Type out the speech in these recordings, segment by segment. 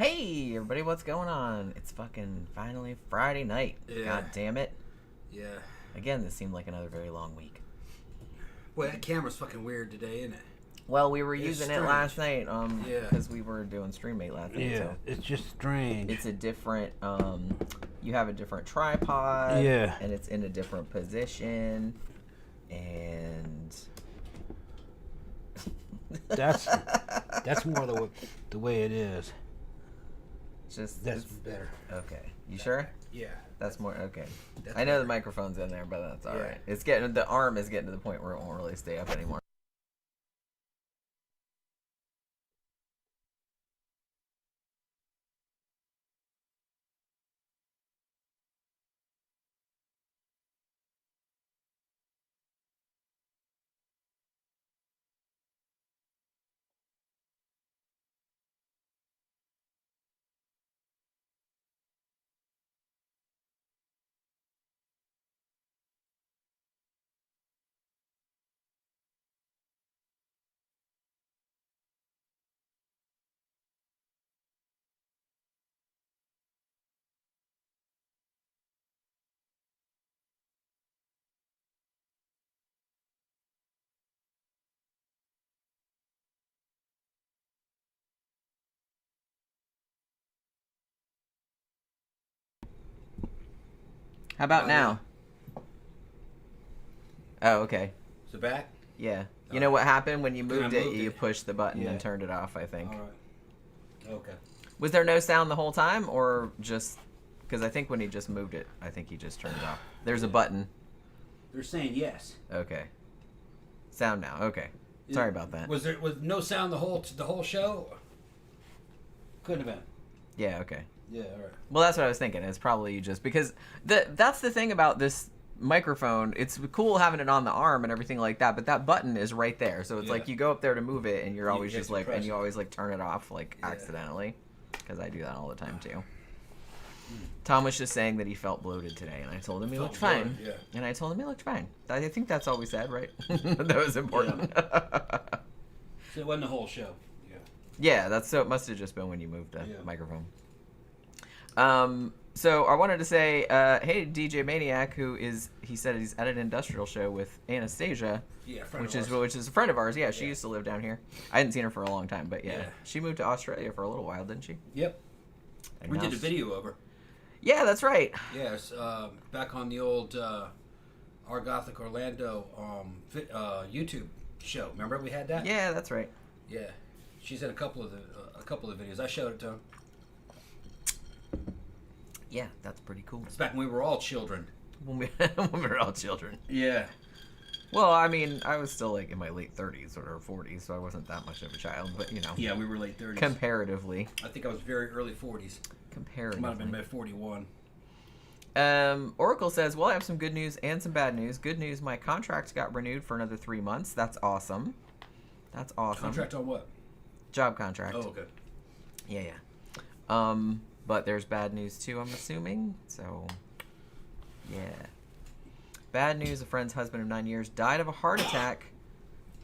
Hey, everybody, what's going on? It's fucking finally Friday night. Yeah. God damn it. Yeah. Again, this seemed like another very long week. Boy, that camera's fucking weird today, isn't it? Well, we were It's using strange. it last night, Yeah. because we were doing streammate last night. Yeah, So it's just strange. it's a different, you have a different tripod. Yeah. And it's in a different position. And That's more the way it is. just That's it's- better. okay. You sure? Yeah. That's more okay. That's I know better. the microphone's in there, but that's all Yeah. right. It's getting the arm is getting to the point where it won't really stay up anymore. How about now? Oh, okay. Is it back? Yeah. You know what happened when you When I moved it? moved You it. pushed the button Yeah. and turned it off, I think. All right. Okay. Was there no sound the whole time, or just because I think when he just moved it, I think he just turned it off. There's a button. They're saying yes. Okay. Sound now. Okay. Sorry about that. Was no sound the whole show? Couldn't have been. Yeah. Okay. Yeah. All right. Well, that's what I was thinking. It's probably just because that's the thing about this microphone. It's cool having it on the arm and everything like that, but that button is right there. So it's Yeah. like you go up there to move it, and you're always you have just to like, press and you it. always like turn it off like Yeah. accidentally, because I do that all the time too. Tom was just saying that he felt bloated today, and I told him he Felt looked fine. bloated, yeah. And I told him he looked fine. I think that's all we said, right? That was important. So it wasn't the whole show. Yeah. Yeah, that's so. It must have just been when you moved the Yeah. microphone. So I wanted to say, hey, DJ Maniac, he said he's at an industrial show with Anastasia, Yeah. Friend which of is ours. a friend of ours. Yeah, she Yeah. used to live down here. I hadn't seen her for a long time, but yeah, Yeah. she moved to Australia for a little while, didn't she? Yep. And We now did a she- video of her. Yeah, that's right. Yes. Back on the old Our Gothic Orlando YouTube show. Remember we had that? Yeah, that's right. Yeah. She's in a couple of the videos. I showed it to him. Yeah, that's pretty cool. It's back when we were all children. When we were all children. Yeah. Well, I mean, I was still like in my late 30s or 40s, so I wasn't that much of a child, but you know, Yeah, we were late 30s. comparatively. I think I was very early 40s. Comparatively. Might have been mid 41. Oracle says, well, I have some good news and some bad news. Good news, my contract got renewed for another 3 months. That's awesome. That's awesome. Contract on what? Job contract. Oh, okay. Yeah. But there's bad news too, I'm assuming. So, yeah. Bad news, a friend's husband of 9 years died of a heart attack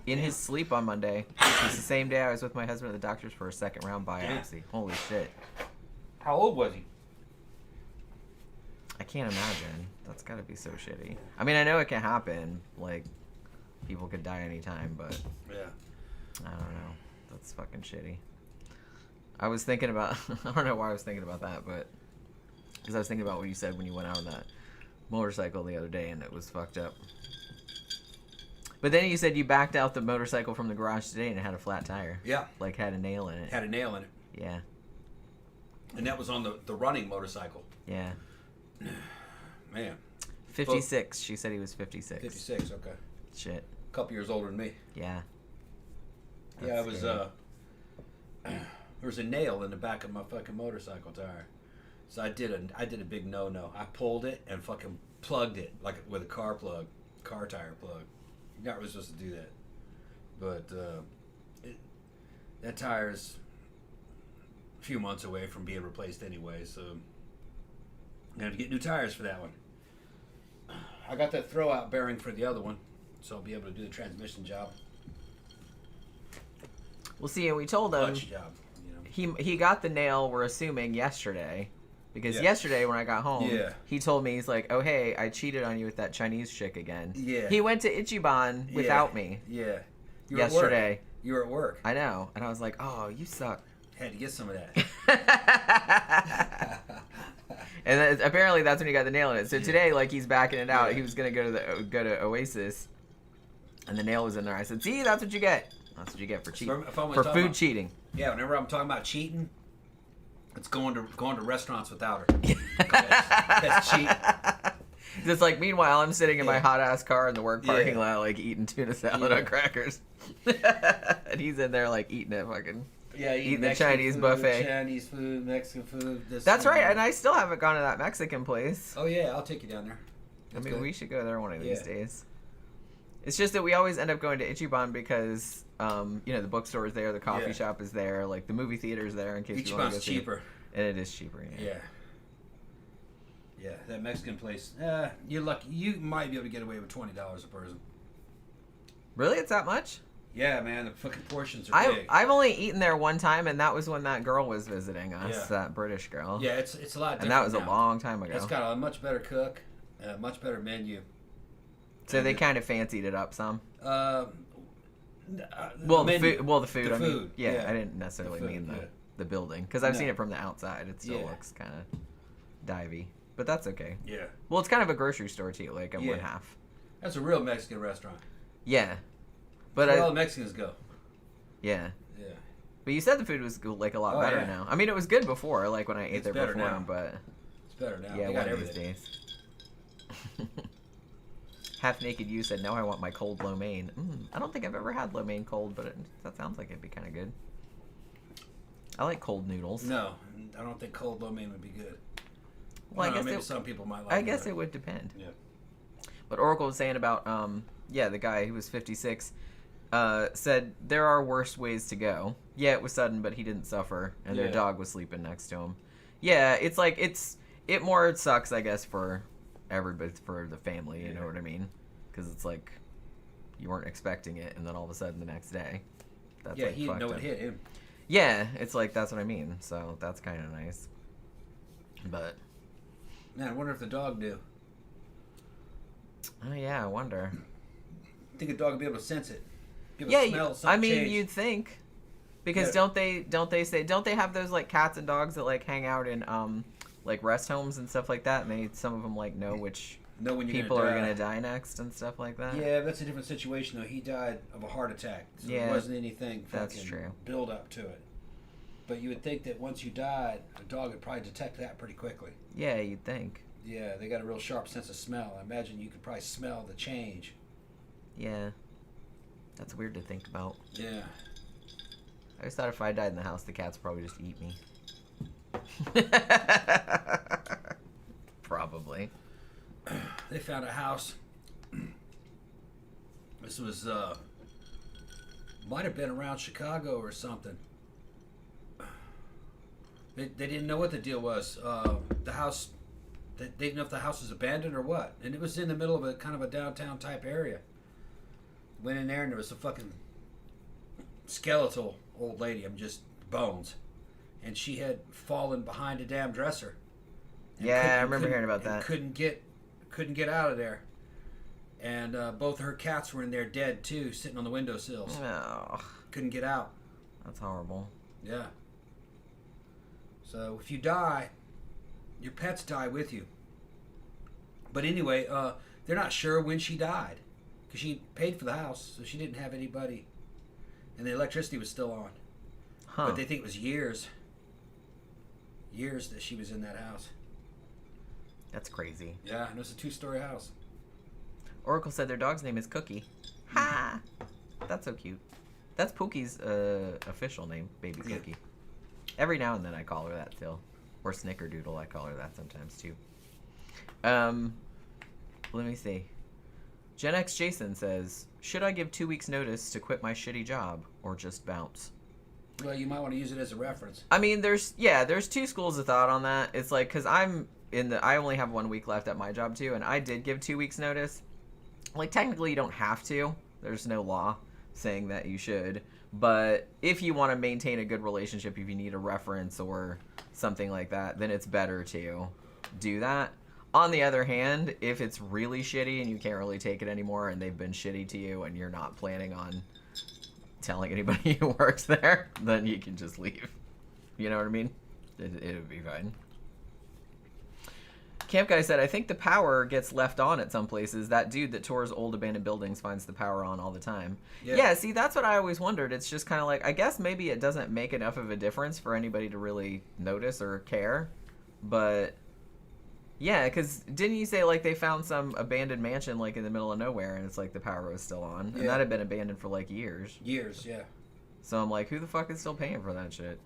in his sleep on Monday. It's the same day I was with my husband at the doctor's for a second round biopsy. Holy shit. How old was he? I can't imagine. That's gotta be so shitty. I mean, I know it can happen. Like, people could die anytime, but Yeah. I don't know. That's fucking shitty. I was thinking about... I don't know why I was thinking about that, but... Because I was thinking about what you said when you went out on that motorcycle the other day, and it was fucked up. But then you said you backed out the motorcycle from the garage today, and it had a flat tire. Yeah. Like, had a nail in it. Had a nail in it. Yeah. And that was on the running motorcycle. Yeah. Man. 56. She said he was 56. 56, okay. Shit. A couple years older than me. Yeah. Yeah, That's it was, scary. there was a nail in the back of my fucking motorcycle tire. So I did a big no-no. I pulled it and fucking plugged it, like with a car tire plug. You're not really supposed to do that. But, that tire's a few months away from being replaced anyway, so I'm going to get new tires for that one. I got that throw-out bearing for the other one, so I'll be able to do the transmission job. Well, see, and we told him... Clutch job, you know. he got the nail, we're assuming, yesterday. Because yesterday when I got home, he told me, he's like, oh, hey, I cheated on you with that Chinese chick again. Yeah. He went to Ichiban without me. Yeah. Yesterday. You were at work. I know. And I was like, oh, you suck. Had to get some of that. And then, apparently that's when he got the nail in it. So today, like, he's backing it out. He was going to go to Oasis. And the nail was in there. I said, see, that's what you get. That's what you get for cheating. For food cheating. Yeah, whenever I'm talking about cheating, it's going to restaurants without her. That's cheating. It's like, meanwhile, I'm sitting in my hot-ass car in the work parking lot, like, eating tuna salad on crackers. And he's in there, like, eating it fucking... Yeah, eating the Chinese buffet. Chinese food, Mexican food. That's right, and I still haven't gone to that Mexican place. Oh, yeah, I'll take you down there. That's good. We should go there one of these days. It's just that we always end up going to Ichiban because, the bookstore is there, the coffee shop is there, like the movie theater is there in case you want to go see. Ichiban's cheaper. And it is cheaper, Yeah, that Mexican place. You're lucky. You might be able to get away with $20 a person. Really? It's that much? Yeah, man. The fucking portions are big. I've only eaten there one time, and that was when that girl was visiting us, that British girl. Yeah, it's a lot different. And that was a long time ago. It's got a much better cook, a much better menu. So they kind of fancied it up some. The food. I mean, I didn't necessarily mean the building because I've seen it from the outside. It still looks kind of divey, but that's okay. Yeah. Well, it's kind of a grocery store too, like in one half. That's a real Mexican restaurant. Yeah, but where all the Mexicans go. Yeah. Yeah. But you said the food was like a lot better now. I mean, it was good before, like when I ate there before, now. But it's better now. Yeah, one of these days. Half Naked You said, "No, I want my cold lo mein." I don't think I've ever had lo mein cold, but that sounds like it'd be kind of good. I like cold noodles. No, I don't think cold lo mein would be good. Well, I guess maybe some people might like. I guess it would depend. Yeah. But Oracle was saying about the guy who was 56 said there are worse ways to go. Yeah, it was sudden, but he didn't suffer, and their dog was sleeping next to him. Yeah, it's like it more sucks, I guess, for everybody, for the family. You know what I mean? Because it's like you weren't expecting it, and then all of a sudden the next day, that's like he didn't know it hit him. Yeah, it's like that's what I mean. So that's kind of nice. But man, I wonder if the dog knew. Oh yeah, I wonder. I think a dog would be able to sense it. Smell I mean, changed. You'd think, because don't they have those like cats and dogs that like hang out in like rest homes and stuff like that, and some of them like know which when people are gonna die next and stuff like that. Yeah, that's a different situation though. He died of a heart attack, so there wasn't anything fucking build up to it. But you would think that once you died, a dog would probably detect that pretty quickly. Yeah, you'd think. Yeah, they got a real sharp sense of smell. I imagine you could probably smell the change. Yeah. That's weird to think about. Yeah. I just thought if I died in the house, the cats would probably just eat me. Probably. They found a house. This was, might have been around Chicago or something. They didn't know what the deal was. The house... They didn't know if the house was abandoned or what. And it was in the middle of a kind of a downtown type area. Went in there and there was a fucking skeletal old lady. Just bones. And she had fallen behind a damn dresser. Yeah, I remember hearing about that. Couldn't get out of there. And both of her cats were in there dead too, sitting on the windowsills. Oh. Couldn't get out. That's horrible. Yeah. So if you die, your pets die with you. But anyway, they're not sure when she died because she paid for the house, so she didn't have anybody, and the electricity was still on. But they think it was years that she was in that house. That's crazy. Yeah, and it was a 2-story house. Oracle said their dog's name is Cookie. Ha! That's so cute. That's Pookie's official name, Baby Cookie. Every now and then I call her that still. Or Snickerdoodle, I call her that sometimes too. Let me see. Gen X Jason says, should I give 2 weeks notice to quit my shitty job or just bounce? Well, you might want to use it as a reference. I mean, there's 2 schools of thought on that. It's like, because I only have 1 week left at my job too, and I did give 2 weeks notice. Like, technically you don't have to. There's no law. saying that you should. But if you want to maintain a good relationship, if you need a reference or something like that, then it's better to do that. On the other hand, if it's really shitty and you can't really take it anymore and they've been shitty to you and you're not planning on telling anybody who works there, then you can just leave. You know what I mean? It would be fine. Camp Guy said, I think the power gets left on at some places. That dude that tours old abandoned buildings finds the power on all the time. Yeah, see, that's what I always wondered. It's just kind of like, I guess maybe it doesn't make enough of a difference for anybody to really notice or care. But, yeah, because didn't you say, like, they found some abandoned mansion, like, in the middle of nowhere, and it's like the power was still on? And that had been abandoned for, like, years. Years, yeah. So I'm like, who the fuck is still paying for that shit?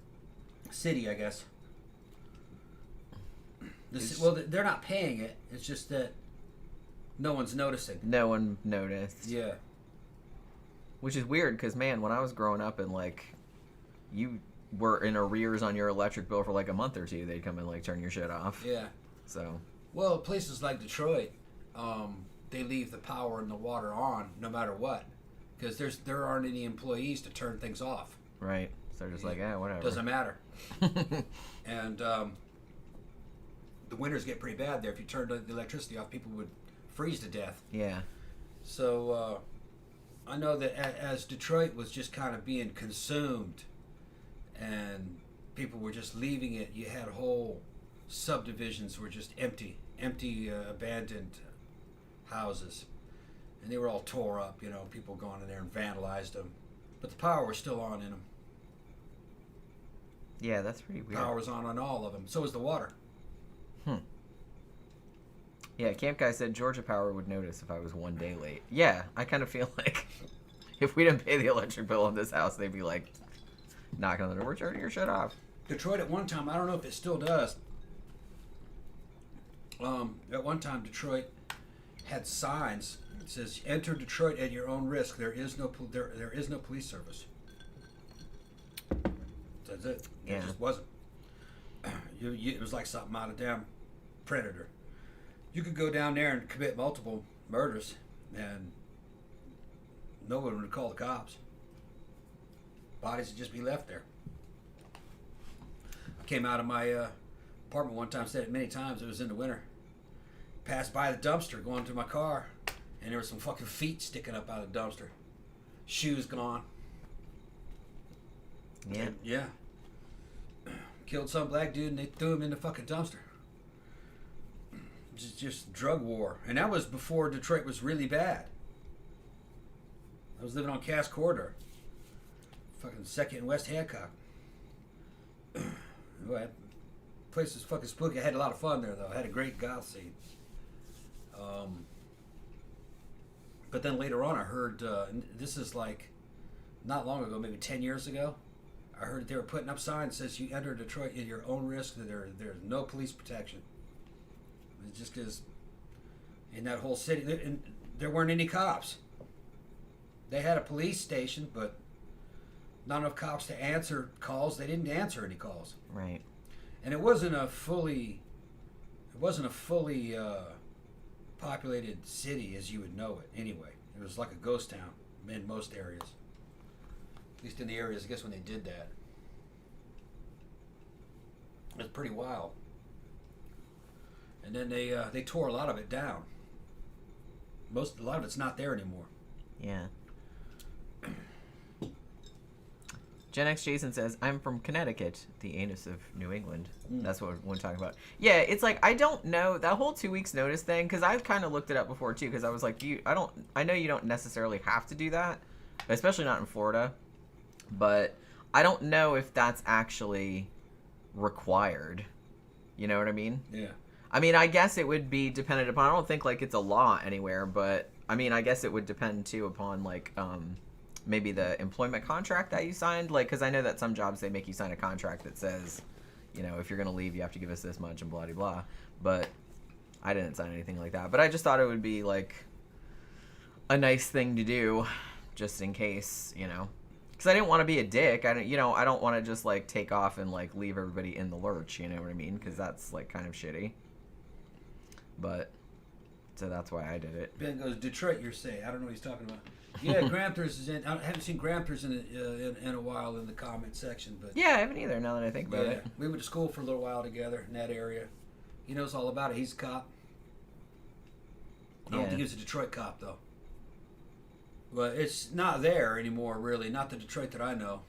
City, I guess. Well, they're not paying it. It's just that no one's noticing. No one noticed. Yeah. Which is weird, because, man, when I was growing up and, like, you were in arrears on your electric bill for, like, a month or two, they'd come and, like, turn your shit off. Yeah. So. Well, places like Detroit, they leave the power and the water on no matter what. Because there aren't any employees to turn things off. Right. So they're just like, whatever. Doesn't matter. And, the winters get pretty bad there. If you turned the electricity off, people would freeze to death. Yeah. So I know that as Detroit was just kind of being consumed and people were just leaving it, you had whole subdivisions were just empty, abandoned houses. And they were all tore up, people going in there and vandalized them. But the power was still on in them. Yeah, that's pretty weird. Power was on all of them. So was the water. Yeah, Camp Guy said Georgia Power would notice if I was one day late. Yeah, I kind of feel like if we didn't pay the electric bill on this house, they'd be like knocking on the door, we're turning your shit off. Detroit at one time, I don't know if it still does. At one time, Detroit had signs. It says, "Enter Detroit at your own risk. There is no police service." That's it. Yeah. It just wasn't. It was like something out of damn Predator. You could go down there and commit multiple murders, and no one would call the cops. Bodies would just be left there. I came out of my apartment one time, said it many times, it was in the winter. Passed by the dumpster going to my car, and there were some fucking feet sticking up out of the dumpster. Shoes gone. Yeah. And, yeah. Killed some black dude and they threw him in the fucking dumpster. Just drug war. And that was before Detroit was really bad. I was living on Cass Corridor. Fucking 2nd and West Hancock. Well, place was fucking spooky. I had a lot of fun there, though. I had a great goth scene. But then later on I heard, this is like not long ago, maybe 10 years ago, I heard they were putting up signs that says you enter Detroit at your own risk, that there's no police protection. It's just because in that whole city, there weren't any cops. They had a police station, but not enough cops to answer calls. They didn't answer any calls. Right. And it wasn't a fully populated city as you would know it anyway. It was like a ghost town in most areas. At least in the areas, I guess, when they did that. It was pretty wild. And then they tore a lot of it down. A lot of it's not there anymore. Yeah. Gen X Jason says, I'm from Connecticut, the anus of New England. That's what we're talking about. Yeah, it's like, I don't know, that whole 2 weeks notice thing, because I've kind of looked it up before, too, because I was like, I know you don't necessarily have to do that, especially not in Florida, but I don't know if that's actually required. You know what I mean? Yeah. I mean, I guess it would be dependent upon, I don't think, like, it's a law anywhere, but, I mean, I guess it would depend, too, upon, like, maybe the employment contract that you signed, like, because I know that some jobs, they make you sign a contract that says, you know, if you're going to leave, you have to give us this much and blah, blah, blah, but I didn't sign anything like that, but I just thought it would be, like, a nice thing to do, just in case, you know, because I didn't want to be a dick. I don't want to just, like, take off and, like, leave everybody in the lurch, you know what I mean, because that's, like, kind of shitty, but So that's why I did it. Ben goes, Detroit, you're saying. I don't know what he's talking about. Yeah, Gramthars is in. I haven't seen Gramthars in a while in the comment section. But Yeah, I haven't either, now that I think about it. We went to school for a little while together in that area. He knows all about it. He's a cop. I don't think he was a Detroit cop, though. But it's not there anymore, really. Not the Detroit that I know.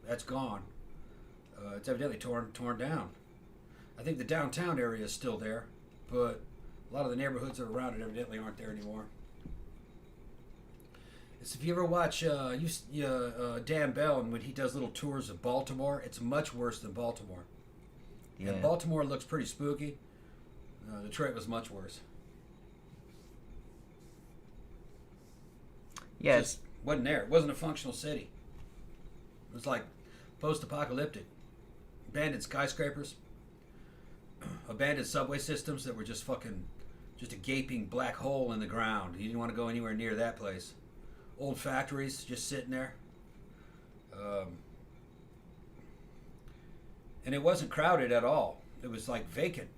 That's gone. It's evidently torn down. I think the downtown area is still there, but a lot of the neighborhoods that are around it evidently aren't there anymore. It's, if you ever watch Dan Bell, and when he does little tours of Baltimore, it's much worse than Baltimore. Yeah. And Baltimore looks pretty spooky. Detroit was much worse. Yeah, Just wasn't there. It wasn't a functional city. It was like post-apocalyptic. Abandoned skyscrapers. Abandoned subway systems that were just a gaping black hole in the ground. You didn't want to go anywhere near that place. Old factories just sitting there. And it wasn't crowded at all. It was like vacant.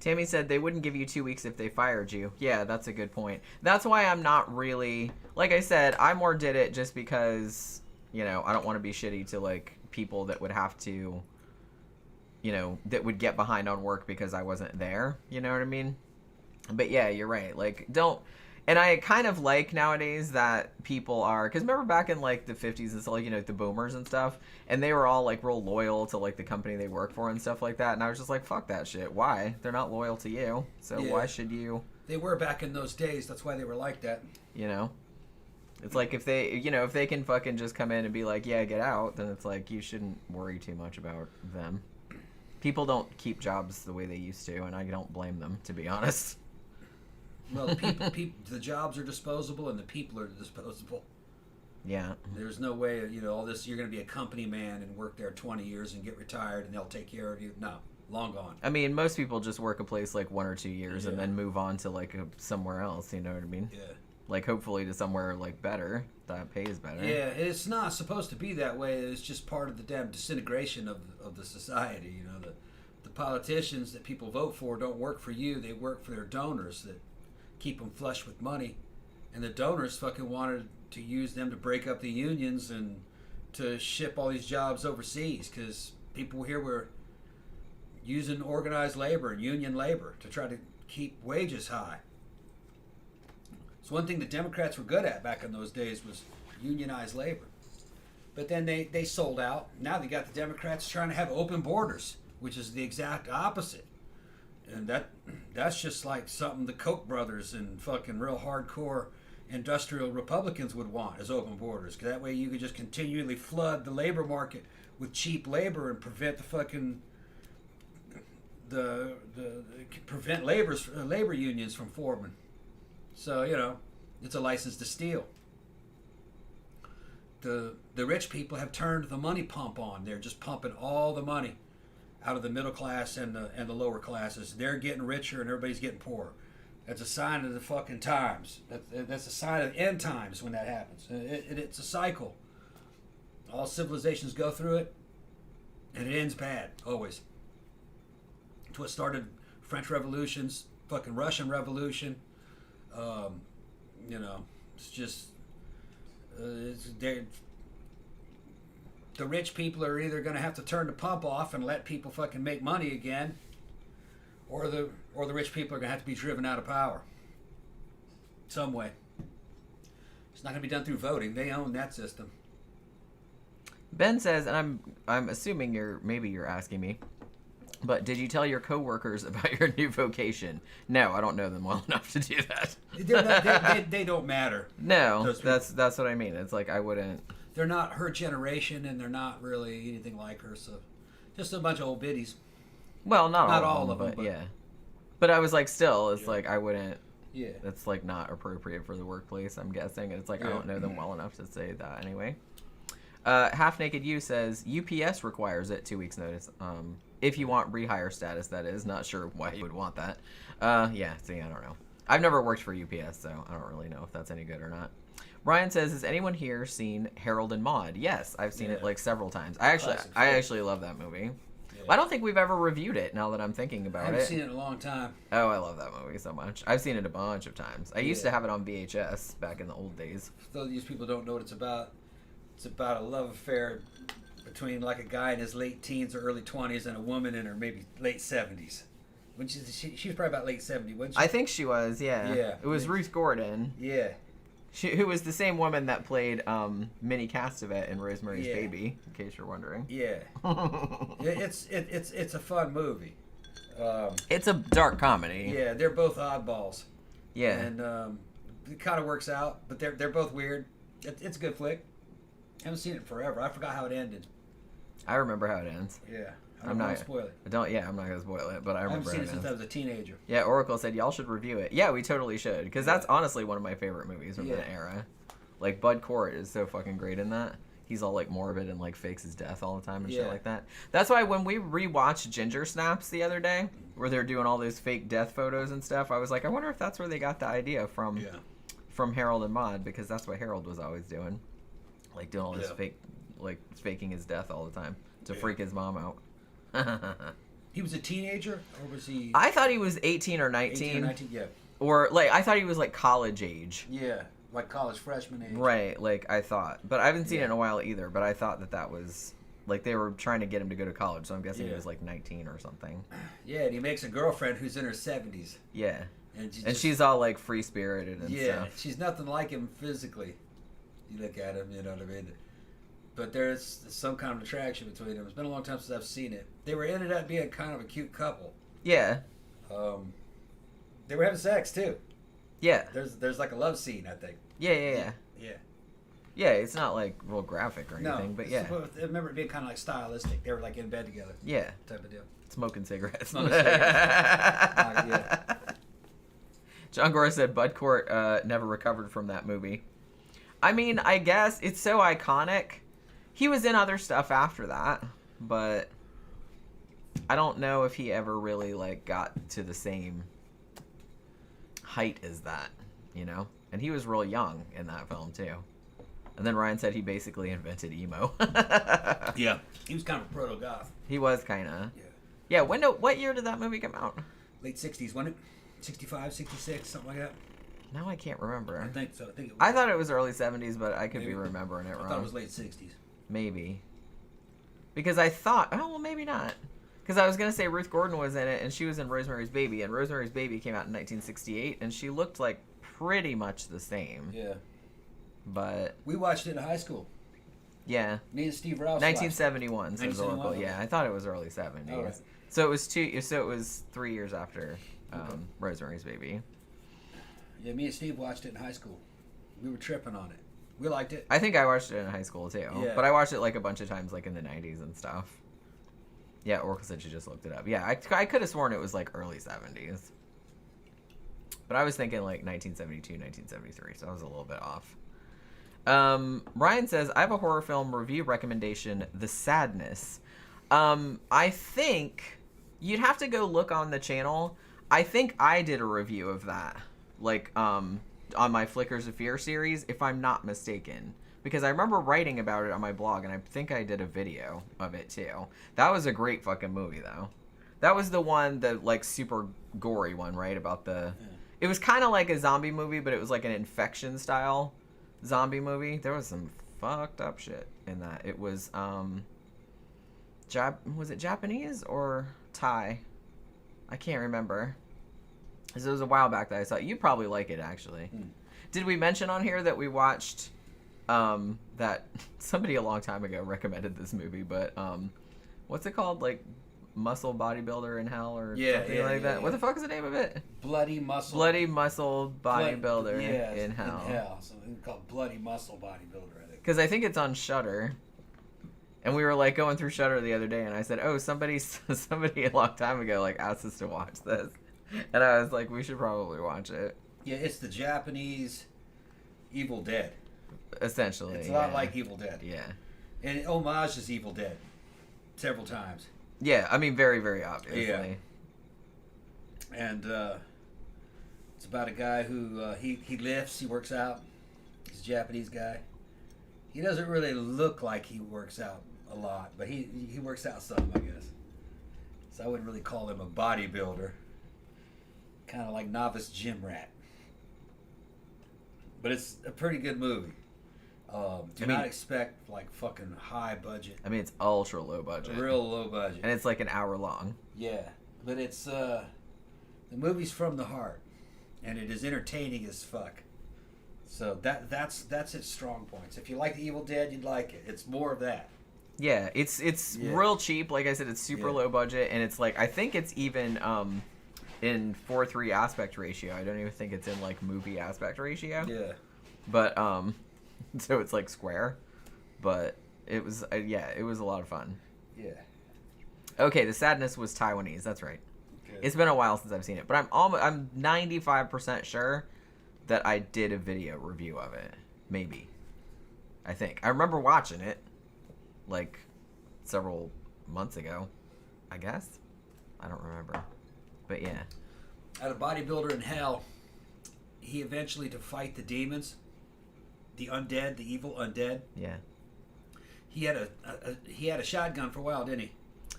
Tammy said they wouldn't give you 2 weeks if they fired you. Yeah, that's a good point. That's why I'm not really... Like I said, I more did it just because, I don't want to be shitty to, like, people that would have to, that would get behind on work because I wasn't there. You know what I mean? But yeah, you're right. Like, don't... And I kind of like nowadays that people are... Because remember back in, like, the 50s and stuff, like, the boomers and stuff, and they were all, like, real loyal to, like, the company they work for and stuff like that, and I was just like, fuck that shit. Why? They're not loyal to you, so why should you... They were back in those days. That's why they were like that. It's like if they, if they can fucking just come in and be like, yeah, get out, then it's like you shouldn't worry too much about them. People don't keep jobs the way they used to, and I don't blame them, to be honest. Well, the jobs are disposable, and the people are disposable. Yeah. There's no way, all this, you're going to be a company man and work there 20 years and get retired, and they'll take care of you. No, long gone. I mean, most people just work a place like 1 or 2 years and then move on to, like, somewhere else, you know what I mean? Yeah. Like, hopefully to somewhere, like, better, that pays better. Yeah, it's not supposed to be that way. It's just part of the damn disintegration of the society, The politicians that people vote for don't work for you. They work for their donors that keep them flush with money. And the donors fucking wanted to use them to break up the unions and to ship all these jobs overseas because people here were using organized labor and union labor to try to keep wages high. So one thing the Democrats were good at back in those days was unionized labor. But then they sold out. Now they got the Democrats trying to have open borders, which is the exact opposite. And that's just like something the Koch brothers and fucking real hardcore industrial Republicans would want, is open borders. Because that way you could just continually flood the labor market with cheap labor and prevent the fucking prevent labor unions from forming. So, it's a license to steal. The rich people have turned the money pump on. They're just pumping all the money out of the middle class and the lower classes. They're getting richer and everybody's getting poorer. That's a sign of the fucking times. That's a sign of end times when that happens. It's a cycle. All civilizations go through it, and it ends bad, always. It's what started French revolutions, fucking Russian Revolution. It's just... the rich people are either going to have to turn the pump off and let people fucking make money again, or the rich people are going to have to be driven out of power some way. It's not going to be done through voting. They own that system. Ben says, and I'm assuming you're asking me, but did you tell your coworkers about your new vocation? No, I don't know them well enough to do that. They don't matter. No, that's what I mean. It's like I wouldn't. They're not her generation, and they're not really anything like her. So, just a bunch of old biddies. Well, not all of them, but yeah. But I was like, still, it's like I wouldn't. Yeah. That's like not appropriate for the workplace, I'm guessing. And it's like I don't know them well enough to say that anyway. Half Naked You says UPS requires it 2 weeks notice. If you want rehire status, that is. Not sure why you would want that. Yeah, see, I don't know. I've never worked for UPS, so I don't really know if that's any good or not. Ryan says, has anyone here seen Harold and Maude? Yes, I've seen it like several times. I actually love that movie. Yeah. I don't think we've ever reviewed it. Now that I'm thinking I about haven't it. seen it in a long time. Oh, I love that movie so much. I've seen it a bunch of times. I used to have it on VHS back in the old days. For those of these people don't know what it's about a love affair between like a guy in his late teens or early 20s and a woman in her maybe late 70s. When she was probably about late 70s, wasn't she? I think she was, yeah. Yeah. It was Ruth Gordon. Yeah. Who was the same woman that played Minnie Castevet in Rosemary's Baby, in case you're wondering. Yeah. It's a fun movie. It's a dark comedy. Yeah, they're both oddballs. Yeah. And it kind of works out, but they're both weird. It's a good flick. I haven't seen it in forever. I forgot how it ended. I remember how it ends. Yeah. I'm not gonna spoil it. I'm not gonna spoil it, but I remember. I haven't seen it since I was a teenager. Yeah, Oracle said y'all should review it. Yeah, we totally should, because that's honestly one of my favorite movies from that era. Like Bud Cort is so fucking great in that. He's all like morbid and like fakes his death all the time and shit like that. That's why when we rewatched Ginger Snaps the other day, where they're doing all those fake death photos and stuff, I was like, I wonder if that's where they got the idea from Harold and Maude, because that's what Harold was always doing, like doing all this fake, like faking his death all the time to freak his mom out. He was a teenager, or was he? I thought he was 18 or 19. 18 or 19, yeah. Or like I thought he was like college age. Yeah, like college freshman age. Right, like I thought, but I haven't seen it in a while either. But I thought that was like they were trying to get him to go to college, so I'm guessing he was like 19 or something. Yeah, and he makes a girlfriend who's in her 70s. Yeah, and she's all like free spirited and stuff. She's nothing like him physically. You look at him, you know what I mean. But there's some kind of attraction between them. It's been a long time since I've seen it. They ended up being kind of a cute couple. Yeah. They were having sex too. Yeah. There's like a love scene, I think. Yeah. Yeah, it's not like real graphic or anything, but yeah. I remember it being kind of like stylistic. They were like in bed together. Yeah. Type of deal. Smoking cigarettes. Yeah. John Gore said Bud Cort never recovered from that movie. I mean, I guess it's so iconic. He was in other stuff after that, but I don't know if he ever really like got to the same height as that, you know? And he was real young in that film too. And then Ryan said he basically invented emo. Yeah. He was kind of a proto-goth. He was kind of. Yeah. Yeah, what year did that movie come out? Late 60s, wasn't it? 65, 66, something like that. Now I can't remember. I think so. I thought it was early 70s, but I could be remembering it wrong. I thought it was late 60s. Maybe. Because I thought, oh, well, maybe not. Because I was going to say Ruth Gordon was in it, and she was in Rosemary's Baby, and Rosemary's Baby came out in 1968, and she looked like pretty much the same. Yeah. But... We watched it in high school. Yeah. Me and Steve Rouse 1971, says Oracle. Yeah, I thought it was early 70s. Oh, right. So it was 3 years after Rosemary's Baby. Yeah, me and Steve watched it in high school. We were tripping on it. We liked it. I think I watched it in high school too. Yeah. But I watched it like a bunch of times like in the 90s and stuff. Yeah, Oracle said she just looked it up. Yeah, I could have sworn it was like early 70s. But I was thinking like 1972, 1973, so I was a little bit off. Ryan says, I have a horror film review recommendation, The Sadness. I think you'd have to go look on the channel. I think I did a review of that. Like, on my Flickers of Fear series, if I'm not mistaken. Because I remember writing about it on my blog, and I think I did a video of it, too. That was a great fucking movie, though. That was the one, the, like, super gory one, right? About the... Yeah. It was kind of like a zombie movie, but it was like an infection-style zombie movie. There was some fucked up shit in that. It was, was it Japanese or Thai? I can't remember. It was a while back that I saw it. You'd probably like it, actually. Did we mention on here that we watched that somebody a long time ago recommended this movie, but what's it called? Like Muscle Bodybuilder in Hell or something like that? What the fuck is the name of it? Bloody Muscle Bodybuilder in Hell. So it's called Bloody Muscle Bodybuilder, I think. Because I think it's on Shudder. And we were like going through Shudder the other day, and I said, "Oh, somebody a long time ago like asked us to watch this," and I was like, "We should probably watch it." Yeah, it's the Japanese Evil Dead. Essentially, it's a lot like Evil Dead. Yeah, and it homages Evil Dead several times. Yeah, I mean, very, very obviously. Yeah. And it's about a guy who he lifts, he works out. He's a Japanese guy. He doesn't really look like he works out a lot, but he works out some, I guess. So I wouldn't really call him a bodybuilder. Kind of like novice gym rat. But it's a pretty good movie. Do not expect like fucking high budget. I mean, it's ultra low budget. Real low budget. And it's like an hour long. Yeah, but it's the movie's from the heart, and it is entertaining as fuck. So that's its strong points. If you like The Evil Dead, you'd like it. It's more of that. Yeah, it's real cheap. Like I said, it's super low budget, and it's like I think it's even in 4:3 aspect ratio. I don't even think it's in like movie aspect ratio. Yeah. But so it's like square, but it was it was a lot of fun. Yeah. Okay, the sadness was Taiwanese. That's right. Good. It's been a while since I've seen it, but I'm 95% sure that I did a video review of it. Maybe. I think. I remember watching it like several months ago, I guess. I don't remember. But yeah. At a bodybuilder in hell, he eventually, to fight the demons, the undead, the evil undead. Yeah. He had a shotgun for a while, didn't he?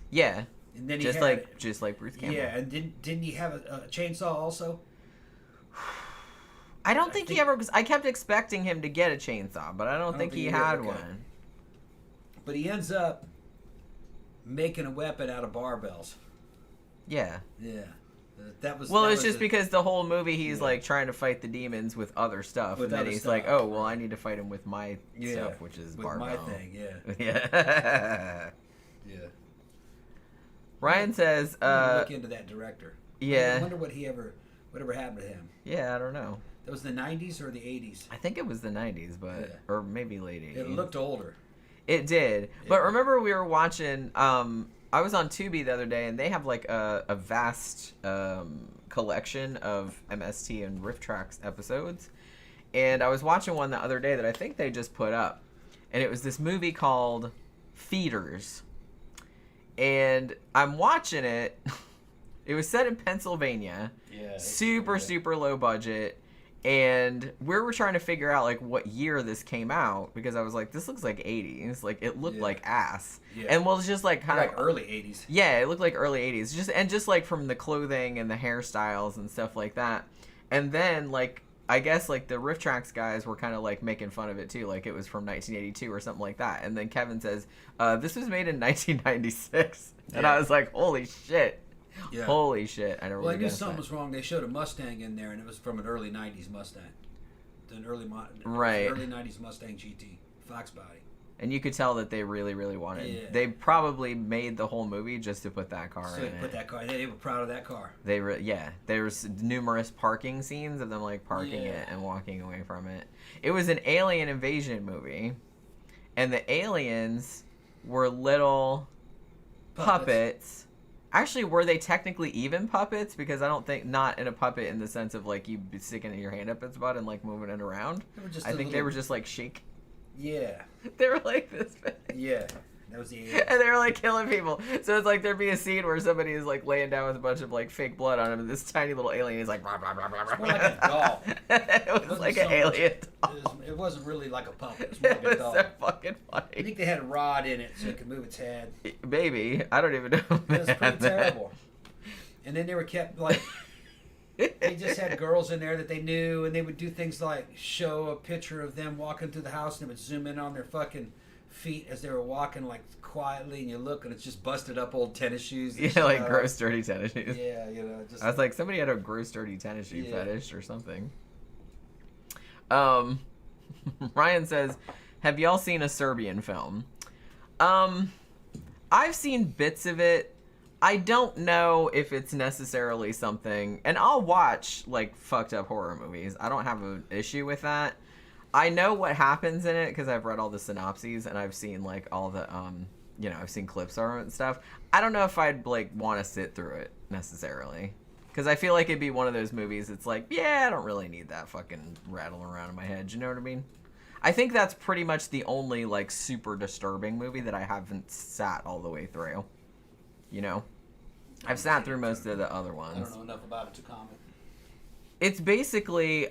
Yeah. And then just like Bruce Campbell. Yeah, and didn't he have a chainsaw also? I don't think he ever. Because I kept expecting him to get a chainsaw, but I don't think he had one. But he ends up making a weapon out of barbells. Yeah. Yeah. That was. Well, that it's was just because the whole movie he's like trying to fight the demons with other stuff, With and then other he's stuff. like, "Oh, well, I need to fight him with my stuff, which is with barbell." my thing. Yeah. Yeah. Yeah. Ryan says, look into that director. Yeah. I wonder whatever happened to him. Yeah, I don't know. That was the 90s or the 80s? I think it was the 90s, but or maybe late 80s. It looked older. It did. But remember we were watching I was on Tubi the other day, and they have like a vast collection of MST and Riff Tracks episodes. And I was watching one the other day that I think they just put up. And it was this movie called Feeders. And I'm watching it. It was set in Pennsylvania. Yeah. Super low budget. And we were trying to figure out like what year this came out, because I was like, this looks like 80s. Like it looked like ass. Yeah. And well, it's just like kind of like early 80s. Yeah, it looked like early 80s. Just like from the clothing and the hairstyles and stuff like that. And then like I guess like the Riff Tracks guys were kind of like making fun of it too, like it was from 1982 or something like that. And then Kevin says, this was made in 1996. And I was like, holy shit. Yeah. Holy shit. I never Well, I knew something was wrong. They showed a Mustang in there, and it was from an early 90s Mustang. An early 90s Mustang GT. Fox body. And you could tell that they really wanted. Yeah. They probably made the whole movie just to put that car in it. Put that car. They were proud of that car. There's numerous parking scenes of them like parking it and walking away from it. It was an alien invasion movie, and the aliens were little puppets. Actually, were they technically even puppets? Because I don't think, not in a puppet in the sense of like you sticking your hand up its butt and like moving it around. I think they were just like shake. Yeah. They were like this big. Yeah. That was the aliens. And they were like killing people. So it's like there'd be a scene where somebody is like laying down with a bunch of like fake blood on him, and this tiny little alien is like blah, blah, blah, blah, blah. It's more like a doll. It was like an alien doll. It wasn't really like a puppet. It was more like a doll. So fucking funny. I think they had a rod in it so it could move its head. Maybe. I don't even know. It was pretty terrible. And then they were kept like, they just had girls in there that they knew, and they would do things like show a picture of them walking through the house, and it would zoom in on their fucking feet as they were walking like quietly, and you look and it's just busted up old tennis shoes. Yeah, like gross dirty tennis shoes. Yeah, you know. Just I was like, somebody had a gross dirty tennis shoe fetish or something. Ryan says, have y'all seen a Serbian film? I've seen bits of it. I don't know if it's necessarily something, and I'll watch like fucked up horror movies. I don't have an issue with that. I know what happens in it because I've read all the synopses and I've seen like all the I've seen clips of it and stuff. I don't know if I'd like want to sit through it necessarily, because I feel like it'd be one of those movies. It's like, yeah, I don't really need that fucking rattling around in my head. You know what I mean? I think that's pretty much the only like super disturbing movie that I haven't sat all the way through. You know, I've sat through most of the other ones. I don't know enough about it to comment. It's basically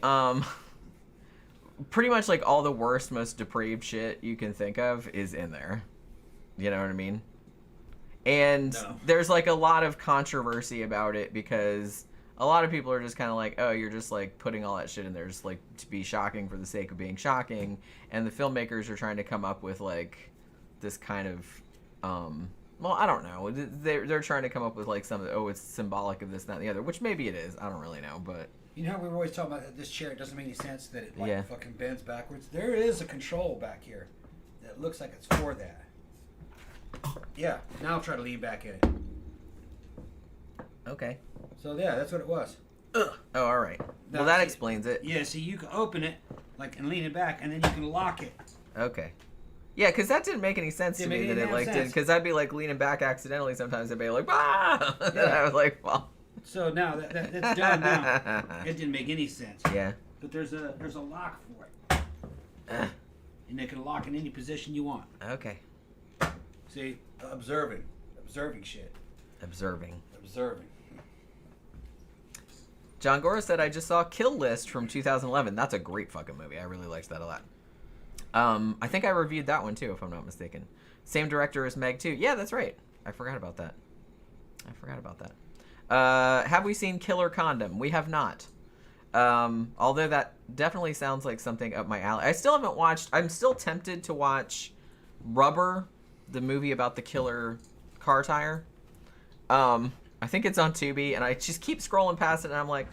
pretty much like all the worst, most depraved shit you can think of is in there. You know what I mean? And No. there's like a lot of controversy about it because a lot of people are just kind of like, oh, you're just like putting all that shit in there just like to be shocking for the sake of being shocking. And the filmmakers are trying to come up with like this kind of, well, I don't know. They're trying to come up with like some, oh, it's symbolic of this, that, and the other, which maybe it is. I don't really know, but. You know how we were always talking about this chair, it doesn't make any sense that it like Yeah. fucking bends backwards? There is a control back here that looks like it's for that. Yeah, now I'll try to lean back in it. Okay. So yeah, that's what it was. Oh, all right. Now, Well, that see- explains it. Yeah, see, you can open it like and lean it back, and then you can lock it. Okay. Yeah, because that didn't make any sense to Didn't me make that any it damn like did, sense. because I'd be like leaning back accidentally sometimes. I'd be like, ah! And Yeah. I was like, well, So now that's done now. It didn't make any sense. yeah. But there's a lock for it, and it can lock in any position you want. Okay. See, observing shit, Observing. observing. John Gora said, I just saw Kill List from 2011. That's a great fucking movie. I really liked that a lot. I think I reviewed that one too, if I'm not mistaken. Same director as Meg 2. Yeah, that's right. I forgot about that. Have we seen Killer Condom? We have not. Although that definitely sounds like something up my alley. I still haven't watched. I'm still tempted to watch Rubber, the movie about the killer car tire. I think it's on Tubi, and I just keep scrolling past it, and I'm like,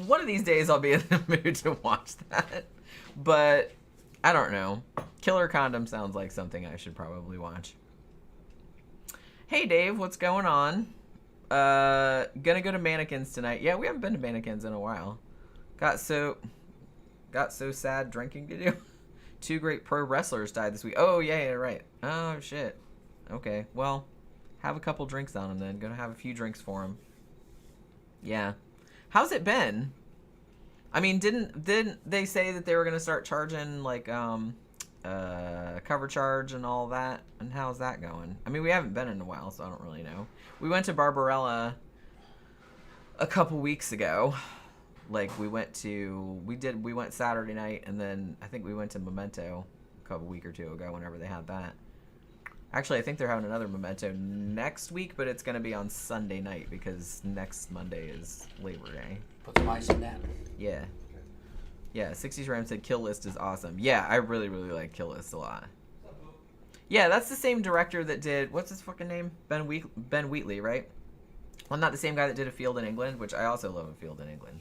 one of these days I'll be in the mood to watch that. But I don't know. Killer Condom sounds like something I should probably watch. Hey Dave, what's going on? Gonna go to Mannequins tonight. Yeah, we haven't been to Mannequins in a while. Got so sad drinking to do. 2 great pro wrestlers died this week. Oh yeah, right. Oh shit. Okay, well, have a couple drinks on them then. Gonna have a few drinks for them. Yeah. How's it been? I mean, didn't they say that they were gonna start charging like cover charge and all that? And how's that going? I mean, we haven't been in a while, so I don't really know. We went to Barbarella a couple weeks ago. Like we went Saturday night, and then I think we went to Memento a week or 2 ago, whenever they had that. Actually, I think they're having another Memento next week, but it's going to be on Sunday night because next Monday is Labor Day. Put some ice in that. Yeah. Yeah, 60s Ram said Kill List is awesome. Yeah, I really, really like Kill List a lot. Yeah, that's the same director that did, what's his fucking name? Ben Wheatley, right? Well, not the same guy that did A Field in England, which I also love A Field in England.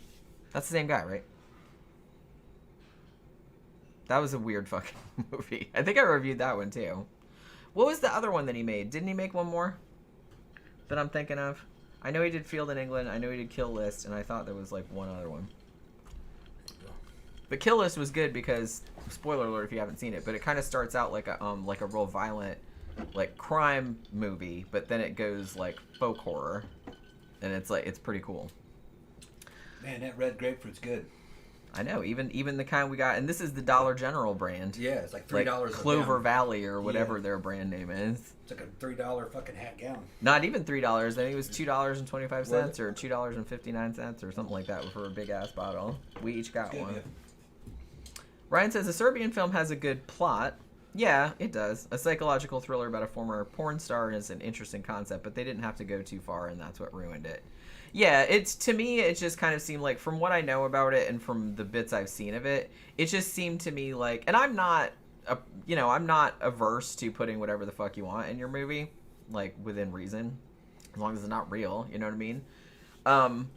That's the same guy, right? That was a weird fucking movie. I think I reviewed that one too. What was the other one that he made? Didn't he make one more that I'm thinking of? I know he did Field in England. I know he did Kill List, and I thought there was like one other one. But Kill List was good because, spoiler alert if you haven't seen it, but it kind of starts out like a real violent, like crime movie, but then it goes like folk horror, and it's pretty cool. Man, that red grapefruit's good. I know, even the kind we got, and this is the Dollar General brand. Yeah, it's like Like $3 Clover a gallon. Valley or whatever Yeah. their brand name is. It's like a $3 fucking hat gallon. Not even $3. I think it was $2.25 Was it? or $2.59 or something like that for a big ass bottle. We each got Good, one. yeah. Ryan says a Serbian film has a good plot. Yeah, it does. A psychological thriller about a former porn star is an interesting concept, but they didn't have to go too far, and that's what ruined it. Yeah, to me, it just kind of seemed like, from what I know about it and from the bits I've seen of it, it just seemed to me like, and I'm not averse to putting whatever the fuck you want in your movie, like within reason, as long as it's not real, you know what I mean?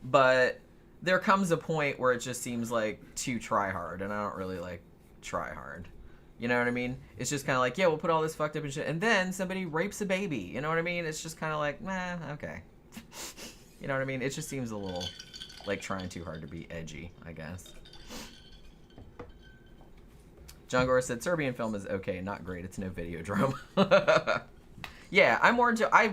But there comes a point where it just seems like too try hard, and I don't really like try hard. You know what I mean? It's just kind of like, yeah, we'll put all this fucked up and shit, and then somebody rapes a baby. You know what I mean? It's just kind of like, nah, okay. You know what I mean? It just seems a little like trying too hard to be edgy, I guess. John Gore said Serbian film is okay, not great. It's no Videodrome. Yeah, I'm more into. I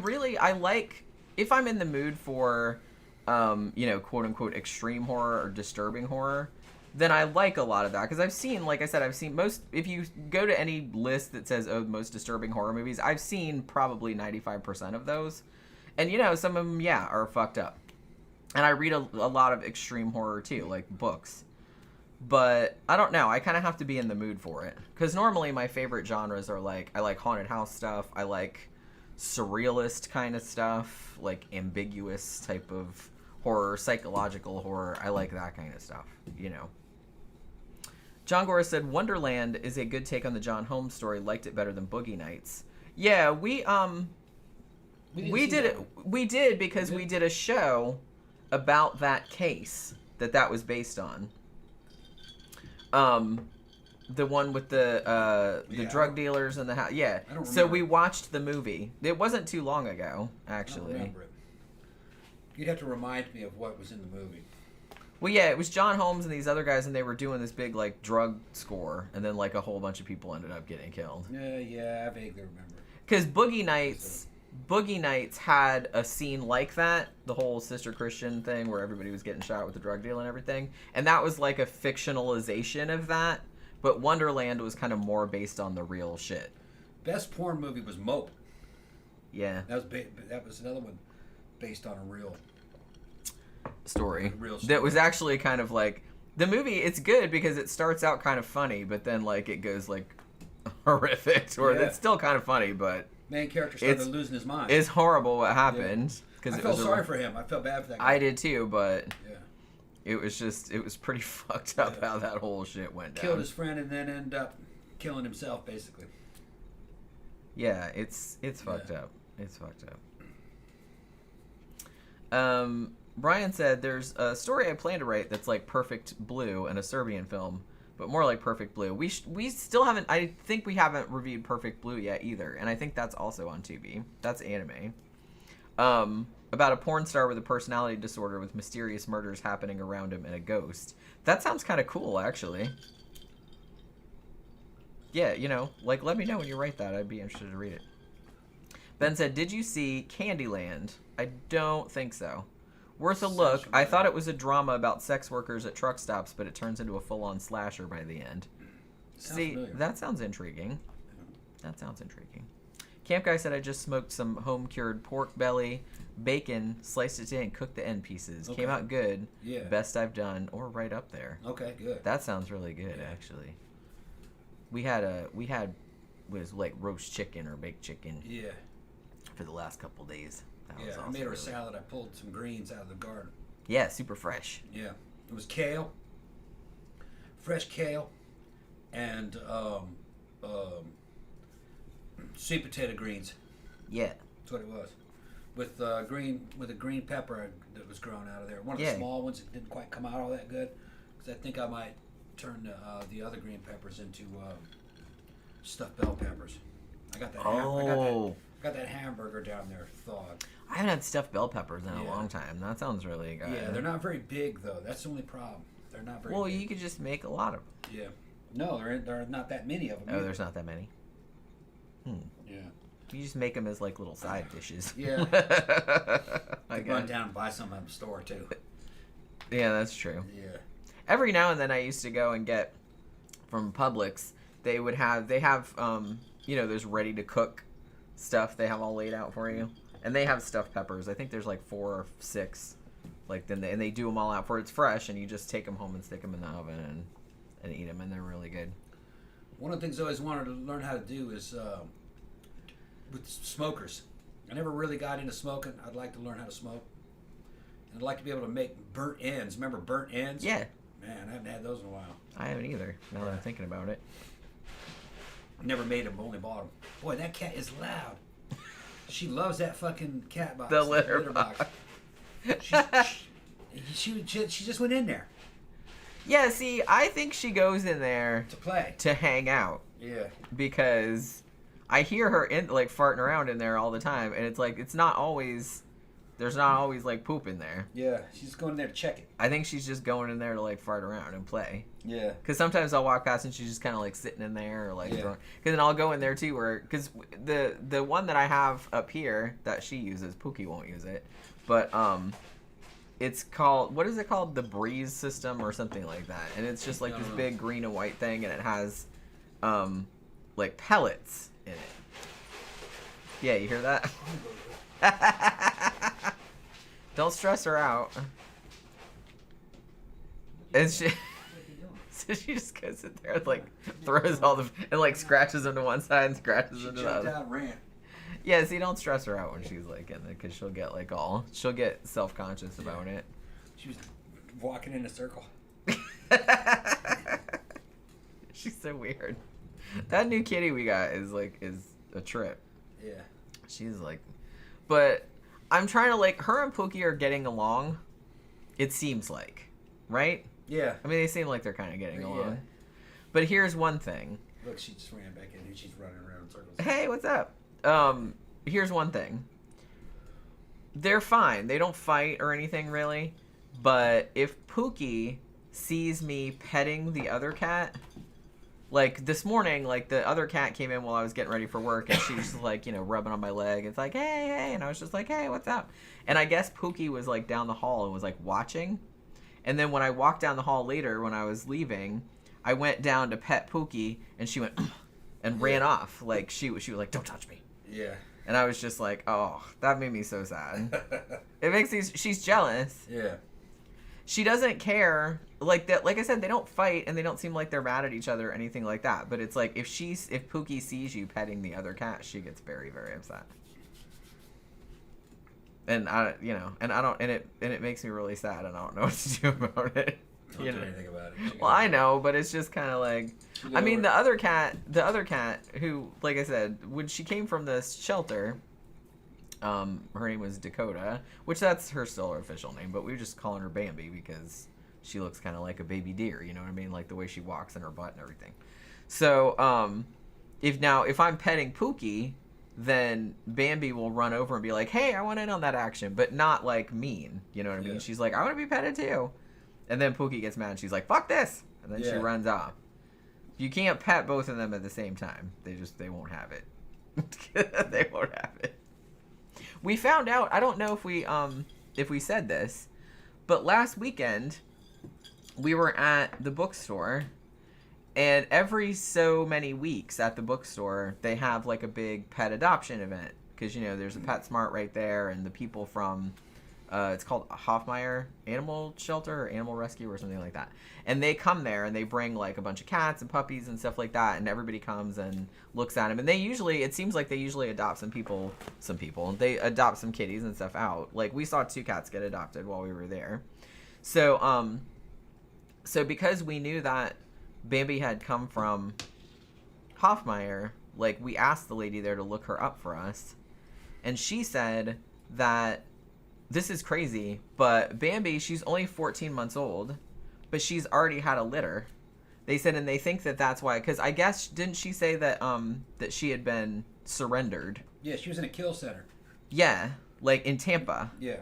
like if I'm in the mood for, quote unquote extreme horror or disturbing horror. Then I like a lot of that because I've seen, like I said, I've seen most. If you go to any list that says most disturbing horror movies, I've seen probably 95% of those. And, some of them, yeah, are fucked up. And I read a lot of extreme horror, too, like books. But, I don't know. I kind of have to be in the mood for it. Because normally my favorite genres are, like, I like haunted house stuff. I like surrealist kind of stuff, like ambiguous type of horror, psychological horror. I like that kind of stuff, you know. John Gora said, Wonderland is a good take on the John Holmes story. Liked it better than Boogie Nights. Yeah, we did it. We did because we did a show about that case that was based on. The one with the drug dealers in the house. Yeah. I don't So remember. we watched the movie. It wasn't too long ago, actually. I don't remember it. You'd have to remind me of what was in the movie. Well, yeah, it was John Holmes and these other guys, and they were doing this big like drug score, and then like a whole bunch of people ended up getting killed. Yeah, I vaguely remember. Because Boogie Nights had a scene like that, the whole Sister Christian thing where everybody was getting shot with the drug deal and everything, and that was like a fictionalization of that. But Wonderland was kind of more based on the real shit. Best porn movie was Mope. Yeah. That was another one based on a real Story. Real story. That was actually kind of like the movie. It's good because it starts out kind of funny, but then like it goes like horrific. Or Yeah. it's still kind of funny, but Main character started losing his mind. it's horrible what happened. I felt sorry for him. I felt bad for that guy. I did too, but Yeah. it was pretty fucked up how that whole shit went down. Killed his friend and then ended up killing himself, basically. Yeah, it's fucked up. It's fucked up. Brian said there's a story I plan to write that's like Perfect Blue and a Serbian film, but more like Perfect Blue. We still haven't. I think we haven't reviewed Perfect Blue yet either, and I think that's also on Tubi. That's anime. About a porn star with a personality disorder with mysterious murders happening around him and a ghost. That sounds kind of cool, actually. Yeah, you know, like let me know when you write that. I'd be interested to read it. Ben said, "Did you see Candyland?" I don't think so. Worth a look. I thought it was a drama about sex workers at truck stops, but it turns into a full-on slasher by the end. See, familiar. that sounds intriguing. That sounds intriguing. Camp Guy said, I just smoked some home-cured pork belly, bacon, sliced it today, and cooked the end pieces. Okay. Came out good. Yeah. Best I've done, or right up there. Okay, good. That sounds really good, Yeah. actually. We was like roast chicken or baked chicken Yeah. for the last couple days. That was Yeah, I also made her a really- salad. I pulled some greens out of the garden. Yeah, super fresh. Yeah. It was kale, fresh kale, and sweet potato greens. Yeah. That's what it was. With a green pepper that was grown out of there. One of Yeah. the small ones that didn't quite come out all that good. Because I think I might turn the other green peppers into stuffed bell peppers. I got that. Oh. I got that hamburger down there thawed. I haven't had stuffed bell peppers in a Yeah. long time. That sounds really good. Yeah, they're not very big though. That's the only problem. They're not very. Well, big. you could just make a lot of them. Yeah. No, there are not that many of them. Oh, there's not that many. Yeah. You just make them as like little side dishes. Yeah. I I get run it. down and buy some at the store too. Yeah, that's true. Yeah. Every now and then I used to go and get from Publix. They have those ready to cook stuff they have all laid out for you, and they have stuffed peppers. I think there's like 4 or 6, like then they do them all out for it's fresh, and you just take them home and stick them in the oven and eat them, and they're really good. One of the things I always wanted to learn how to do is with smokers. I never really got into smoking. I'd like to learn how to smoke. And I'd like to be able to make burnt ends. Remember burnt ends? Yeah, Man, I haven't had those in a while. I haven't either. Now that I'm thinking about it. Never made them, only bought them. Boy, that cat is loud. She loves that fucking cat box. The that litter box. She just went in there Yeah, see, I think she goes in there to play. to hang out Yeah. because I hear her like farting around in there all the time, and it's like there's not always like poop in there. Yeah, she's going in there to check it. I think she's just going in there to like fart around and play. Yeah. Because sometimes I'll walk past and she's just kind of like sitting in there or like Yeah. throwing. Because then I'll go in there too, because the one that I have up here that she uses, Pookie won't use it, but it's called, what is it called? The Breeze system or something like that, and it's just like this big green and white thing, and it has like pellets in it. Yeah, you hear that? Don't stress her out. And she, so she just goes in there and like throws all the and like scratches them to one side and scratches them to the Jumped other. out and ran. Yeah, see, don't stress her out when she's like in there, because she'll get like she'll get self-conscious about it. She was walking in a circle. She's so weird. That new kitty we got is a trip. Yeah. She's like, but I'm trying to like, her and Pookie are getting along. It seems like, right? Yeah. I mean, they seem like they're kind of getting along. Yeah. But here's one thing. Look, she just ran back in and she's running around in circles. Hey, what's up? Here's one thing. They're fine. They don't fight or anything really. But if Pookie sees me petting the other cat, like this morning, like the other cat came in while I was getting ready for work, and she was like, you know, rubbing on my leg. It's like, hey, and I was just like, hey, what's up? And I guess Pookie was like down the hall and was like watching. And then when I walked down the hall later, when I was leaving, I went down to pet Pookie, and she went and ran off. Like she was like, don't touch me. Yeah. And I was just like, oh, that made me so sad. It makes she's jealous. Yeah. She doesn't care. Like that, like I said, they don't fight and they don't seem like they're mad at each other or anything like that. But it's like if Pookie sees you petting the other cat, she gets very, very upset. And it makes me really sad, and I don't know what to do about it. Don't do anything about it. Well, I know, but it's just kind of like, I mean, the other cat who, like I said, when she came from this shelter, her name was Dakota, which that's her still her official name, but we were just calling her Bambi because she looks kind of like a baby deer, you know what I mean? Like the way she walks and her butt and everything. So, if I'm petting Pookie, then Bambi will run over and be like, hey, I want in on that action, but not like mean, you know what I mean? Yeah. She's like, I want to be petted too. And then Pookie gets mad and she's like, fuck this. And then she runs off. You can't pet both of them at the same time. They won't have it. They won't have it. We found out, I don't know if we said this, but last weekend we were at the bookstore, and every so many weeks at the bookstore they have like a big pet adoption event, because you know there's a PetSmart right there, and the people from it's called Hellfire Animal Shelter or Animal Rescue or something like that. And they come there and they bring like a bunch of cats and puppies and stuff like that, and everybody comes and looks at them. And it seems like they usually adopt some people, they adopt some kitties and stuff out. Like we saw 2 cats get adopted while we were there. So, so because we knew that Bambi had come from Hofmeyer, like we asked the lady there to look her up for us. And she said that this is crazy, but Bambi, she's only 14 months old, but she's already had a litter. They said, and they think that that's why, because I guess, didn't she say that that she had been surrendered? Yeah, she was in a kill center. Yeah, like in Tampa. Yeah.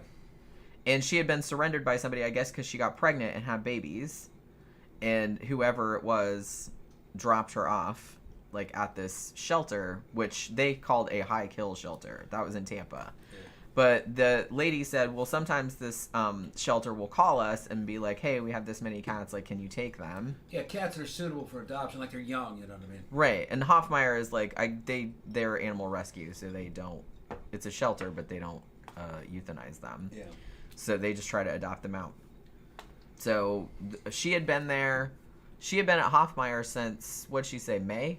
And she had been surrendered by somebody, I guess, because she got pregnant and had babies. And whoever it was dropped her off, like at this shelter, which they called a high kill shelter. That was in Tampa. Yeah. But the lady said, well, sometimes this shelter will call us and be like, hey, we have this many cats. Like, can you take them? Yeah, cats that are suitable for adoption, like they're young, you know what I mean? Right. And Hofmeyer is like, they're animal rescue, so they don't, it's a shelter, but they don't euthanize them. Yeah. So they just try to adopt them out. So she had been there. She had been at Hofmeyer since, what'd she say, May?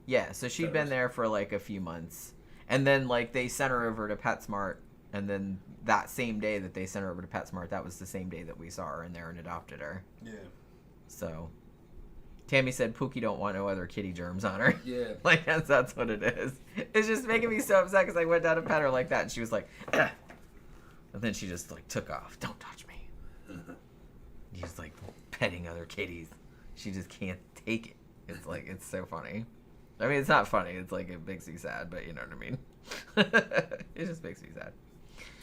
Yeah, so she'd been there for like a few months. And then, like, they sent her over to PetSmart, and then that same day that they sent her over to PetSmart, that was the same day that we saw her in there and adopted her. Yeah. So, Tammy said Pookie don't want no other kitty germs on her. Yeah. Like, that's what it is. It's just making me so upset because I went down to pet her like that, and she was like, ugh. And then she just, like, took off. Don't touch me. She's, like, petting other kitties. She just can't take it. It's, like, it's so funny. I mean, it's not funny. It's like, it makes me sad, but you know what I mean? It just makes me sad.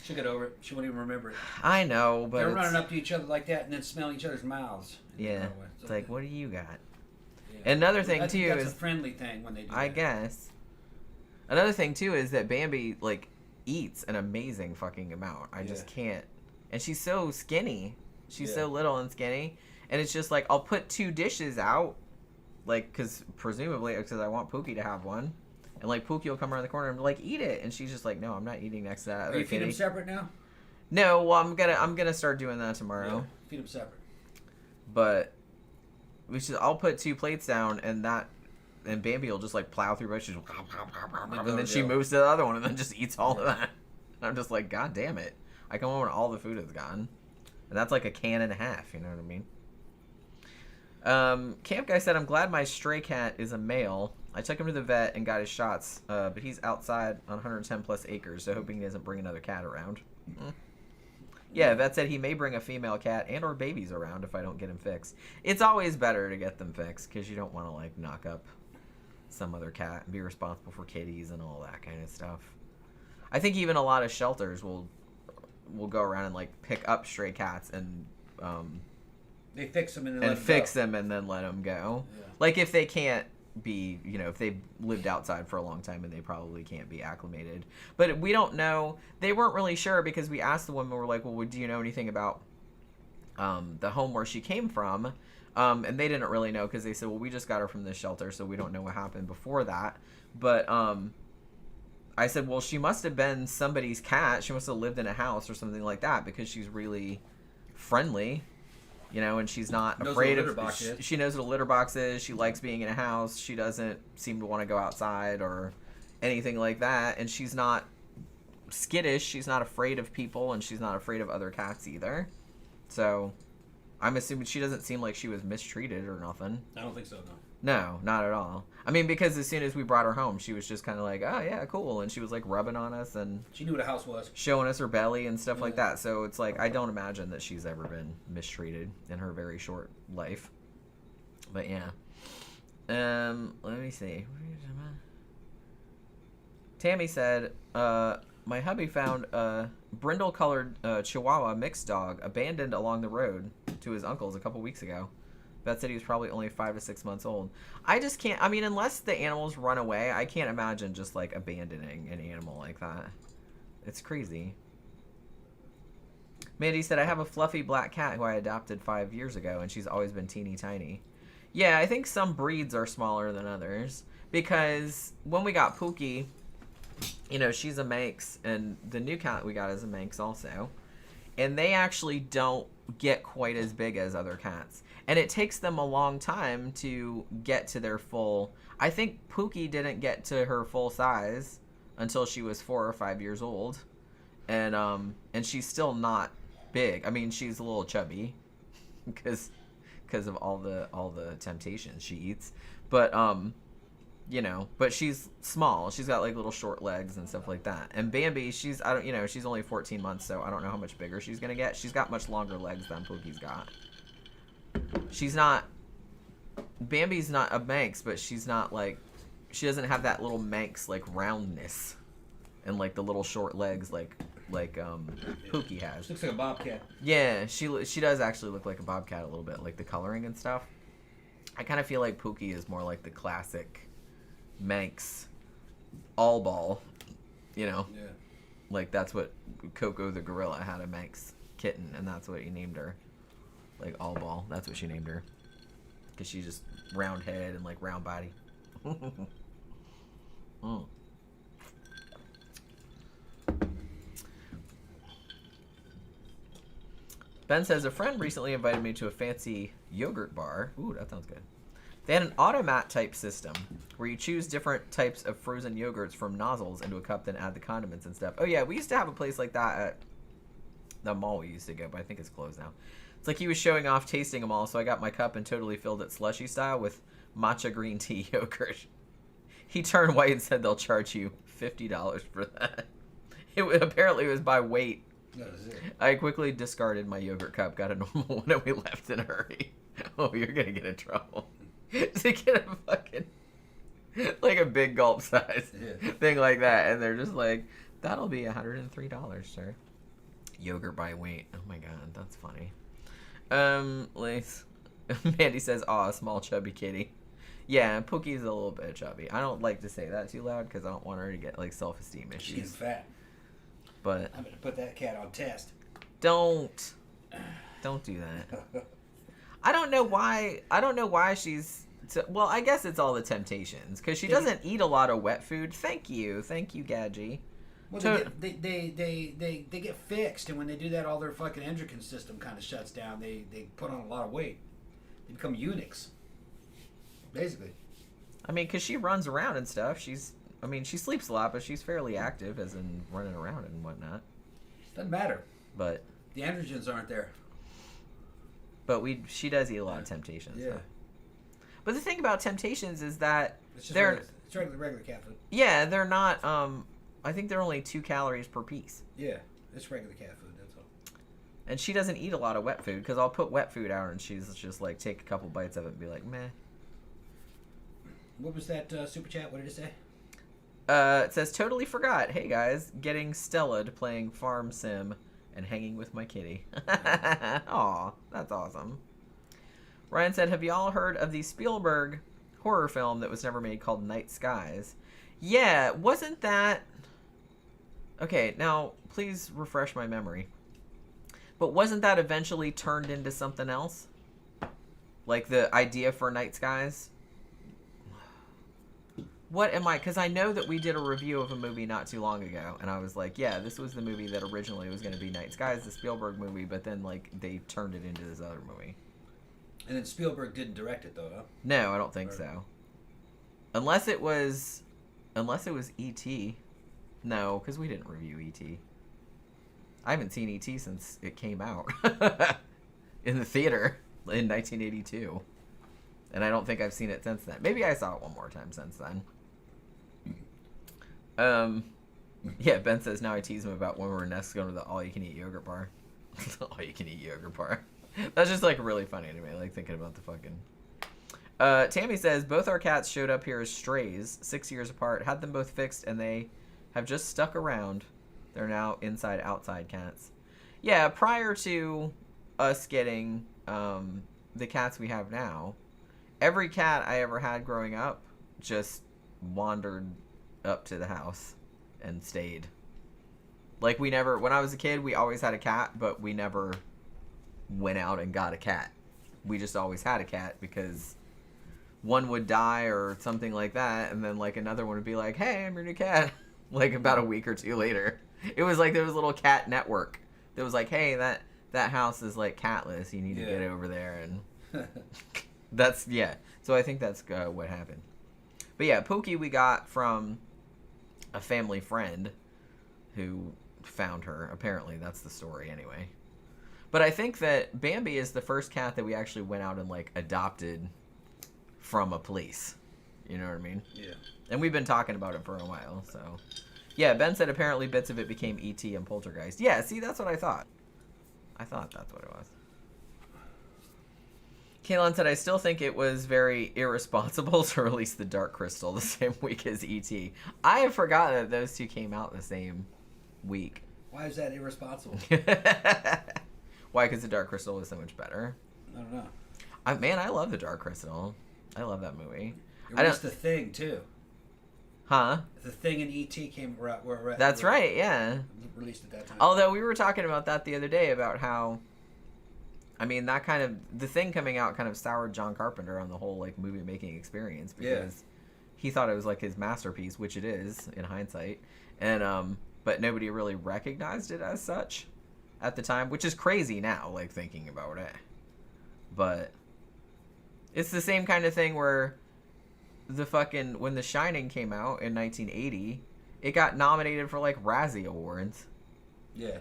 She'll get over it. She won't even remember it. I know, but they're running up to each other like that and then smelling each other's mouths. Yeah. It's like, what do you got? Yeah. And another thing, I too, think that's is... a friendly thing when they do I that. guess. Another thing, too, is that Bambi, like, eats an amazing fucking amount. I just can't. And she's so skinny. She's so little and skinny. And it's just like, I'll put 2 dishes out. Like, presumably, because I want Pookie to have one. And, like, Pookie will come around the corner and be like, eat it. And she's just like, no, I'm not eating next to that other Are you feeding kitty. them separate now? No, well, I'm gonna start doing that tomorrow. Yeah, feed them separate. But I'll put 2 plates down, and and Bambi will just like plow through bushes, and go then she to moves to the other one and then just eats all of that. And I'm just like, God damn it! I come home and all the food is gone, and that's like a can and a half. You know what I mean? Camp guy said, I'm glad my stray cat is a male. I took him to the vet and got his shots, but he's outside on 110 plus acres, so hoping he doesn't bring another cat around. Yeah, vet said he may bring a female cat and or babies around if I don't get him fixed. It's always better to get them fixed because you don't want to like knock up some other cat and be responsible for kitties and all that kind of stuff. I think even a lot of shelters will go around and like pick up stray cats and they fix them and fix them and then let them go. Yeah. Like if they can't be, you know, if they've lived outside for a long time and they probably can't be acclimated. But we don't know. They weren't really sure because we asked the woman, we're like, well, do you know anything about the home where she came from? And they didn't really know because they said, well, we just got her from this shelter, so we don't know what happened before that. But I said, well, she must have been somebody's cat. She must have lived in a house or something like that because she's really friendly. You know, and she's not afraid of. She knows what a litter box is. She likes being in a house. She doesn't seem to want to go outside or anything like that. And she's not skittish. She's not afraid of people, and she's not afraid of other cats either. So, I'm assuming she doesn't seem like she was mistreated or nothing. I don't think so, no. No, not at all. I mean, because as soon as we brought her home, she was just kind of like, oh, yeah, cool. And she was, like, rubbing on us and... She knew what a house was. Showing us her belly and stuff like that. So it's like, I don't imagine that she's ever been mistreated in her very short life. But, yeah. Let me see. Tammy said, my hubby found a brindle-colored Chihuahua mixed dog abandoned along the road to his uncle's a couple weeks ago. Vet said he was probably only 5 to 6 months old. I just can't, I mean, unless the animals run away, I can't imagine just, like, abandoning an animal like that. It's crazy. Mandy said, I have a fluffy black cat who I adopted 5 years ago, and she's always been teeny tiny. Yeah, I think some breeds are smaller than others, because when we got Pookie, you know, she's a Manx, and the new cat we got is a Manx also. And they actually don't get quite as big as other cats. And it takes them a long time to get to their full... I think Pookie didn't get to her full size until she was 4 or 5 years old. And she's still not big. I mean, she's a little chubby because of all the temptations she eats. But, you know, but she's small. She's got like little short legs and stuff like that. And Bambi, she's only 14 months, so I don't know how much bigger she's gonna get. She's got much longer legs than Pookie's got. She's not. Bambi's not a Manx, but she's not like. She doesn't have that little Manx like roundness, and like the little short legs like Pookie has. She looks like a bobcat. Yeah, she does actually look like a bobcat a little bit, like the coloring and stuff. I kind of feel like Pookie is more like the classic Manx all ball, you know. Yeah. Like that's what Coco the gorilla had, a Manx kitten, and that's what he named her. Like all ball, that's what she named her. Because she's just round head and like round body. Ben says, a friend recently invited me to a fancy yogurt bar. Ooh, that sounds good. They had an automat type system where you choose different types of frozen yogurts from nozzles into a cup, then add the condiments and stuff. Oh yeah, we used to have a place like that at the mall we used to go, but I think it's closed now. It's like he was showing off tasting them all, so I got my cup and totally filled it slushy style with matcha green tea yogurt. He turned white and said they'll charge you $50 for that. Apparently it was by weight. That was it. I quickly discarded my yogurt cup, got a normal one, and we left in a hurry. Oh, you're gonna get in trouble. To get a fucking, like a big gulp size thing like that, and they're just like, that'll be $103, sir. Yogurt by weight. Oh my god, that's funny. Mandy says, aw, small chubby kitty. Yeah, Pookie's a little bit chubby. I don't like to say that too loud because I don't want her to get like self-esteem issues. She's getting fat. But I'm gonna put that cat on test. Don't do that. I don't know why she's... well, I guess it's all the temptations. Because she doesn't eat a lot of wet food. Thank you, Gadgy. Well, they get fixed, and when they do that, all their fucking endocrine system kind of shuts down. They put on a lot of weight. They become eunuchs, basically. I mean, because she runs around and stuff. She sleeps a lot, but she's fairly active, as in running around and whatnot. Doesn't matter. But the androgens aren't there. But she does eat a lot of Temptations. Yeah. So. But the thing about Temptations is that it's regular cat food. Yeah, they're not. I think they're only 2 calories per piece. Yeah, it's regular cat food. That's all. And she doesn't eat a lot of wet food because I'll put wet food out and she's just like take a couple bites of it and be like, meh. What was that super chat? What did it say? It says, totally forgot. Hey guys, getting Stella to playing Farm Sim and hanging with my kitty. Aw, that's awesome. Ryan said, have y'all heard of the Spielberg horror film that was never made called Night Skies? Yeah, wasn't that... Okay, now, please refresh my memory. But wasn't that eventually turned into something else? Like the idea for Night Skies? What am I... Because I know that we did a review of a movie not too long ago, and I was like, yeah, this was the movie that originally was going to be Night Skies, the Spielberg movie, but then, like, they turned it into this other movie. And then Spielberg didn't direct it, though, huh? No, I don't think so. Unless it was E.T. No, because we didn't review E.T. I haven't seen E.T. since it came out in the theater in 1982. And I don't think I've seen it since then. Maybe I saw it one more time since then. Yeah, Ben says now I tease him about when we're next going to the all-you-can-eat yogurt bar. All-you-can-eat yogurt bar. That's just, like, really funny to me, like, thinking about the fucking... Tammy says, both our cats showed up here as strays, 6 years apart, had them both fixed, and they have just stuck around. They're now inside-outside cats. Yeah, prior to us getting the cats we have now, every cat I ever had growing up just wandered up to the house and stayed. Like, we never... When I was a kid, we always had a cat, but we never went out and got a cat. We just always had a cat because... one would die or something like that, and then, like, another one would be like, hey, I'm your new cat, like, about a week or two later. It was like there was a little cat network that was like, hey, that house is, like, catless. You need to get over there, and that's, yeah. So I think that's what happened. But, yeah, Pookie we got from a family friend who found her. Apparently, that's the story anyway. But I think that Bambi is the first cat that we actually went out and, like, adopted from a place. You know what I mean? Yeah. And we've been talking about it for a while, so... Yeah, Ben said apparently bits of it became E.T. and Poltergeist. Yeah, see, that's what I thought. I thought that's what it was. Kaylin said, I still think it was very irresponsible to release the Dark Crystal the same week as E.T. I have forgotten that those two came out the same week. Why is that irresponsible? Why? Because the Dark Crystal was so much better. I don't know. I love the Dark Crystal. I love that movie. It was The Thing, too. Huh? The Thing and E.T. came where That's right, yeah. Released at that time. Although we were talking about that the other day about how, I mean, that kind of, The Thing coming out kind of soured John Carpenter on the whole, like, movie-making experience because he thought it was, like, his masterpiece, which it is, in hindsight, and, but nobody really recognized it as such at the time, which is crazy now, like, thinking about it. But it's the same kind of thing where when The Shining came out in 1980, it got nominated for, like, Razzie Awards. Yeah.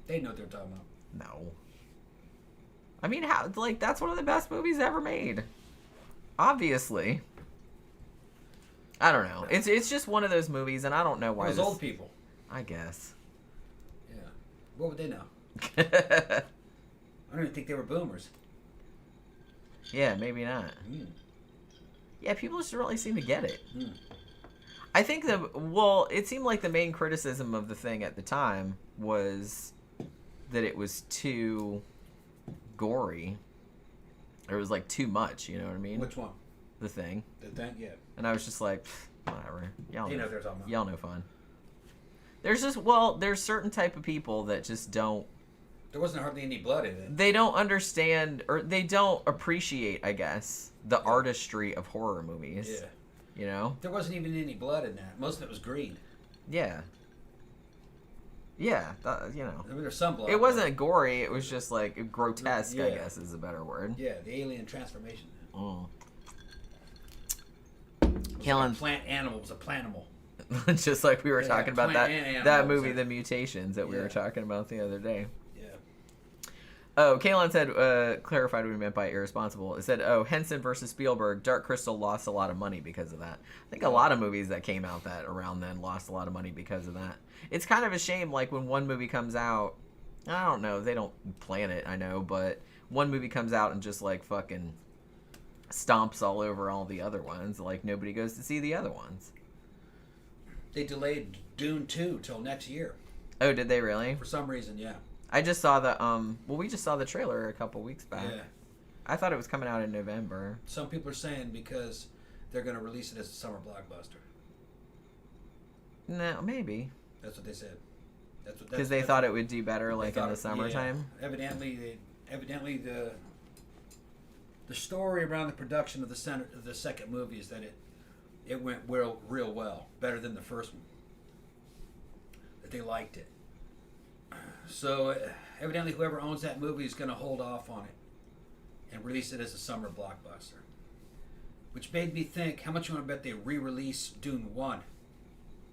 They know what they're talking about. No. I mean, how, like, that's one of the best movies ever made. Obviously. I don't know. It's just one of those movies, and I don't know why. Those old people. I guess. Yeah. What would they know? I don't even think they were boomers. Yeah, maybe not. Yeah, people just don't really seem to get it. I think it seemed like the main criticism of The Thing at the time was that it was too gory. It was, like, too much, you know what I mean? Which one? The Thing. The Thing, yeah. And I was just like, whatever. Y'all know what they're talking about. Y'all know fun. There's certain type of people that just don't... There wasn't hardly any blood in it. They don't understand, or they don't appreciate, I guess, the artistry of horror movies. Yeah. You know? There wasn't even any blood in that. Most of it was green. Yeah. Yeah, you know. I mean, there's some blood. It wasn't gory, it was just, like, grotesque, I guess is a better word. Yeah, the alien transformation. Kalen, a plant animal. It was a planimal. just like we were talking about that movie, and The Mutations, that we were talking about the other day. Yeah. Oh, Kalen said, clarified what we meant by irresponsible. It said, oh, Henson versus Spielberg, Dark Crystal lost a lot of money because of that. I think a lot of movies that came out that around then lost a lot of money because of that. It's kind of a shame, like, when one movie comes out, I don't know, they don't plan it, I know, but one movie comes out and just, like, fucking stomps all over all the other ones. Like, nobody goes to see the other ones. They delayed Dune 2 till next year. Oh, did they really? For some reason, yeah. I just saw the, well, we just saw the trailer a couple weeks back. Yeah. I thought it was coming out in November. Some people are saying because they're going to release it as a summer blockbuster. No, maybe. That's what they said. Because they thought it would do better, like, in the summertime? Yeah. Evidently the story around the production of the second movie is that it went real well, better than the first one. That they liked it. So evidently whoever owns that movie is going to hold off on it and release it as a summer blockbuster. Which made me think, how much you want to bet they re-release Dune 1?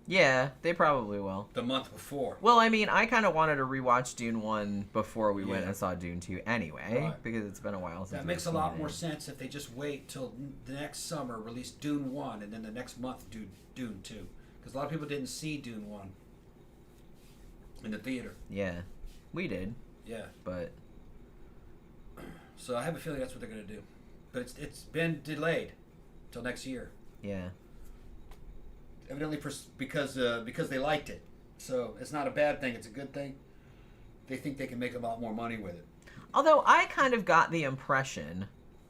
Yeah, they probably will. The month before. Well, I mean, I kind of wanted to rewatch Dune 1 before we went and saw Dune 2 anyway, right. Because it's been a while since that makes a lot more sense if they just wait till the next summer, release Dune 1, and then the next month do Dune 2. Because a lot of people didn't see Dune 1 in the theater. Yeah, we did. Yeah. But so I have a feeling that's what they're going to do. But it's been delayed till next year. Yeah. Evidently because they liked it. So it's not a bad thing. It's a good thing. They think they can make a lot more money with it. Although I kind of got the impression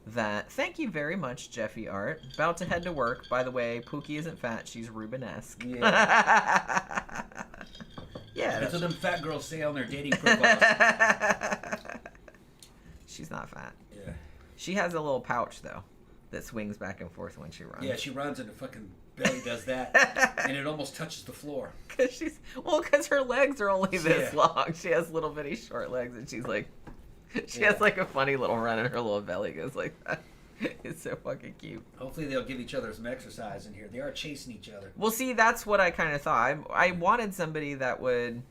that, thank you very much, Jeffy Art. About to head to work. By the way, Pookie isn't fat. She's Rubenesque. Yeah. Yeah. That's what them fat girls say on their dating profiles. She's not fat. Yeah. She has a little pouch, though, that swings back and forth when she runs. Yeah, she runs and the fucking belly does that. And it almost touches the floor. Because her legs are only this long. She has little bitty short legs, and she's like, she has like a funny little run, and her little belly goes like that. It's so fucking cute. Hopefully they'll give each other some exercise in here. They are chasing each other. Well, see, that's what I kind of thought. I wanted somebody that would,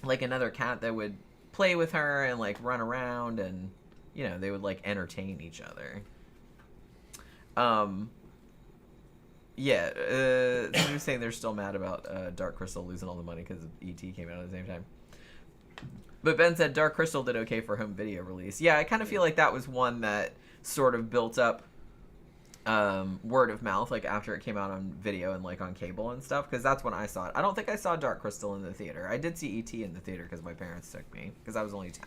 like another cat that would play with her and like run around, and you know, they would like entertain each other. Yeah, somebody was saying they're still mad about Dark Crystal losing all the money because E.T. came out at the same time. But Ben said Dark Crystal did okay for home video release. Yeah, I kind of feel like that was one that sort of built up word of mouth, like after it came out on video and like on cable and stuff, because that's when I saw it. I don't think I saw Dark Crystal in the theater. I did see E.T. in the theater because my parents took me, because I was only 10.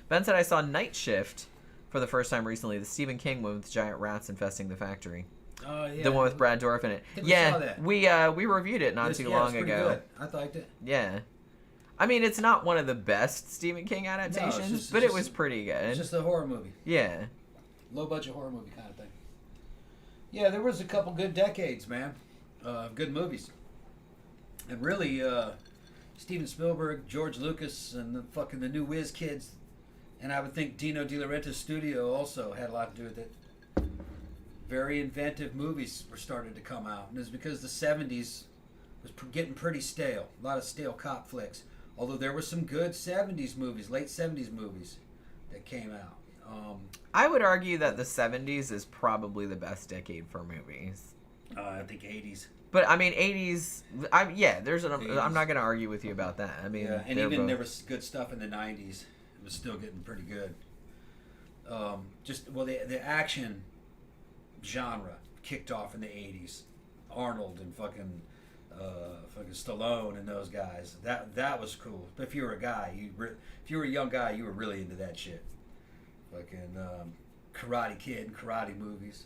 Ben said I saw Night Shift for the first time recently, the Stephen King one with giant rats infesting the factory. Oh, yeah. The one with Brad Dourif in it. I think we saw that. We reviewed it not too long pretty ago. Good. I liked it. Yeah. I mean, it's not one of the best Stephen King adaptations, but it was pretty good. It's just a horror movie. Yeah. Low budget horror movie kind of thing. Yeah, there was a couple good decades, man. Good movies. And really, Steven Spielberg, George Lucas, and the new Whiz kids, and I would think Dino De Laurentiis' studio also had a lot to do with it. Very inventive movies were starting to come out. And it was because the 70s was getting pretty stale. A lot of stale cop flicks. Although there were some good 70s movies, late 70s movies that came out. I would argue that the 70s is probably the best decade for movies. I think 80s. But, I mean, 80s... I'm not going to argue with you about that. I mean, yeah, and even there was good stuff in the 90s. It was still getting pretty good. The action genre kicked off in the 80s. Arnold and fucking Stallone and those guys. That was cool. But if you were a guy, if you were a young guy, you were really into that shit. Fucking Karate Kid and karate movies.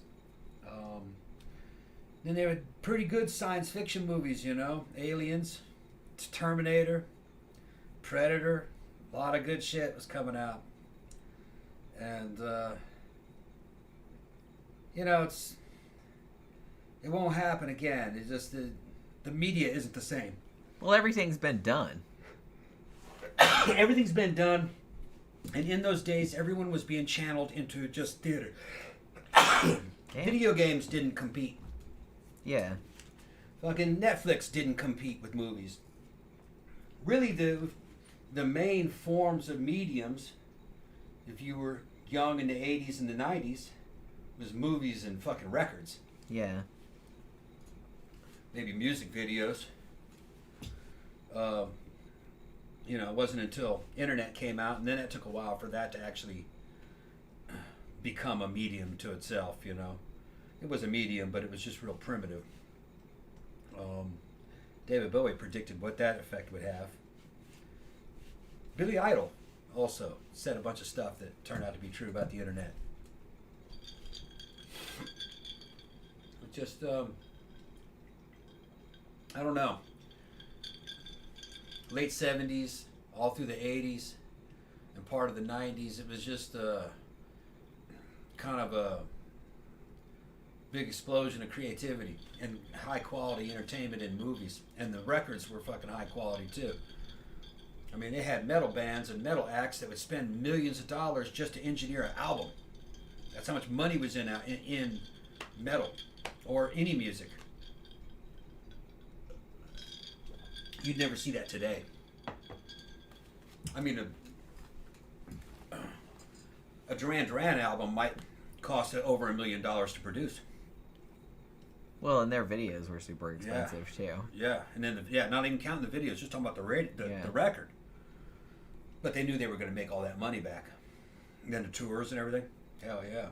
Then there were pretty good science fiction movies, you know. Aliens, Terminator, Predator. A lot of good shit was coming out. And you know, it won't happen again. It's just the media isn't the same. Well, everything's been done. Everything's been done, and in those days, everyone was being channeled into just theater. Video games didn't compete. Yeah. Fucking Netflix didn't compete with movies. Really, the main forms of mediums, if you were young in the 80s and the 90s, was movies and fucking records. Yeah. Maybe music videos. It wasn't until internet came out, and then it took a while for that to actually become a medium to itself, It was a medium, but it was just real primitive. David Bowie predicted what that effect would have. Billy Idol also said a bunch of stuff that turned out to be true about the internet. Just, I don't know. Late 70s, all through the 80s, and part of the 90s, it was just kind of a big explosion of creativity and high quality entertainment in movies. And the records were fucking high quality too. I mean, they had metal bands and metal acts that would spend millions of dollars just to engineer an album. That's how much money was in metal or any music. You'd never see that today. I mean, a Duran Duran album might cost over $1 million to produce. Well, and their videos were super expensive too. Yeah, and then not even counting the videos, just talking about the record. But they knew they were going to make all that money back. And then the tours and everything. Hell yeah.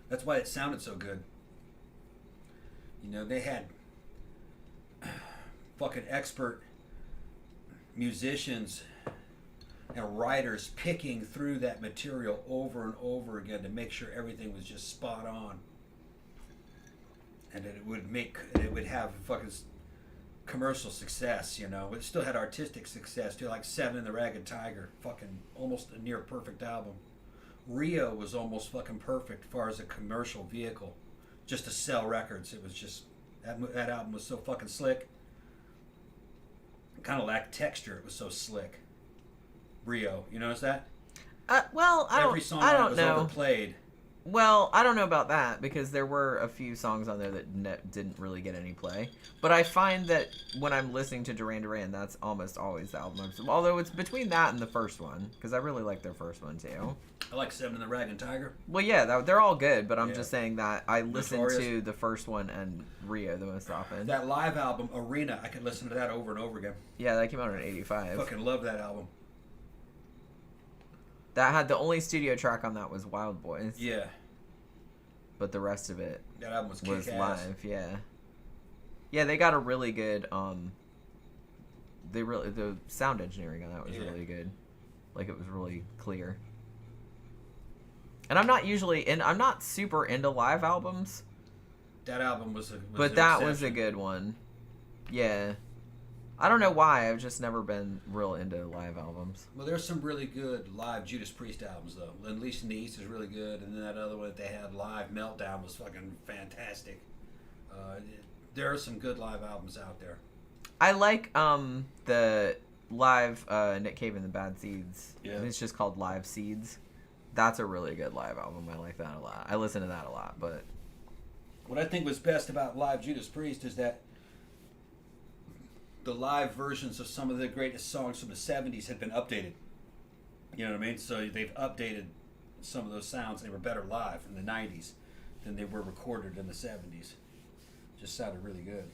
That's why it sounded so good. They had fucking expert musicians and writers picking through that material over and over again to make sure everything was just spot on. And that it would have fucking commercial success, It still had artistic success too, like Seven and the Ragged Tiger, fucking almost a near perfect album. Rio was almost fucking perfect as far as a commercial vehicle, just to sell records. It was just that album was so fucking slick. It kind of lacked texture. It was so slick. Rio, you notice that? Every song I on it don't was know. overplayed. Well, I don't know about that because there were a few songs on there that didn't really get any play. But I find that when I'm listening to Duran Duran, that's almost always the album. Although it's between that and the first one because I really like their first one too. I like Seven and the Ragged Tiger. Well, yeah, they're all good, but I'm just saying that I listen to the first one and Rio the most often. That live album, Arena, I could listen to that over and over again. Yeah, that came out in '85. Fucking love that album. That had the only studio track on that was Wild Boys. Yeah. But the rest of it that album was live, yeah. Yeah, they got a really good the sound engineering on that was really good. Like it was really clear. And I'm not super into live albums. That album was was a good one. Yeah. I don't know why. I've just never been real into live albums. Well, there's some really good live Judas Priest albums, though. Unleashed in the East is really good, and then that other one that they had live, Meltdown, was fucking fantastic. There are some good live albums out there. I like the live Nick Cave and the Bad Seeds. Yeah. It's just called Live Seeds. That's a really good live album. I like that a lot. I listen to that a lot, but... What I think was best about live Judas Priest is that the live versions of some of the greatest songs from the 70s had been updated. You know what I mean? So they've updated some of those sounds. They were better live in the 90s than they were recorded in the 70s. Just sounded really good.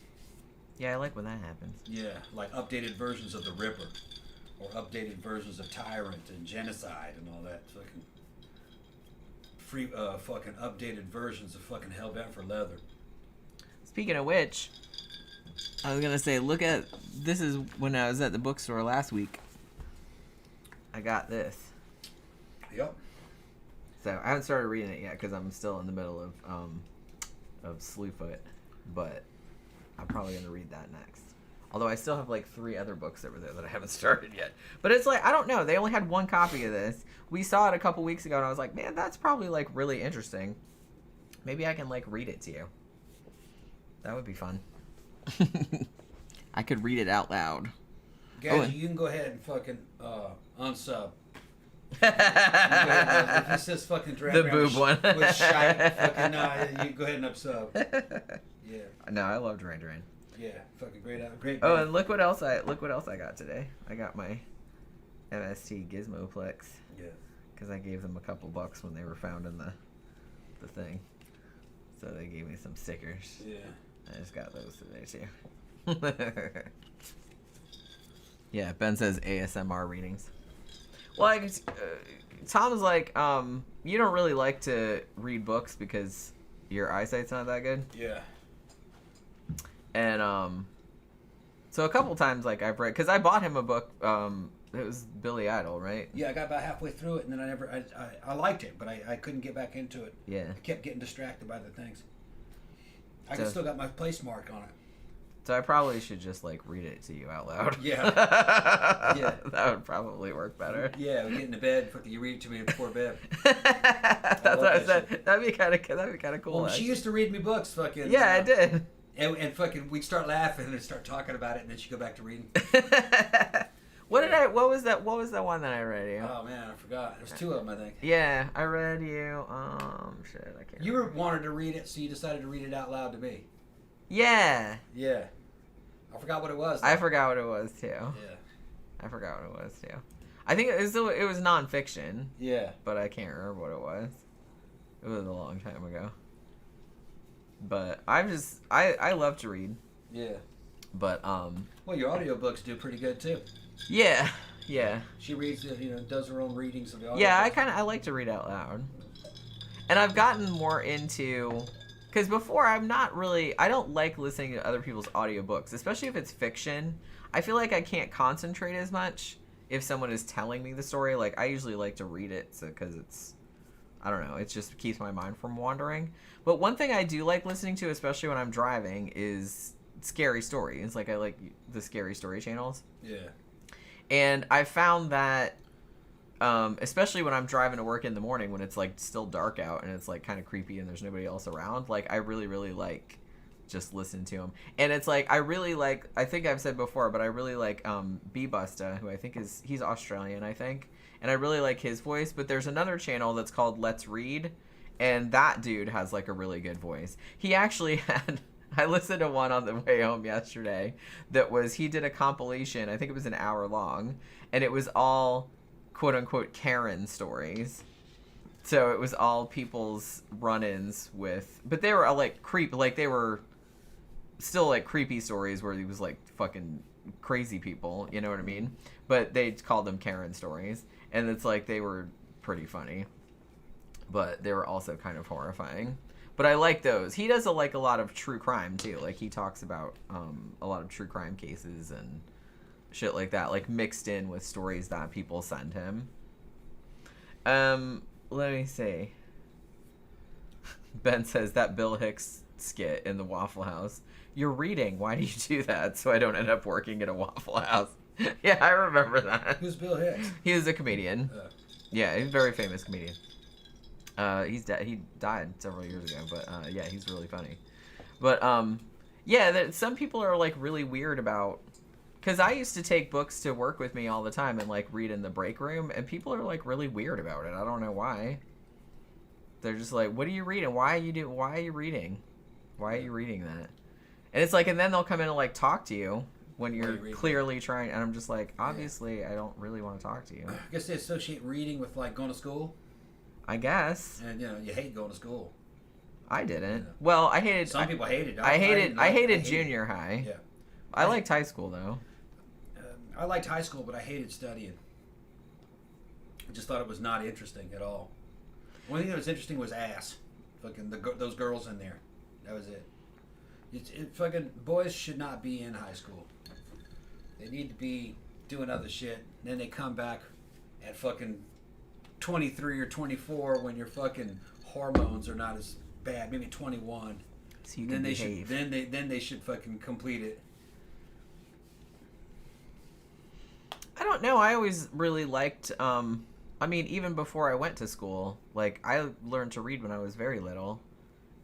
Yeah, I like when that happens. Yeah, like updated versions of The Ripper or updated versions of Tyrant and Genocide and all that. Fucking free, fucking updated versions of fucking Hellbent for Leather. Speaking of which... I was gonna say, this is when I was at the bookstore last week. I got this. Yep. So I haven't started reading it yet because I'm still in the middle of Slewfoot, but I'm probably gonna read that next. Although I still have like 3 other books over there that I haven't started yet. But it's like, I don't know. They only had 1 copy of this. We saw it a couple weeks ago, and I was like, man, that's probably like really interesting. Maybe I can like read it to you. That would be fun. I could read it out loud. Guys, you can go ahead and fucking unsub. If he says fucking the boob one with shite, fucking you go ahead and unsub. Yeah. No, I love Duran Duran. Yeah. Fucking great. Oh, band. and look what else I got today. I got my MST Gizmoplex. Yeah. Because I gave them a couple bucks when they were found in the thing. So they gave me some stickers. Yeah. I just got those today too. Yeah, Ben says ASMR readings. Well, Tom's like, you don't really like to read books because your eyesight's not that good. Yeah. And so a couple times like I've read, because I bought him a book. It was Billy Idol, right? Yeah, I got about halfway through it, and then I liked it, but I couldn't get back into it. Yeah. I kept getting distracted by the things. I So- still got my place mark on it. So I probably should just like read it to you out loud. Yeah. Yeah. That would probably work better. Yeah, we get into bed. Fucking, you read it to me before bed. That's what I said. shit. That'd be kind of cool. Well, she actually. used to read me books. Fucking. Yeah, I did. And fucking, we'd start laughing and start talking about it, and then she'd go back to reading. What was that one that I read you? Oh man, I forgot. There's two of them, I think. Yeah, I read you. Shit, I can't. You wanted to read it, so you decided to read it out loud to me. Yeah. Yeah. I forgot what it was. I forgot what it was too. Yeah. I forgot what it was too. I think it was nonfiction, Yeah. but I can't remember what it was. It was a long time ago. But I love to read. Yeah. But Well, your audiobooks do pretty good too. yeah. She reads, does her own readings of the audiobooks. Yeah, I like to read out loud. And I've gotten more into, because before I don't like listening to other people's audiobooks, especially if it's fiction. I feel like I can't concentrate as much if someone is telling me the story. Like, I usually like to read it because I don't know, it just keeps my mind from wandering. But one thing I do like listening to, especially when I'm driving, is scary stories. Like, I like the scary story channels. Yeah. And I found that, especially when I'm driving to work in the morning when it's like still dark out and it's like kind of creepy and there's nobody else around, like I really, really like just listen to them. And it's like, I think I've said before, but I really like B-Busta, who I think he's Australian, I think. And I really like his voice, but there's another channel that's called Let's Read. And that dude has like a really good voice. He actually had... I listened to one on the way home yesterday he did a compilation, I think it was an hour long, and it was all quote-unquote Karen stories. So it was all people's run-ins with, but they were all like they were still like creepy stories where he was like fucking crazy people, you know what I mean? But they called them Karen stories, and it's like they were pretty funny, but they were also kind of horrifying. But I like those. He does a lot of true crime too. Like he talks about a lot of true crime cases and shit like that, like mixed in with stories that people send him. Let me see. Ben says that Bill Hicks skit in the Waffle House. You're reading. Why do you do that? So I don't end up working at a Waffle House. Yeah, I remember that. Who's Bill Hicks? He was a comedian. Yeah, he's a very famous comedian. He died several years ago, but yeah, he's really funny. But yeah, some people are like really weird about, because I used to take books to work with me all the time and like read in the break room, and people are like really weird about it. I don't know why. They're just like, "What are you reading? Why are you reading? Why are you reading that?" And it's like, and then they'll come in and like talk to you when you're clearly trying, and I'm just like, obviously, I don't really want to talk to you. I guess they associate reading with like going to school. I guess. And you hate going to school. I didn't. Yeah. Well, I hated. Some people hated. I hated junior high. Yeah. I liked high school though. I liked high school, but I hated studying. I just thought it was not interesting at all. One thing that was interesting was ass. Fucking those girls in there. That was it. Fucking boys should not be in high school. They need to be doing other shit. And then they come back at fucking 23 or 24 when your fucking hormones are not as bad. Maybe 21. So you can behave. Then they should fucking complete it. I don't know. I always really liked. I mean, even before I went to school, like I learned to read when I was very little,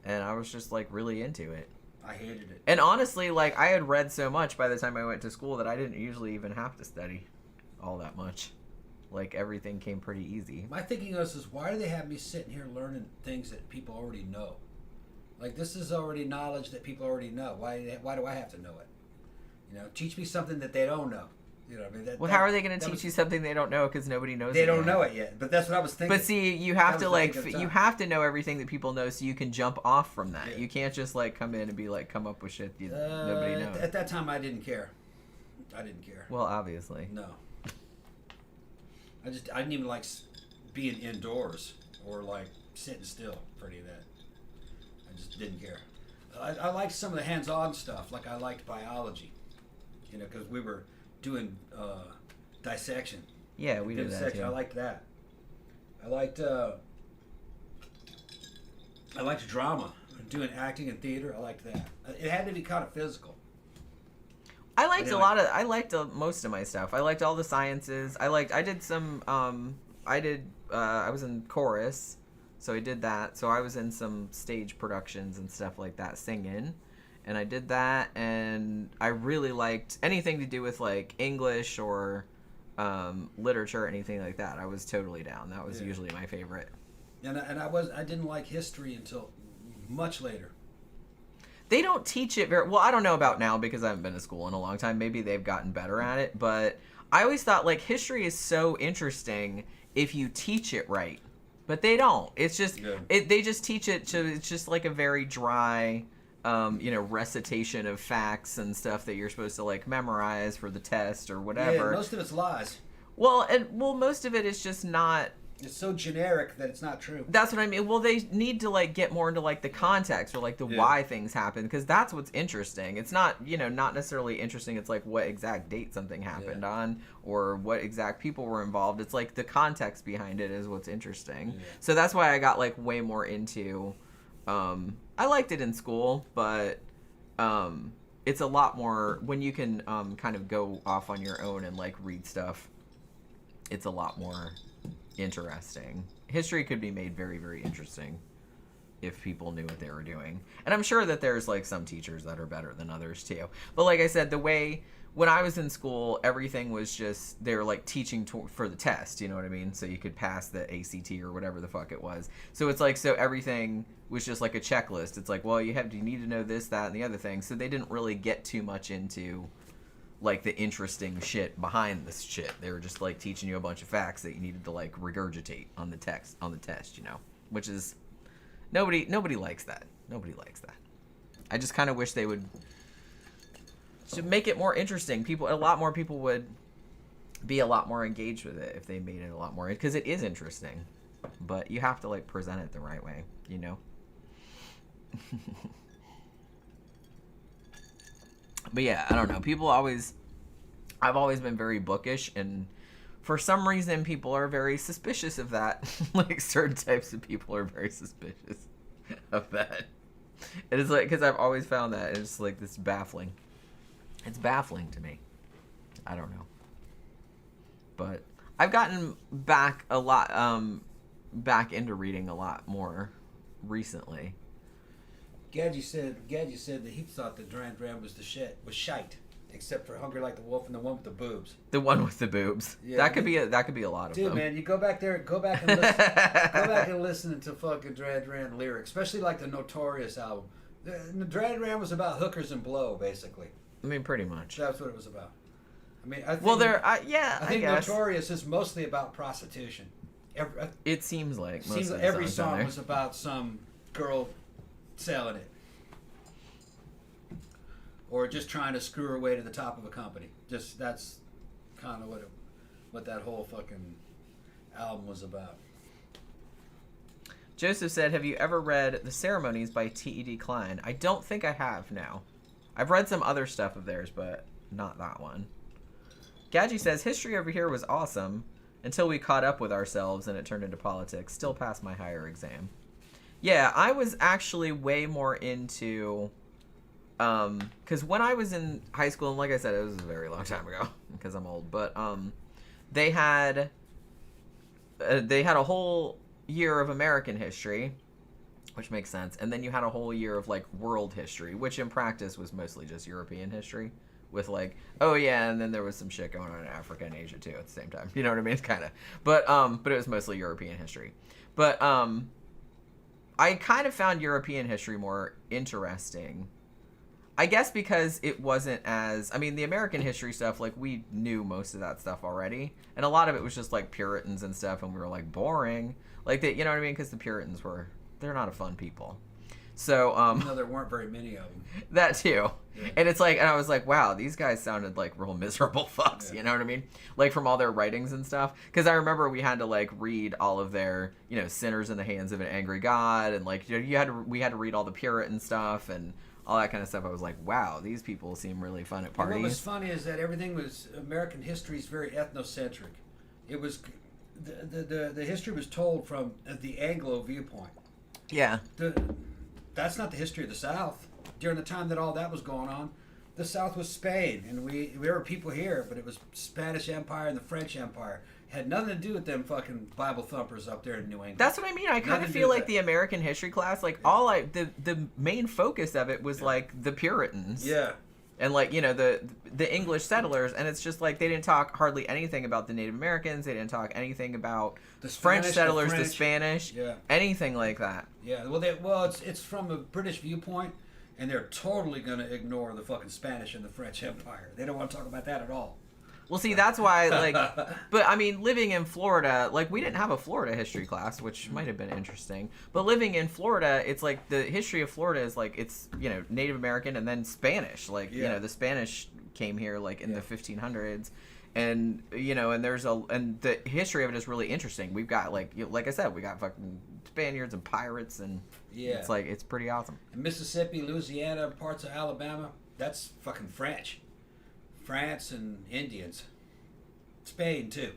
and I was just like really into it. I hated it. And honestly, like I had read so much by the time I went to school that I didn't usually even have to study all that much. Like everything came pretty easy. My thinking is why do they have me sitting here learning things that people already know? Like, this is already knowledge that people already know. Why do I have to know it? You know, teach me something that they don't know. You know, I mean, how are they going to teach you something they don't know because nobody knows? They don't know it yet. But that's what I was thinking. But see, you have to you have to know everything that people know so you can jump off from that. Yeah. You can't just like come in and be like come up with shit nobody knows. At that time, I didn't care. Well, obviously. No. I didn't even like being indoors or like sitting still for any of that. I just didn't care. I liked some of the hands-on stuff. Like I liked biology, you know, because we were doing dissection. Yeah, we did that too. I liked that. I liked drama, doing acting and theater. I liked that. It had to be kind of physical. I liked most of my stuff. I liked all the sciences. I was in chorus, so I did that. So I was in some stage productions and stuff like that, singing. And I did that, and I really liked anything to do with like English or literature or anything like that. I was totally down. That was usually my favorite. And I didn't like history until much later. They don't teach it very well. I don't know about now because I haven't been to school in a long time. Maybe they've gotten better at it, but I always thought like history is so interesting if you teach it right. But they don't. It's just they just teach it to it's just like a very dry recitation of facts and stuff that you're supposed to like memorize for the test or whatever. Yeah, most of it's lies. Well, most of it is just not. It's so generic that it's not true. That's what I mean. Well, they need to like get more into like the context or like the why things happen because that's what's interesting. It's not not necessarily interesting. It's like what exact date something happened on or what exact people were involved. It's like the context behind it is what's interesting. Yeah. So that's why I got like way more into. I liked it in school, but it's a lot more when you can kind of go off on your own and like read stuff. It's a lot more interesting. History could be made very, very interesting if people knew what they were doing. And I'm sure that there's like some teachers that are better than others too. But like I said, the way when I was in school, everything was just they were like teaching for the test, you know what I mean? So you could pass the ACT or whatever the fuck it was. So it's like so everything was just like a checklist. It's like, well, you need to know this, that, and the other thing. So they didn't really get too much into like the interesting shit behind this shit. They were just like teaching you a bunch of facts that you needed to like regurgitate on the test, which is nobody likes that. Nobody likes that. I just kind of wish they would make it more interesting. A lot more people would be a lot more engaged with it if they made it a lot more because it is interesting, but you have to like present it the right way, you know. But yeah, I don't know. I've always been very bookish, and for some reason, people are very suspicious of that. Like certain types of people are very suspicious of that. It is like because I've always found that it's like this baffling. It's baffling to me. I don't know, but I've gotten back a lot, back into reading a lot more recently. Gadget said that he thought that Duran Duran was shite, except for Hungry Like the Wolf and the one with the boobs. The one with the boobs. Yeah, that could be a lot of them. Dude, man, you go back and listen to fucking Duran Duran lyrics, especially like the Notorious album. The Duran Duran was about hookers and blow, basically. I mean, pretty much. That's what it was about. I mean, I think. Well, I think guess. Notorious is mostly about prostitution. It seems like every song was about some girl selling it, or just trying to screw her way to the top of a company. Just that's kind of what that whole fucking album was about. Joseph said, "Have you ever read The Ceremonies by T.E.D. Klein?" I don't think I have. Now, I've read some other stuff of theirs, but not that one. Gadgy says, "History over here was awesome until we caught up with ourselves and it turned into politics. Still passed my higher exam." Yeah, I was actually way more into, because when I was in high school, and like I said, it was a very long time ago, because I'm old, but they had a whole year of American history, which makes sense, and then you had a whole year of, like, world history, which in practice was mostly just European history, with, like, oh, yeah, and then there was some shit going on in Africa and Asia, too, at the same time, you know what I mean? It's kind of, but it was mostly European history, but, I kind of found European history more interesting. I guess because it wasn't as... I mean, the American history stuff, like, we knew most of that stuff already. And a lot of it was just, like, Puritans and stuff, and we were, like, boring. Like, you know what I mean? Because the Puritans were... They're not a fun people. So, No, there weren't very many of them. That, too. Yeah. And it's like... And I was like, wow, these guys sounded like real miserable fucks, Yeah. you know what I mean? Like, from all their writings and stuff. Because I remember we had to, like, read all of their, you know, sinners in the hands of an angry God. And, like, we had to read all the Puritan stuff and... all that kind of stuff. I was like, wow, these people seem really fun at parties. And what was funny is that everything was American history is very ethnocentric. It was the history was told from the Anglo viewpoint. Yeah. That's not the history of the South. During the time that all that was going on, the South was Spain, and we were people here, but it was Spanish Empire and the French Empire. It had nothing to do with them fucking Bible thumpers up there in New England. That's what I mean. I kind of feel like the American history class, like the main focus of it was like the Puritans. Yeah. And like, you know, the English settlers, and it's just like they didn't talk hardly anything about the Native Americans. They didn't talk anything about the French settlers, the Spanish, anything like that. Yeah, well, it's from a British viewpoint, and they're totally going to ignore the fucking Spanish and the French Empire. They don't want to talk about that at all. Well, see, that's why, like, but I mean, living in Florida, like, we didn't have a Florida history class, which might have been interesting. But living in Florida, it's like the history of Florida is like, it's, you know, Native American and then Spanish. Like, you know, the Spanish came here, like, in the 1500s. And, you know, and and the history of it is really interesting. We've got, like I said, we got fucking Spaniards and pirates, and it's like, it's pretty awesome. In Mississippi, Louisiana, parts of Alabama, that's fucking French. France and Indians. Spain, too.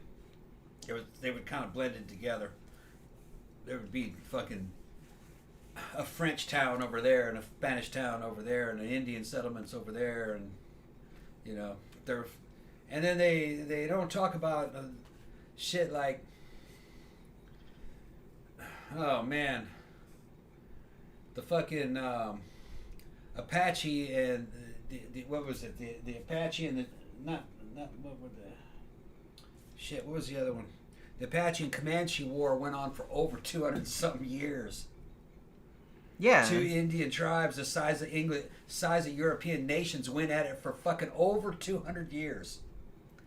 They would kind of blend it together. There would be fucking a French town over there and a Spanish town over there and an Indian settlements over there, and, you know, and then they don't talk about shit like, oh man, the fucking Apache and what was it? The Apache and the not what were the shit? What was the other one? The Apache and Comanche War went on for over 200 something years. Yeah. Two Indian tribes the size of European nations went at it for fucking over 200 years.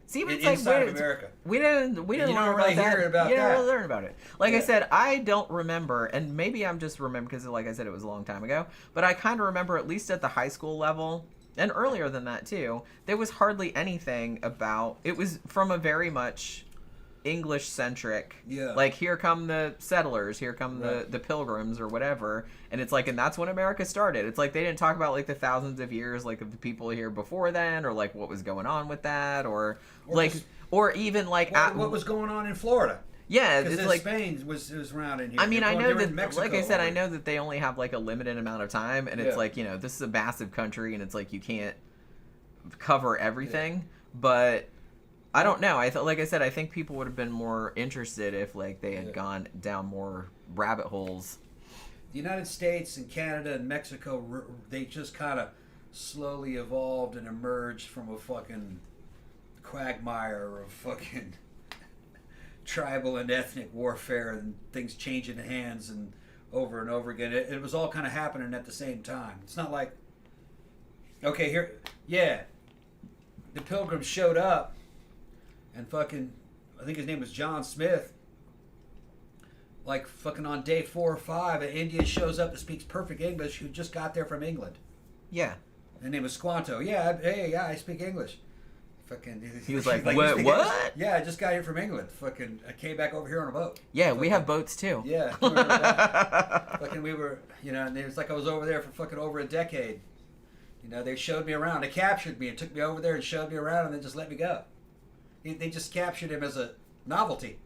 See, but it's inside like of America. We didn't learn really about hear that. about you didn't that. really learn about it. Like I said, I don't remember, and maybe I'm just remembering because, like I said, it was a long time ago. But I kind of remember, at least at the high school level, and earlier than that too, there was hardly anything about. It was from a very much English-centric. Yeah. Like, here come the settlers, here come the pilgrims or whatever, and it's like, and that's when America started. It's like they didn't talk about like the thousands of years like of the people here before then, or like what was going on with that, or like. Or even like what was going on in Florida? Yeah, because it's like Spain was around in here. I mean, I know that, Mexico, like I said, I know that they only have like a limited amount of time, and it's like, you know, this is a massive country, and it's like you can't cover everything. But I don't know. Like I said, I think people would have been more interested if like they had gone down more rabbit holes. The United States and Canada and Mexico, they just kind of slowly evolved and emerged from a fucking quagmire of fucking tribal and ethnic warfare and things changing hands and over again. It was all kind of happening at the same time. It's not like, okay, the Pilgrims showed up and fucking, I think his name was John Smith, like fucking on day 4 or 5, an Indian shows up that speaks perfect English who just got there from England. Yeah. His name was Squanto. I speak English. Fucking, he was like what? Yeah, I just got here from England. Fucking, I came back over here on a boat. Yeah, we have boats too. Yeah. Fucking, we were, you know, and it was like I was over there for fucking over a decade. You know, they showed me around. They captured me and took me over there and showed me around and then just let me go. They just captured him as a novelty.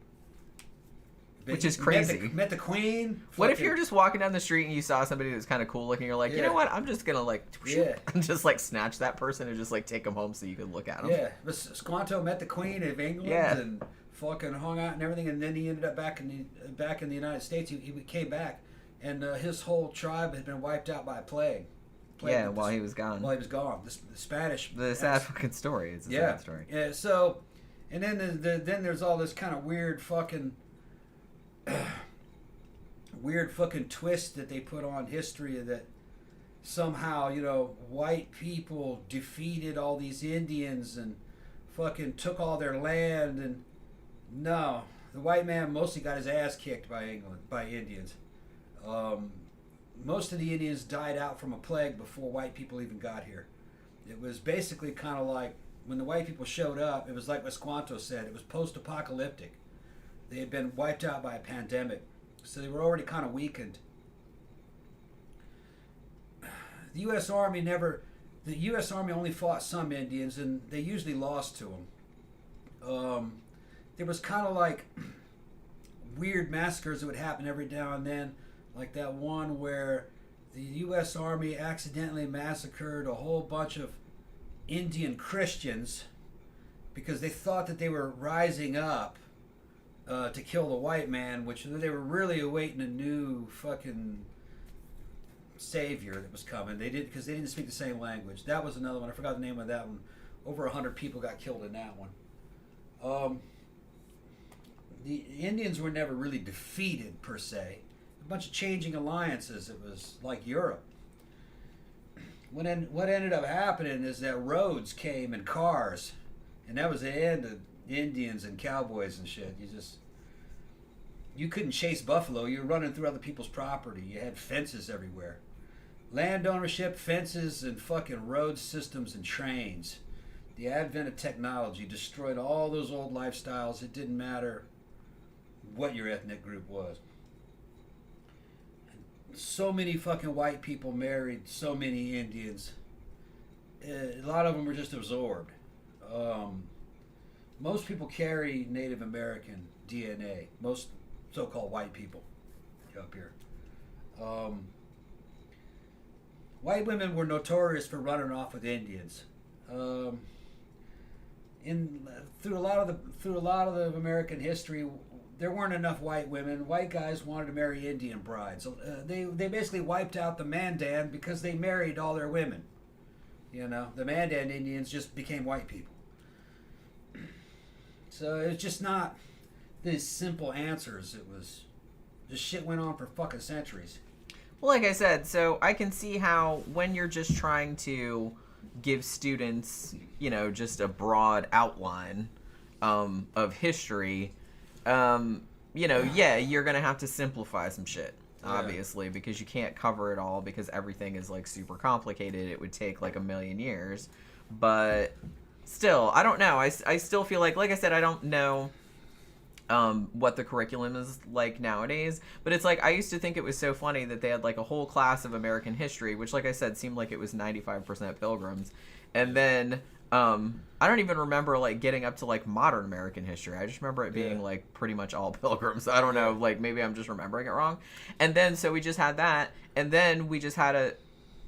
Which is crazy. Met the Queen. What if you're just walking down the street and you saw somebody that's kind of cool looking? You're like, you know what? I'm just gonna like, just like snatch that person and just like take them home so you can look at them. Yeah, but Squanto met the Queen of England and fucking hung out and everything, and then he ended up back in the United States. He came back, and his whole tribe had been wiped out by a plague. Yeah, while he was gone. While he was gone, the Spanish. The sad fucking story. It's a sad story. Yeah. So, and then then there's all this kind of weird fucking weird fucking twist that they put on history that somehow, you know, white people defeated all these Indians and fucking took all their land. And no, the white man mostly got his ass kicked by Indians. Most of the Indians died out from a plague before white people even got here. It was basically kind of like when the white people showed up, it was like what Squanto said, it was post-apocalyptic. They had been wiped out by a pandemic, so they were already kind of weakened. The U.S. Army only fought some Indians, and they usually lost to them. There was kind of like weird massacres that would happen every now and then, like that one where the U.S. Army accidentally massacred a whole bunch of Indian Christians because they thought that they were rising up to kill the white man, which they were really awaiting a new fucking savior that was coming. They didn't speak the same language. That was another one. I forgot the name of that one. Over 100 people got killed in that one. The Indians were never really defeated per se. A bunch of changing alliances. It was like Europe. What ended up happening is that roads came and cars, and that was the end of Indians and cowboys and shit. You couldn't chase buffalo. You were running through other people's property. You had fences everywhere. Land ownership, fences, and fucking road systems and trains. The advent of technology destroyed all those old lifestyles. It didn't matter what your ethnic group was. So many fucking white people married so many Indians. A lot of them were just absorbed. Most people carry Native American DNA. Most so-called white people up here. White women were notorious for running off with Indians. Through a lot of the American history, there weren't enough white women. White guys wanted to marry Indian brides. They basically wiped out the Mandan because they married all their women. You know, the Mandan Indians just became white people. So it's just not these simple answers. It was this shit went on for fucking centuries. Well, like I said, so I can see how when you're just trying to give students, you know, just a broad outline of history, you know, yeah, you're going to have to simplify some shit, obviously, because you can't cover it all because everything is, like, super complicated. It would take, like, a million years. But still, I don't know. I still feel like I said, I don't know what the curriculum is like nowadays, but it's like I used to think it was so funny that they had like a whole class of American history, which like I said seemed like it was 95% Pilgrims, and then I don't even remember like getting up to like modern American history. I just remember it being like pretty much all Pilgrims. I don't know, like maybe I'm just remembering it wrong. And then so we just had that, and then we just had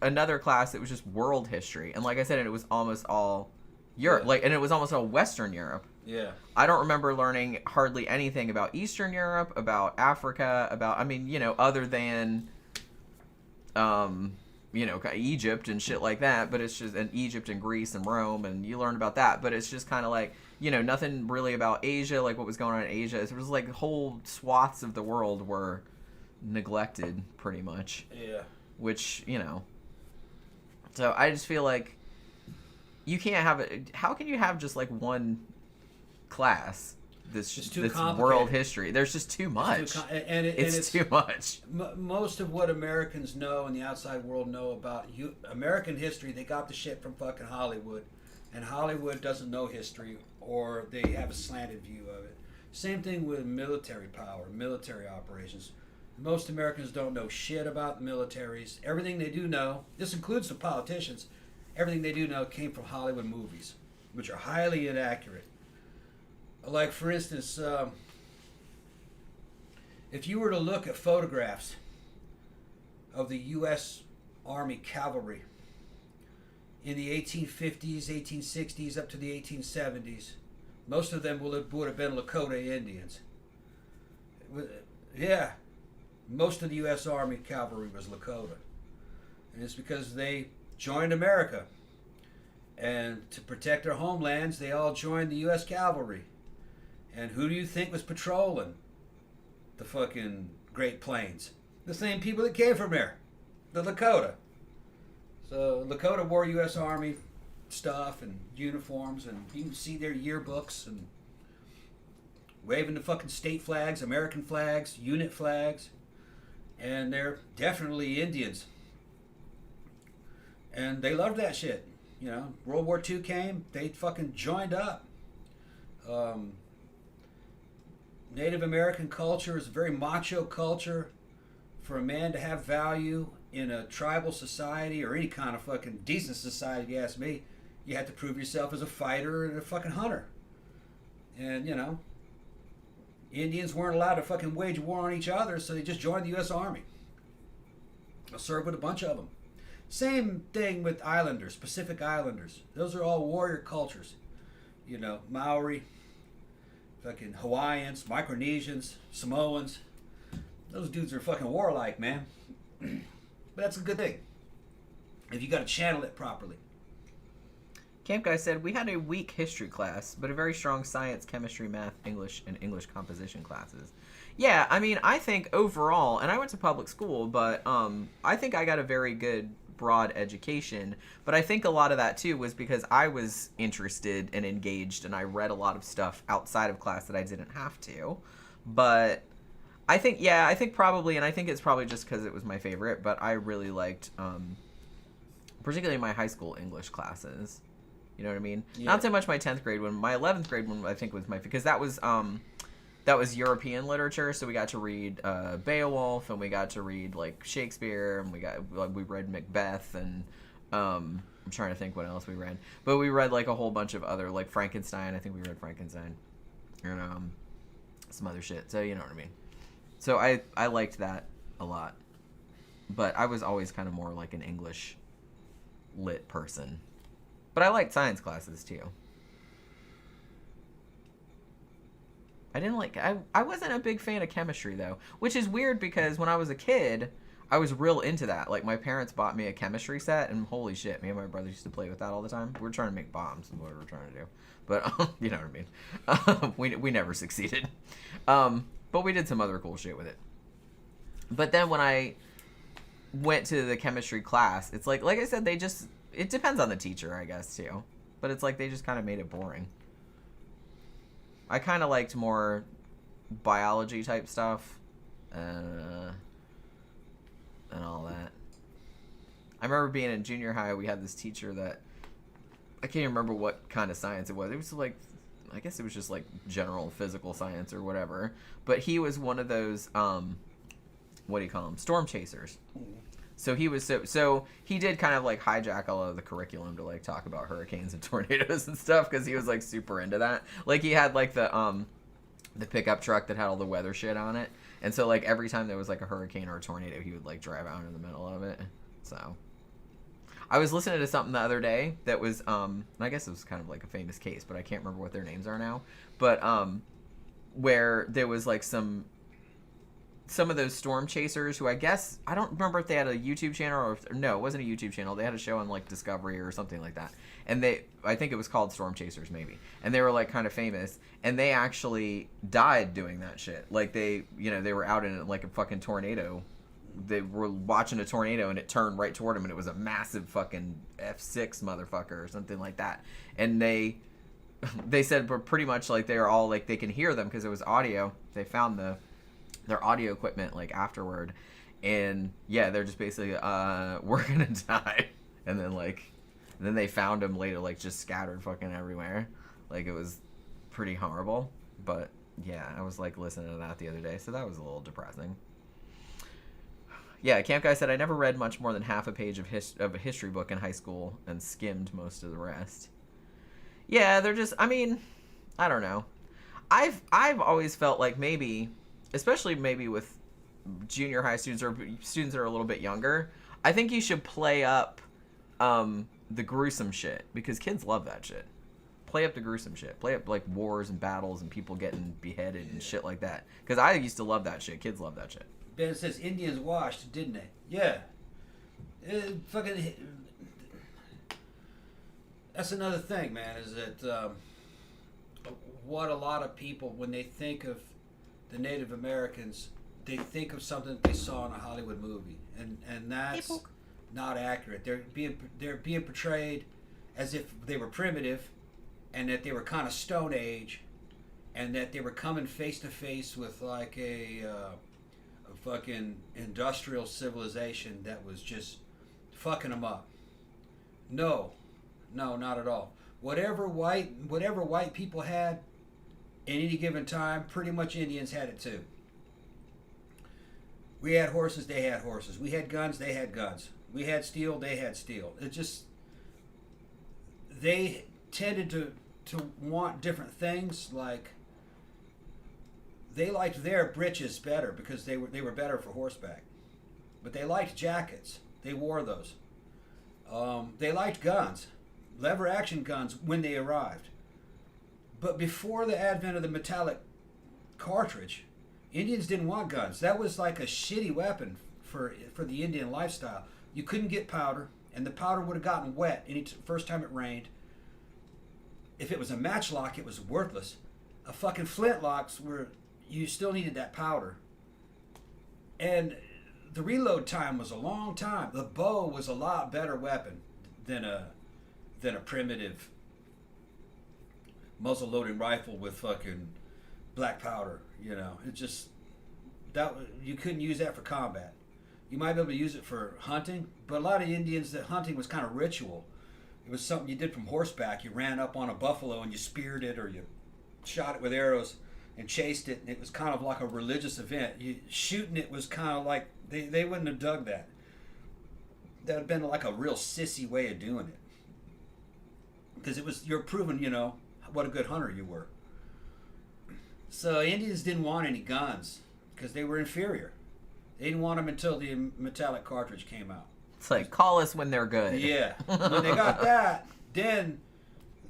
another class that was just world history, and like I said, it was almost all Europe, and it was almost all Western Europe. Yeah. I don't remember learning hardly anything about Eastern Europe, about Africa, other than, Egypt and shit like that. But it's just, and Egypt and Greece and Rome, and you learn about that. But it's just kind of like, nothing really about Asia, like what was going on in Asia. It was like whole swaths of the world were neglected, pretty much. Yeah. Which, So I just feel like you can't have it. How can you have just like one class this world history? There's just too much. It's too much. Most of what Americans know and the outside world know about American history, they got the shit from fucking Hollywood, and Hollywood doesn't know history, or they have a slanted view of it. Same thing with military power, military operations. Most Americans don't know shit about the militaries. Everything they do know, this includes the politicians, everything they do know came from Hollywood movies, which are highly inaccurate. Like, for instance, if you were to look at photographs of the U.S. Army cavalry in the 1850s, 1860s, up to the 1870s, most of them would have been Lakota Indians. Yeah, most of the U.S. Army cavalry was Lakota. And it's because they joined America. And to protect their homelands, they all joined the U.S. cavalry. And who do you think was patrolling the fucking Great Plains? The same people that came from there. The Lakota. So Lakota wore U.S. Army stuff and uniforms, and you can see their yearbooks and waving the fucking state flags, American flags, unit flags, and they're definitely Indians. And they loved that shit. You know, World War II came, they fucking joined up. Native American culture is a very macho culture. For a man to have value in a tribal society or any kind of fucking decent society, if you ask me, you have to prove yourself as a fighter and a fucking hunter. And, you know, Indians weren't allowed to fucking wage war on each other, so they just joined the U.S. Army. I served with a bunch of them. Same thing with Islanders, Pacific Islanders. Those are all warrior cultures. You know, Maori, fucking Hawaiians, Micronesians, Samoans. Those dudes are fucking warlike, man. But that's a good thing. If you got to channel it properly. Camp Guy said, we had a weak history class, but a very strong science, chemistry, math, English, and English composition classes. Yeah, I mean, I think overall, and I went to public school, but I think I got a very good broad education. But I think a lot of that, too, was because I was interested and engaged, and I read a lot of stuff outside of class that I didn't have to. But I think, yeah, I think probably, and I think it's probably just because it was my favorite, but I really liked, particularly my high school English classes. You know what I mean? Yeah. Not so much my 10th grade one. My 11th grade one, I think, was my... Because that was European literature, so we got to read Beowulf, and we got to read, like, Shakespeare, and we read Macbeth, and I'm trying to think what else we read. But we read, like, a whole bunch of other... Like, Frankenstein. I think we read Frankenstein. And some other shit. So, you know what I mean? So I liked that a lot. But I was always kind of more like an English lit person. But I liked science classes, too. I wasn't a big fan of chemistry, though. Which is weird because when I was a kid, I was real into that. Like, my parents bought me a chemistry set, and holy shit, me and my brother used to play with that all the time. We were trying to make bombs, is what we were trying to do. But, you know what I mean. We never succeeded. But we did some other cool shit with it. But then when I went to the chemistry class, it's like I said, it depends on the teacher, I guess, too. But it's like they just kind of made it boring. I kind of liked more biology type stuff and all that. I remember being in junior high, we had this teacher that, I can't remember what kind of science it was. It was like, I guess it was just like general physical science or whatever. But he was one of those, what do you call them? Storm chasers. So he was so he did kind of like hijack all of the curriculum to like talk about hurricanes and tornadoes and stuff because he was like super into that. Like he had like the pickup truck that had all the weather shit on it, and so like every time there was like a hurricane or a tornado, he would like drive out in the middle of it. So I was listening to something the other day that was and I guess it was kind of like a famous case, but I can't remember what their names are now. But where there was like some of those storm chasers who I guess, I don't remember if they had a YouTube channel or no, it wasn't a YouTube channel. They had a show on like Discovery or something like that. And I think it was called Storm Chasers maybe. And they were like kind of famous and they actually died doing that shit. Like they were out in like a fucking tornado. They were watching a tornado and it turned right toward them and it was a massive fucking F6 motherfucker or something like that. And they said pretty much like they're all like, they can hear them because it was audio. They found their audio equipment like afterward, and yeah, they're just basically we're gonna die, and then they found him later like just scattered fucking everywhere. Like it was pretty horrible. But yeah, I was like listening to that the other day, so that was a little depressing. Yeah, Camp Guy said, I never read much more than half a page of a history book in high school and skimmed most of the rest. Yeah, they're just, I mean, I don't know. I've always felt like maybe, especially maybe with junior high students or students that are a little bit younger, I think you should play up the gruesome shit because kids love that shit. Play up the gruesome shit. Play up like wars and battles and people getting beheaded and shit like that. Because I used to love that shit. Kids love that shit. Ben says Indians washed, didn't they? Yeah. That's another thing, man, is that what a lot of people, when they think of the Native Americans, they think of something that they saw in a Hollywood movie, and that's not accurate. They're being portrayed as if they were primitive, and that they were kind of Stone Age, and that they were coming face to face with like a fucking industrial civilization that was just fucking them up. No, not at all. Whatever white people had at any given time, pretty much Indians had it too. We had horses, they had horses. We had guns, they had guns. We had steel, they had steel. It just, they tended to want different things. Like, they liked their breeches better because they were better for horseback. But they liked jackets. They wore those. They liked guns, lever action guns, when they arrived. But before the advent of the metallic cartridge, Indians didn't want guns. That was like a shitty weapon for the Indian lifestyle. You couldn't get powder, and the powder would have gotten wet first time it rained. If it was a matchlock, it was worthless. A fucking flintlocks you still needed that powder. And the reload time was a long time. The bow was a lot better weapon than a primitive muzzle loading rifle with fucking black powder. You know, it just, that you couldn't use that for combat. You might be able to use it for hunting, but a lot of Indians, that hunting was kind of ritual. It was something you did from horseback. You ran up on a buffalo and you speared it, or you shot it with arrows and chased it, and it was kind of like a religious event. Shooting it was kind of like, they wouldn't have dug that. That would have been like a real sissy way of doing it. Because you're proving, what a good hunter you were. So Indians didn't want any guns because they were inferior. They didn't want them until the metallic cartridge came out. It's like, call us when they're good. Yeah. When they got that, then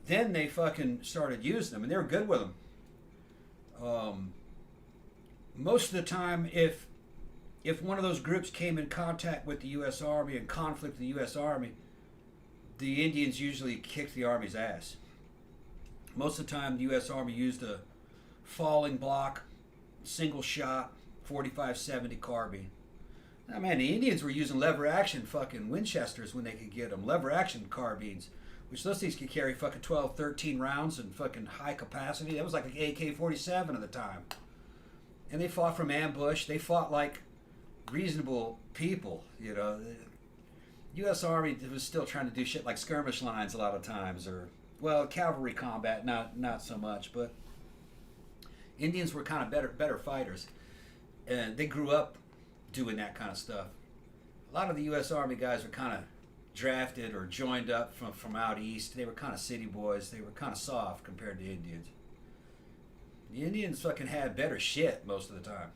they fucking started using them, and they were good with them. Most of the time, if one of those groups came in contact with the U.S. Army and conflict with the U.S. Army, the Indians usually kicked the Army's ass. Most of the time, the U.S. Army used a falling block, single shot, 45-70 carbine. Now, man, the Indians were using lever action fucking Winchesters when they could get them. Lever action carbines, which those things could carry fucking 12, 13 rounds and fucking high capacity. That was like an AK-47 at the time. And they fought from ambush. They fought like reasonable people, The U.S. Army was still trying to do shit like skirmish lines a lot of times, or, well, cavalry combat, not so much, but Indians were kind of better fighters. And they grew up doing that kind of stuff. A lot of the U.S. Army guys were kind of drafted or joined up from out east. They were kind of city boys. They were kind of soft compared to Indians. The Indians fucking had better shit most of the time.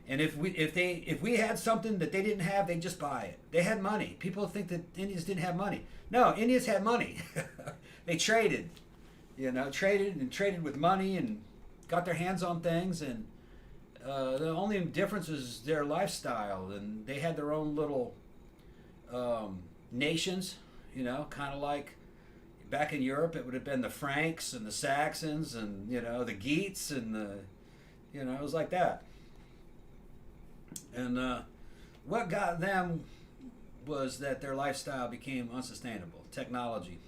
And if we had something that they didn't have, they'd just buy it. They had money. People think that Indians didn't have money. No, Indians had money. They traded. Traded with money and got their hands on things, and the only difference is their lifestyle, and they had their own little nations, kind of like back in Europe. It would have been the Franks and the Saxons and, the Geats and it was like that. And what got them was that their lifestyle became unsustainable. Technology.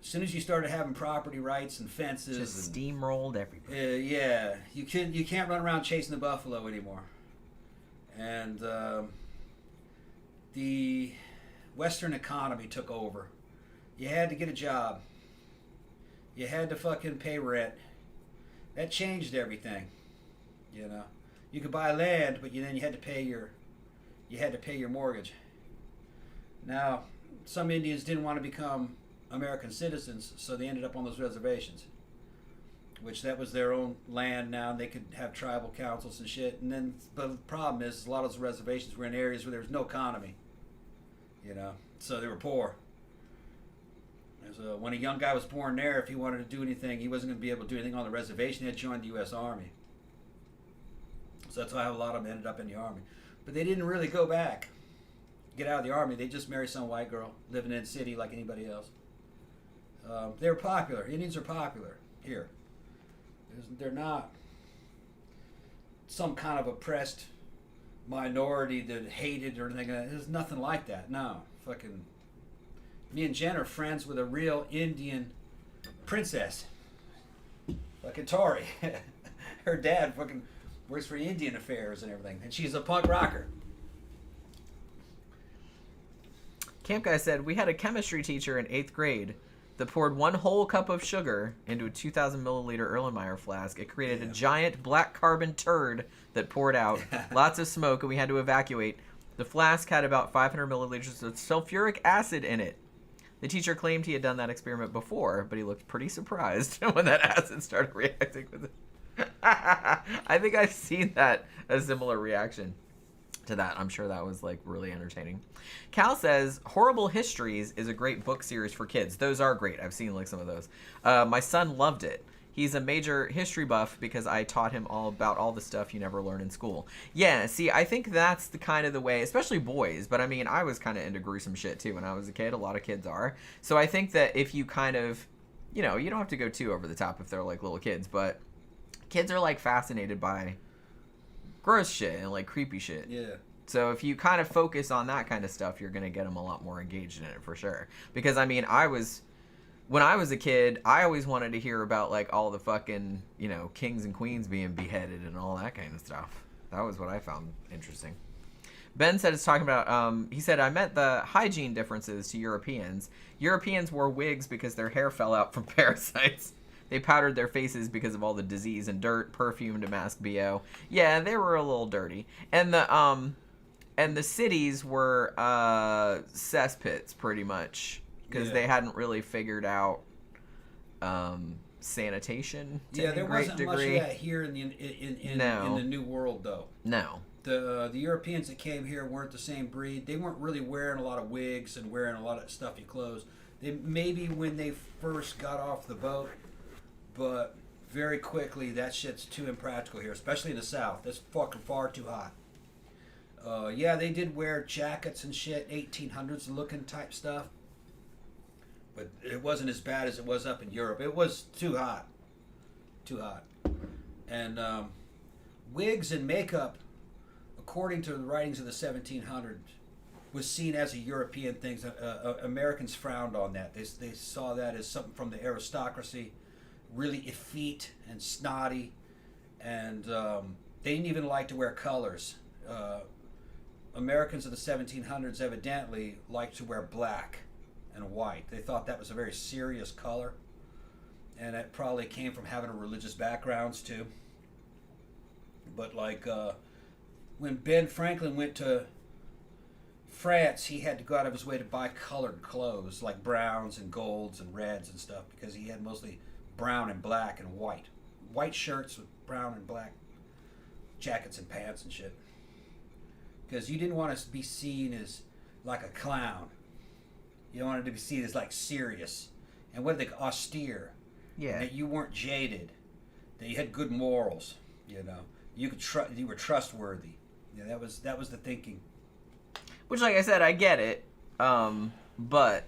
As soon as you started having property rights and fences, just steamrolled everybody. Yeah, you can't run around chasing the buffalo anymore. And the Western economy took over. You had to get a job. You had to fucking pay rent. That changed everything. You could buy land, but then you had to pay your mortgage. Now, some Indians didn't want to become American citizens, so they ended up on those reservations, which that was their own land now, and they could have tribal councils and shit. But the problem is a lot of those reservations were in areas where there was no economy, so they were poor. When a young guy was born there, if he wanted to do anything, he wasn't going to be able to do anything on the reservation. He had to join the U.S. Army. So that's why a lot of them ended up in the Army. But they didn't really go back, get out of the Army. They just married some white girl living in the city like anybody else. They were popular. Indians are popular here. They're not. some kind of oppressed minority that hated or anything. There's nothing like that. No, fucking. Me and Jen are friends with a real Indian princess. Fucking Tori. Her dad fucking works for Indian affairs and everything, and she's a punk rocker. Camp Guy said, we had a chemistry teacher in 8th grade that poured 1 whole cup of sugar into a 2,000 milliliter Erlenmeyer flask. It created a giant black carbon turd that poured out, lots of smoke, and we had to evacuate. The flask had about 500 milliliters of sulfuric acid in it. The teacher claimed he had done that experiment before, but he looked pretty surprised when that acid started reacting with it. I think I've seen a similar reaction to that. I'm sure that was like really entertaining. Cal says Horrible Histories is a great book series for kids. Those are great. I've seen like some of those. My son loved it. He's a major history buff because I taught him all about all the stuff you never learn in school. Yeah, see, I think that's the kind of the way, especially boys, but I mean, I was kind of into gruesome shit too when I was a kid. A lot of kids are. So I think that if you kind of, you know, you don't have to go too over the top if they're like little kids, but kids are like fascinated by gross shit and like creepy shit. Yeah. So if you kind of focus on that kind of stuff, you're going to get them a lot more engaged in it for sure. Because I mean, when I was a kid, I always wanted to hear about like all the fucking, you know, kings and queens being beheaded and all that kind of stuff. That was what I found interesting. Ben said it's talking about, he said, I meant the hygiene differences to Europeans. Europeans wore wigs because their hair fell out from parasites. They powdered their faces because of all the disease and dirt, perfume to mask BO. Yeah, they were a little dirty. And the cities were cesspits pretty much because they hadn't really figured out sanitation to there a great wasn't degree. much of that here in the New World though. No. The Europeans that came here weren't the same breed. They weren't really wearing a lot of wigs and wearing a lot of stuffy clothes. They maybe when they first got off the boat, but very quickly that shit's too impractical here, especially in the South. It's fucking far too hot. Yeah, they did wear jackets and shit, 1800s looking type stuff, but it wasn't as bad as it was up in Europe. It was too hot, and wigs and makeup, according to the writings of the 1700s, was seen as a European thing. Americans frowned on that. They saw that as something from the aristocracy, really effete and snotty, and they didn't even like to wear colors. Americans of the 1700s evidently liked to wear black and white. They thought that was a very serious color, and it probably came from having a religious backgrounds too. But like when Ben Franklin went to France, he had to go out of his way to buy colored clothes like browns and golds and reds and stuff because he had mostly brown and black and white shirts with brown and black jackets and pants and shit. Because you didn't want to be seen as like a clown. You wanted to be seen as like serious and what they austere. Yeah. That you weren't jaded. That you had good morals. You know, you could you were trustworthy. Yeah, that was the thinking. Which, like I said, I get it. But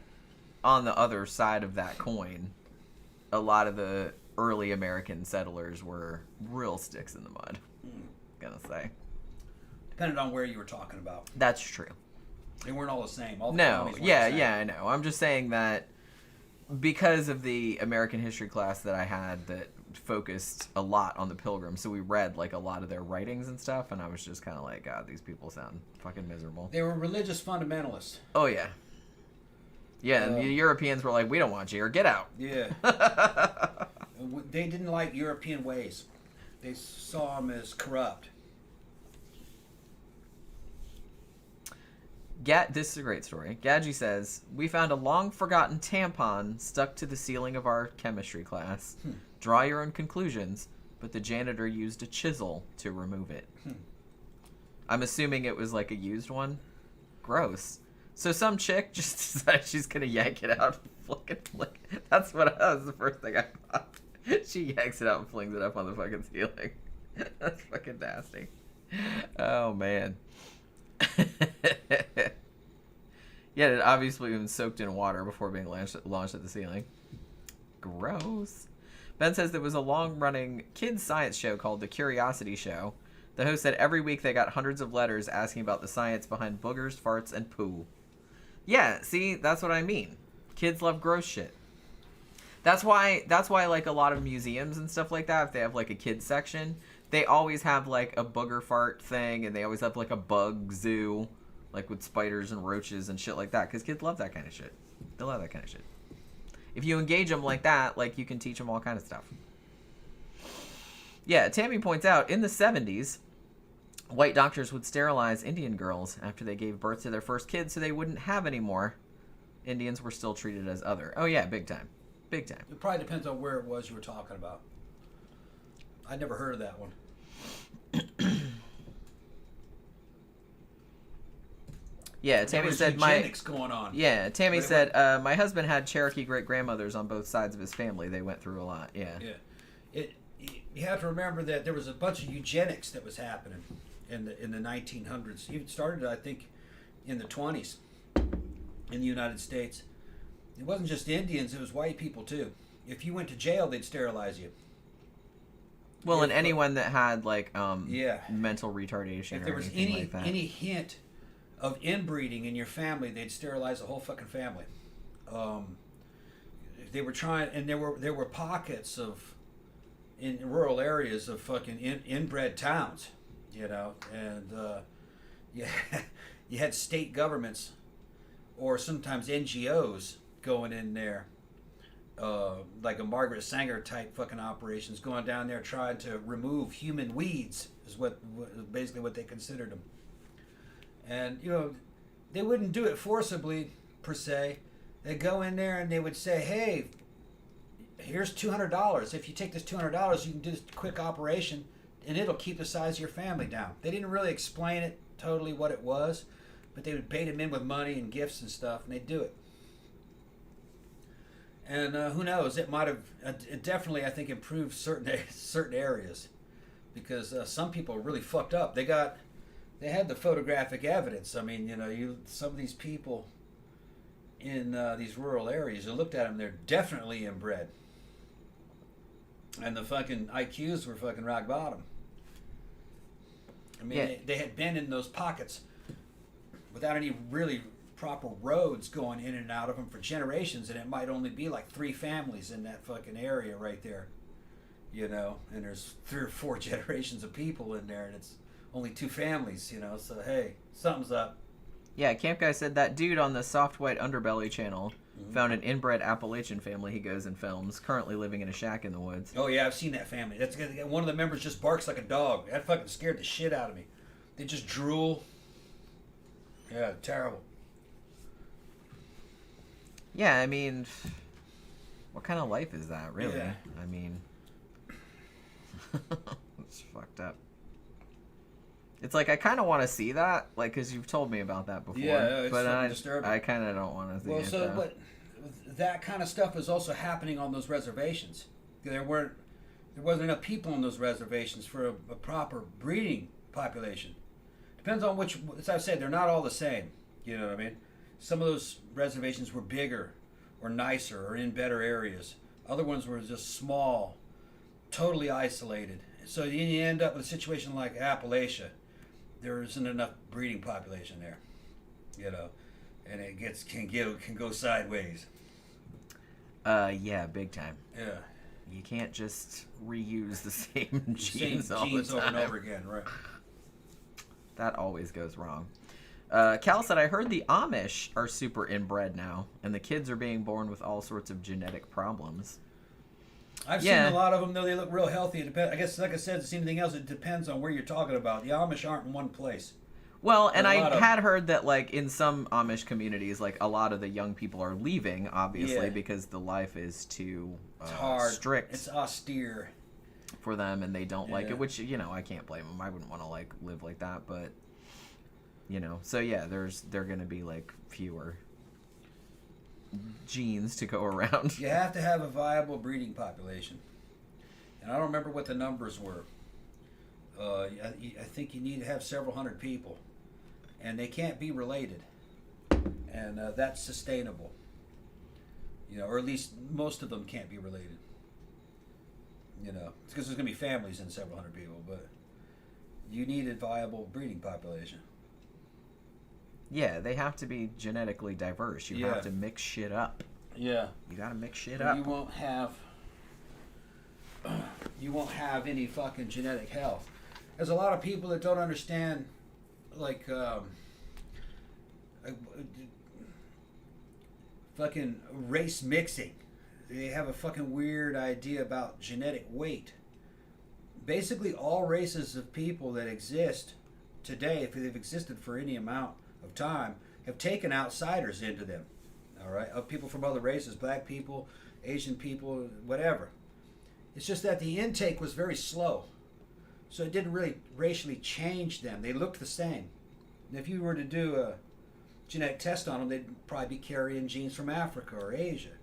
on the other side of that coin, a lot of the early American settlers were real sticks in the mud. Gonna say. Depending on where you were talking about. That's true. They weren't all the same. All the No, colonies weren't yeah, the same. yeah, I know. I'm just saying that because of the American history class that I had that focused a lot on the Pilgrims, so we read like a lot of their writings and stuff, and I was just kind of like, God, these people sound fucking miserable. They were religious fundamentalists. Oh, yeah. Yeah, and the Europeans were like, we don't want you here, get out. Yeah. They didn't like European ways. They saw them as corrupt. This is a great story. Gadji says, we found a long-forgotten tampon stuck to the ceiling of our chemistry class. Draw your own conclusions, but the janitor used a chisel to remove it. I'm assuming it was like a used one. Gross. So some chick just decided she's going to yank it out and fucking flick it. That was the first thing I thought. She yanks it out and flings it up on the fucking ceiling. That's fucking nasty. Oh, man. Yeah, it obviously been soaked in water before being launched at the ceiling. Gross. Ben says there was a long-running kids' science show called The Curiosity Show The host said every week they got hundreds of letters asking about the science behind boogers, farts, and poo. Yeah, see, that's what I mean. Kids love gross shit. That's why like a lot of museums and stuff like that, if they have like a kids section, they always have like a booger fart thing, and they always have like a bug zoo, like with spiders and roaches and shit like that, because kids love that kind of shit. They love that kind of shit. If you engage them like that, like you can teach them all kind of stuff. Yeah, Tammy points out, in the 70s, white doctors would sterilize Indian girls after they gave birth to their first kid so they wouldn't have any more. Indians were still treated as other. Oh yeah, big time. Big time. It probably depends on where it was you were talking about. I'd never heard of that one. Yeah, Tammy said eugenics going on. Yeah, Tammy said my husband had Cherokee great grandmothers on both sides of his family. They went through a lot. Yeah. Yeah. You have to remember that there was a bunch of eugenics that was happening in the 1900s. It started, I think, in the 20s in the United States. It wasn't just Indians; it was white people too. If you went to jail, they'd sterilize you. Well, and anyone that had like mental retardation if there or was anything like that. any hint of inbreeding in your family, they'd sterilize the whole fucking family. They were trying, and there were pockets of in rural areas of fucking inbred towns, you know, and you had state governments or sometimes NGOs going in there, like a Margaret Sanger type fucking operations, going down there trying to remove human weeds is basically what they considered them. And you know, they wouldn't do it forcibly per se. They'd go in there and they would say, "Hey, here's $200. If you take this $200, you can do this quick operation, and it'll keep the size of your family down." They didn't really explain it totally what it was, but they would bait them in with money and gifts and stuff, and they'd do it. And who knows? It might have. It definitely, I think, improved certain areas, because some people really fucked up. They had the photographic evidence. I mean, you know, some of these people in these rural areas, you looked at them, they're definitely inbred. And the fucking IQs were fucking rock bottom. I mean, they had been in those pockets without any really proper roads going in and out of them for generations, and it might only be like 3 families in that fucking area right there, you know, and there's 3 or 4 generations of people in there, and it's only 2 families, you know, so hey, something's up. Yeah, Camp Guy said that dude on the Soft White Underbelly channel found an inbred Appalachian family he goes and films, currently living in a shack in the woods. Oh yeah, I've seen that family. That's one of the members just barks like a dog. That fucking scared the shit out of me. They just drool. Yeah, terrible. Yeah, I mean, what kind of life is that, really? Yeah. I mean, it's fucked up. It's like, I kind of want to see that, like, because you've told me about that before. Yeah, it's but disturbing. I kind of don't want to see it. But that kind of stuff is also happening on those reservations. There wasn't enough people on those reservations for a proper breeding population. Depends on which, as I said, they're not all the same. You know what I mean? Some of those reservations were bigger or nicer or in better areas. Other ones were just small, totally isolated. So you end up with a situation like Appalachia. There isn't enough breeding population there, you know, and it can go sideways. Yeah, big time. Yeah. You can't just reuse the same genes all the time. Over and over again, right? That always goes wrong. Cal said, I heard the Amish are super inbred now, and the kids are being born with all sorts of genetic problems. I've seen a lot of them, though. They look real healthy. It depends. I guess, like I said, it's anything else. It depends on where you're talking about. The Amish aren't in one place. Well, and I had heard that, like, in some Amish communities, like, a lot of the young people are leaving, obviously, because the life is too hard. strict. It's austere. For them, and they don't like it, which, you know, I can't blame them. I wouldn't want to, like, live like that, but, you know. So, yeah, they're going to be, like, fewer genes to go around. You have to have a viable breeding population. And I don't remember what the numbers were. I think you need to have several hundred people. And they can't be related. And that's sustainable. You know, or at least most of them can't be related. You know, because there's going to be families in several hundred people. But, you need a viable breeding population. Yeah, they have to be genetically diverse. You have to mix shit up. Yeah. You gotta mix shit up. You won't have any fucking genetic health. There's a lot of people that don't understand, like, fucking race mixing. They have a fucking weird idea about genetic weight. Basically, all races of people that exist today, if they've existed for any amount of time, have taken outsiders into them. All right, of people from other races, black people, Asian people, whatever. It's just that the intake was very slow, so it didn't really racially change them. They looked the same. And if you were to do a genetic test on them, they'd probably be carrying genes from Africa or Asia,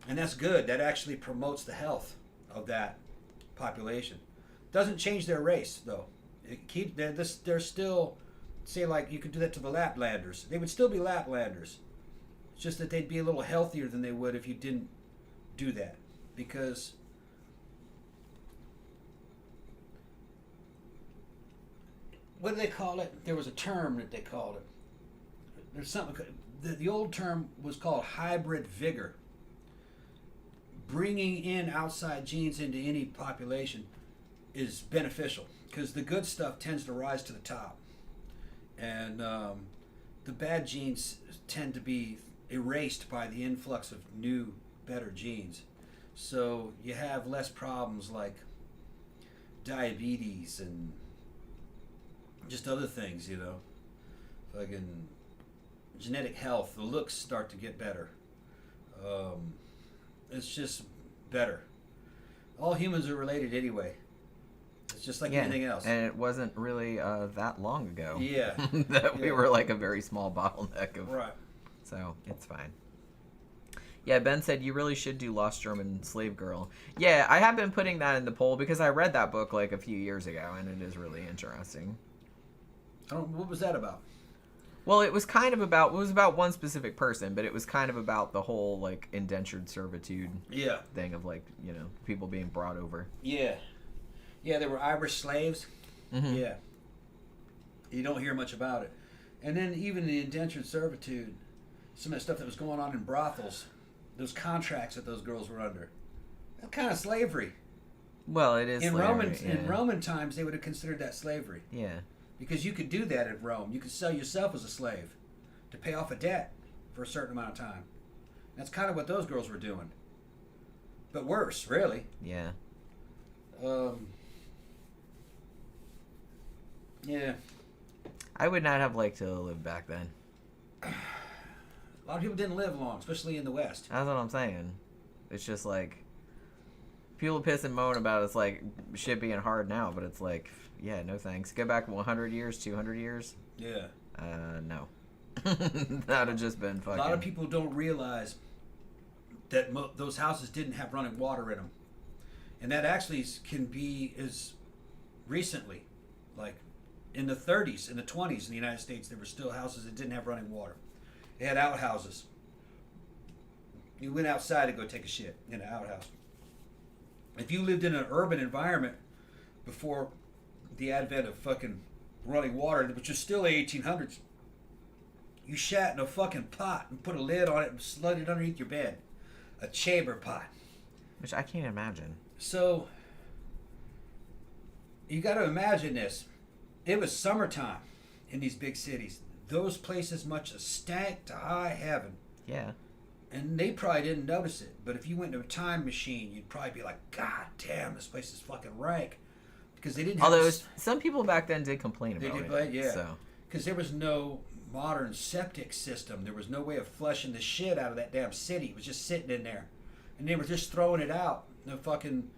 and that's good. That actually promotes the health of that population. Doesn't change their race though. They're still, say, like, you could do that to the Laplanders. They would still be Laplanders. It's just that they'd be a little healthier than they would if you didn't do that. Because what do they call it? There was a term that they called it. There's something. The old term was called hybrid vigor. Bringing in outside genes into any population is beneficial because the good stuff tends to rise to the top, and the bad genes tend to be erased by the influx of new, better genes. So you have less problems like diabetes and just other things, you know. Fucking genetic health, the looks start to get better. It's just better. All humans are related anyway. It's just like anything else. And it wasn't really that long ago. Yeah. that we were like a very small bottleneck of. Right. So it's fine. Yeah, Ben said you really should do Lost German Slave Girl. Yeah, I have been putting that in the poll because I read that book like a few years ago, and it is really interesting. What was that about? Well, it was kind of about, it was about one specific person, but it was kind of about the whole, like, indentured servitude thing of, like, you know, people being brought over. Yeah. Yeah, there were Irish slaves. Mm-hmm. Yeah. You don't hear much about it. And then even the indentured servitude, some of the stuff that was going on in brothels, those contracts that those girls were under, that kind of slavery. Well, it is in slavery, in Roman times, they would have considered that slavery. Yeah. Because you could do that in Rome. You could sell yourself as a slave to pay off a debt for a certain amount of time. That's kind of what those girls were doing. But worse, really. Yeah. Yeah. I would not have liked to live back then. A lot of people didn't live long, especially in the West. That's what I'm saying. It's just like, people piss and moan about it's like shit being hard now, but it's like, yeah, no thanks. Go back 100 years, 200 years. Yeah. No. That would have just been fucking. A lot of people don't realize that those houses didn't have running water in them. And that actually can be as recently, like in the 30s, in the 20s in the United States, there were still houses that didn't have running water. They had outhouses. You went outside to go take a shit in an outhouse. If you lived in an urban environment before the advent of fucking running water, which is still the 1800s, you shat in a fucking pot and put a lid on it and slid it underneath your bed. A chamber pot. Which I can't imagine. So, you got to imagine this. It was summertime in these big cities. Those places much stank to high heaven. Yeah. And they probably didn't notice it. But if you went into a time machine, you'd probably be like, God damn, this place is fucking rank. Because they didn't have... Although some people back then did complain about it. They did, yeah. So. Because there was no modern septic system. There was no way of flushing the shit out of that damn city. It was just sitting in there. And they were just throwing it out. The fucking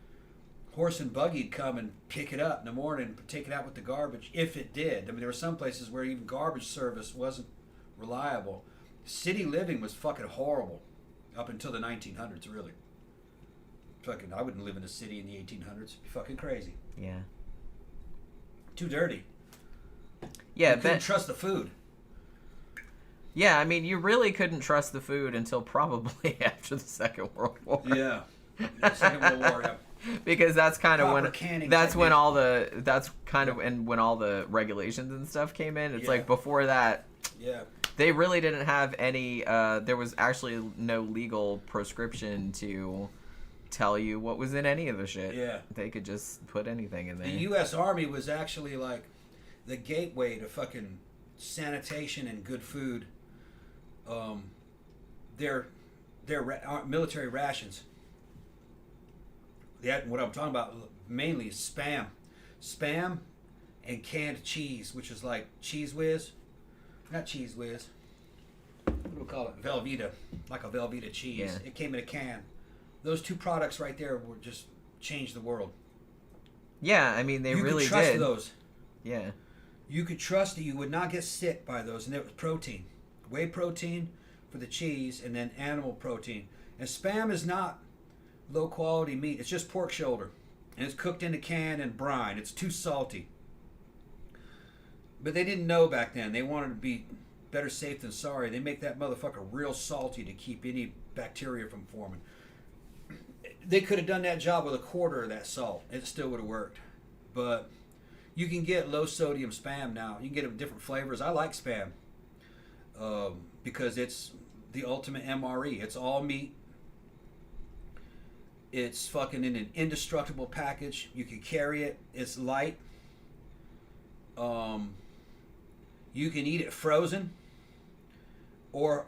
horse and buggy'd come and pick it up in the morning and take it out with the garbage, if it did. I mean, there were some places where even garbage service wasn't reliable. City living was fucking horrible up until the 1900s, really. Fucking, I wouldn't live in a city in the 1800s. It'd be fucking crazy. Yeah. Too dirty. Yeah, you couldn't trust the food. Yeah, I mean, you really couldn't trust the food until probably after the Second World War. Yeah. The Second World War, yeah. Because that's kind of Proper when canning that's when technique. all the that's kind of and when all the regulations and stuff came in. It's Yeah. like before that, Yeah. they really didn't have any. There was actually no legal prescription to tell you what was in any of the shit. Yeah. They could just put anything in there. The U.S. Army was actually like the gateway to fucking sanitation and good food. Their military rations. What I'm talking about mainly is spam and canned cheese, which is like Cheese Whiz, not Cheese Whiz. What do we call it? Velveeta, like a Velveeta cheese. Yeah. It came in a can. Those two products right there were just changed the world. Yeah, I mean they You really could trust did. those. Yeah. You could trust that you would not get sick by those, and it was protein, whey protein for the cheese, and then animal protein. And spam is not low quality meat; it's just pork shoulder, and it's cooked in a can and brine. It's too salty. But they didn't know back then. They wanted to be better safe than sorry. They make that motherfucker real salty to keep any bacteria from forming. They could have done that job with a quarter of that salt. It still would have worked. But you can get low sodium spam now. You can get them different flavors. I like spam because it's the ultimate MRE. It's all meat. It's fucking in an indestructible package. You can carry it. It's light. You can eat it frozen, or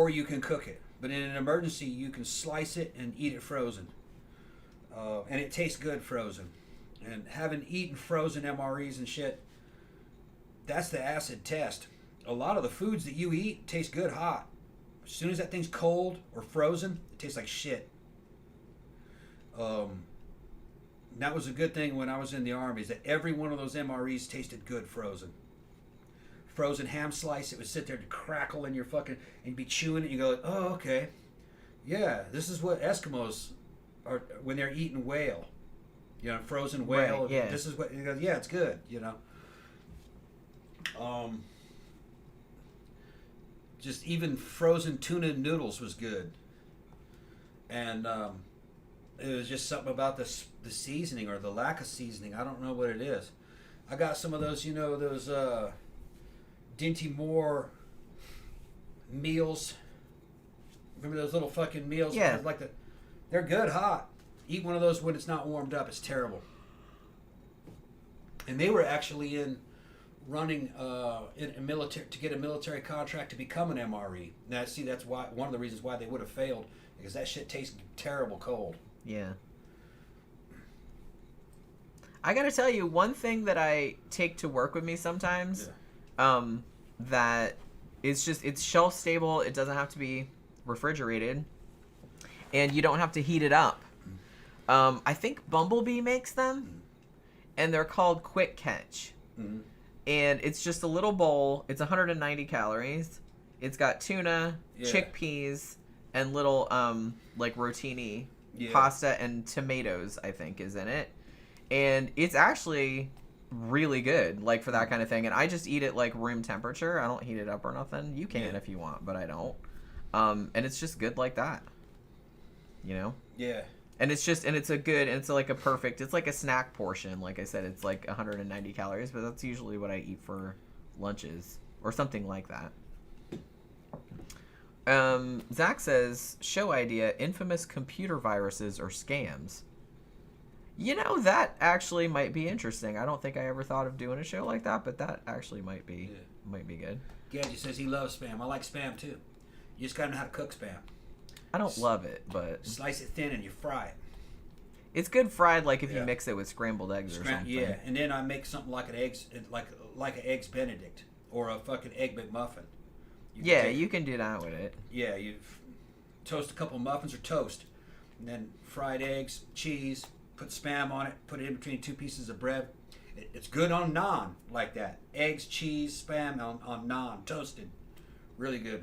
you can cook it. But in an emergency, you can slice it and eat it frozen. And it tastes good frozen. And having eaten frozen MREs and shit, that's the acid test. A lot of the foods that you eat taste good hot. As soon as that thing's cold or frozen, it tastes like shit. That was a good thing when I was in the Army, is that every one of those MREs tasted good frozen. Frozen ham slice, it would sit there to crackle in your fucking, and you'd be chewing it and you go, oh, okay. Yeah, this is what Eskimos are when they're eating whale. You know, frozen whale. Right, yeah. This is what, you go, yeah, it's good, you know. Just even frozen tuna noodles was good. And it was just something about the seasoning or the lack of seasoning. I don't know what it is. I got some of those, you know, those Dinty Moore meals. Remember those little fucking meals? Yeah. They're good hot. Eat one of those when it's not warmed up. It's terrible. And they were actually running in a military to get a military contract to become an MRE. Now, see, that's why one of the reasons why they would have failed, because that shit tastes terrible cold. Yeah. I gotta tell you, one thing that I take to work with me sometimes, that it's shelf stable. It doesn't have to be refrigerated, and you don't have to heat it up. I think Bumblebee makes them, and they're called Quick Catch. Mm-hmm. And it's just a little bowl. It's 190 calories. It's got tuna, chickpeas, and little like rotini pasta and tomatoes, I think, is in it. And it's actually really good, like, for that kind of thing. And I just eat it like room temperature. I don't heat it up or nothing. You can if you want, but I don't. And it's just good like that. You know? Yeah. And it's like a perfect, it's like a snack portion. Like I said, it's like 190 calories, but that's usually what I eat for lunches or something like that. Zach says, show idea, infamous computer viruses or scams. You know, that actually might be interesting. I don't think I ever thought of doing a show like that, but that actually might be good. Gadget says he loves spam. I like spam too. You just gotta know how to cook spam. I don't love it, but Slice it thin and you fry it. it's good fried, like if you mix it with scrambled eggs or something. Yeah, and then I make something like an eggs Benedict or a fucking egg McMuffin. You can do that with it. Yeah, you toast a couple muffins or toast, and then fried eggs, cheese, put spam on it, put it in between two pieces of bread. It's good on naan like that. Eggs, cheese, spam on naan, toasted. Really good.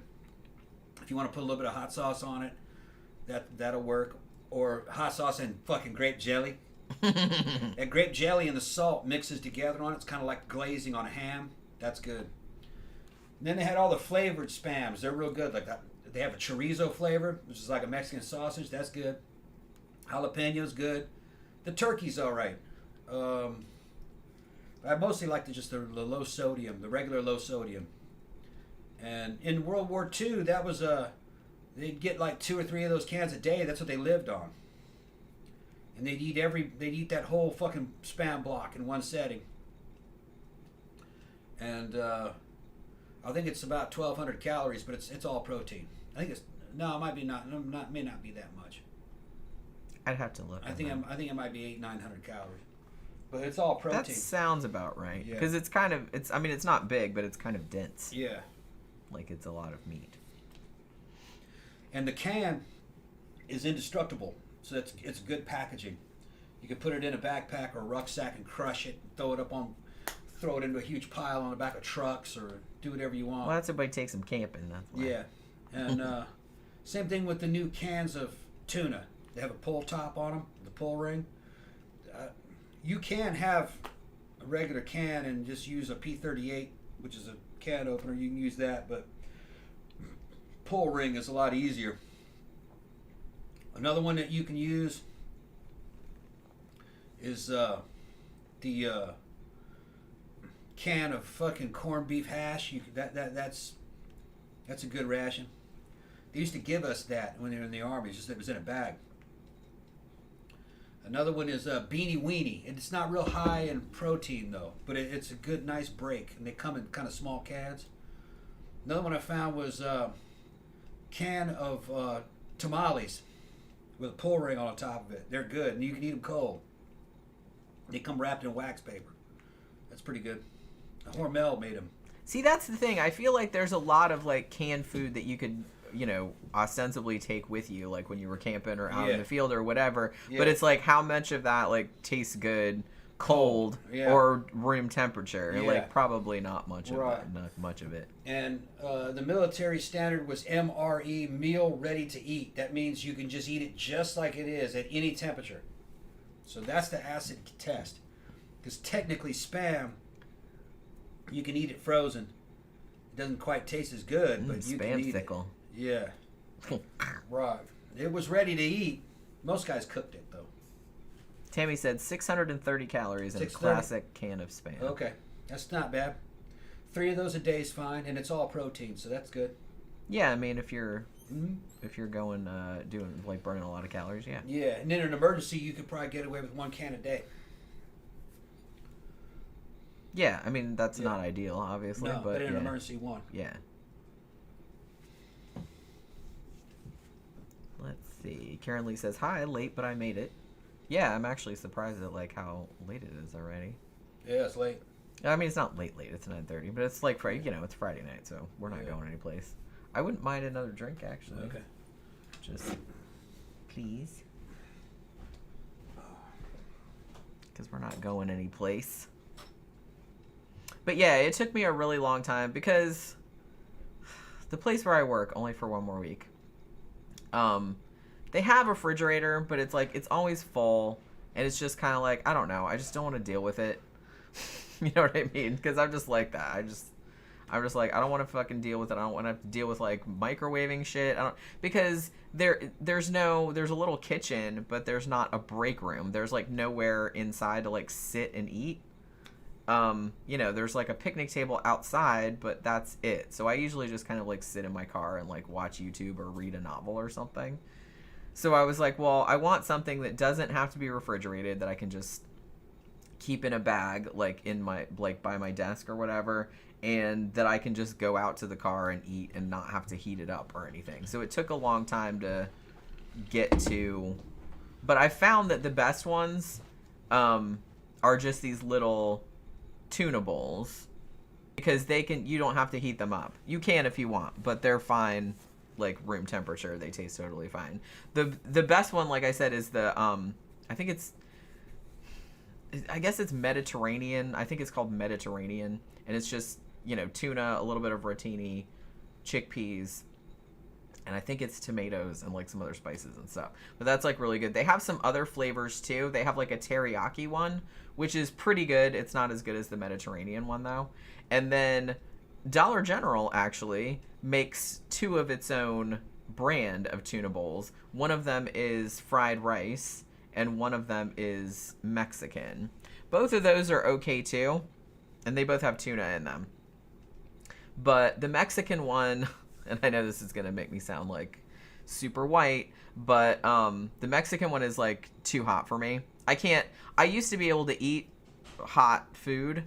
If you want to put a little bit of hot sauce on it, that'll work. Or hot sauce and fucking grape jelly. That grape jelly and the salt mixes together on it. It's kind of like glazing on a ham. That's good. And then they had all the flavored spams. They're real good. Like that. They have a chorizo flavor, which is like a Mexican sausage. That's good. Jalapeno's good. The turkey's all right. I mostly like the low sodium, the regular low sodium. And in World War II, that was they'd get like 2 or 3 of those cans a day. That's what they lived on. And they'd eat that whole fucking Spam block in one setting. And I think it's about 1,200 calories, but it's all protein. I think it might be may not be that much. I'd have to look. I think it might be 900 calories, but it's all protein. That sounds about right. Yeah. Because it's not big, but it's kind of dense. Yeah. Like it's a lot of meat. And the can is indestructible, so it's good packaging. You can put it in a backpack or a rucksack and crush it, throw it into a huge pile on the back of trucks, or do whatever you want. Well, that's everybody takes them camping. That's why. Yeah, and same thing with the new cans of tuna. They have a pull top on them, the pull ring. You can have a regular can and just use a P38, which is a can opener. You can use that, but pull ring is a lot easier. Another one that you can use is the can of fucking corned beef hash. That's a good ration. They used to give us that when they were in the army. It's just it was in a bag. Another one is Beanie Weenie. It's not real high in protein though, but it's a good, nice break, and they come in kind of small cans. Another one I found was a can of tamales with a pull ring on the top of it. They're good, and you can eat them cold. They come wrapped in wax paper. That's pretty good. Hormel made them. See, that's the thing. I feel like there's a lot of like canned food that you could, ostensibly take with you, like when you were camping or out in the field or whatever. Yeah. But it's like, how much of that like tastes good cold or room temperature? Yeah. Like probably not much of Right. it. Not much of it. And the military standard was MRE, meal ready to eat. That means you can just eat it just like it is at any temperature. So that's the acid test. Because technically Spam, you can eat it frozen. It doesn't quite taste as good, but you can Spam's eat fickle. it. Yeah. Right. It was ready to eat. Most guys cooked it, though. Tammy said 630 calories in a 630? classic can of Spam. Okay. That's not bad. 3 of those a day is fine, and it's all protein, so that's good. Yeah, I mean, if you're going doing like burning a lot of calories, yeah. Yeah, and in an emergency, you could probably get away with 1 can a day. Yeah, I mean that's not ideal, obviously, No, but in an yeah. emergency, 1. Yeah. Let's see. Karen Lee says, "Hi, late, but I made it." Yeah, I'm actually surprised at like how late it is already. Yeah, it's late. I mean, it's not late. It's 9:30, but it's like it's Friday night, so we're not going anyplace. I wouldn't mind another drink actually. Okay. Just please, because we're not going anyplace. But yeah, it took me a really long time because the place where I work, only for 1 more week, they have a refrigerator, but it's like it's always full, and it's just kind of like, I don't know, I just don't want to deal with it. You know what I mean? Because I'm just like that. I'm just like, I don't want to fucking deal with it. I don't want to have to deal with like microwaving shit. Because there's a little kitchen, but there's not a break room. There's like nowhere inside to like sit and eat. There's like a picnic table outside, but that's it. So I usually just kind of like sit in my car and like watch YouTube or read a novel or something. So I was like, well, I want something that doesn't have to be refrigerated, that I can just keep in a bag, like in my, like by my desk or whatever, and that I can just go out to the car and eat and not have to heat it up or anything. So it took a long time to get to, but I found that the best ones are just these little tuna bowls, because you don't have to heat them up. You can if you want, but they're fine, like room temperature. They taste totally fine. The best one, like I said, is the I guess it's Mediterranean. I think it's called Mediterranean, and it's just tuna, a little bit of rotini, chickpeas, and I think it's tomatoes and like some other spices and stuff. But that's like really good. They have some other flavors too. They have like a teriyaki one, which is pretty good. It's not as good as the Mediterranean one though. And then Dollar General actually makes 2 of its own brand of tuna bowls. One of them is fried rice, and one of them is Mexican. Both of those are okay too, and they both have tuna in them. But the Mexican one, and I know this is going to make me sound like super white, but the Mexican one is like too hot for me. I used to be able to eat hot food,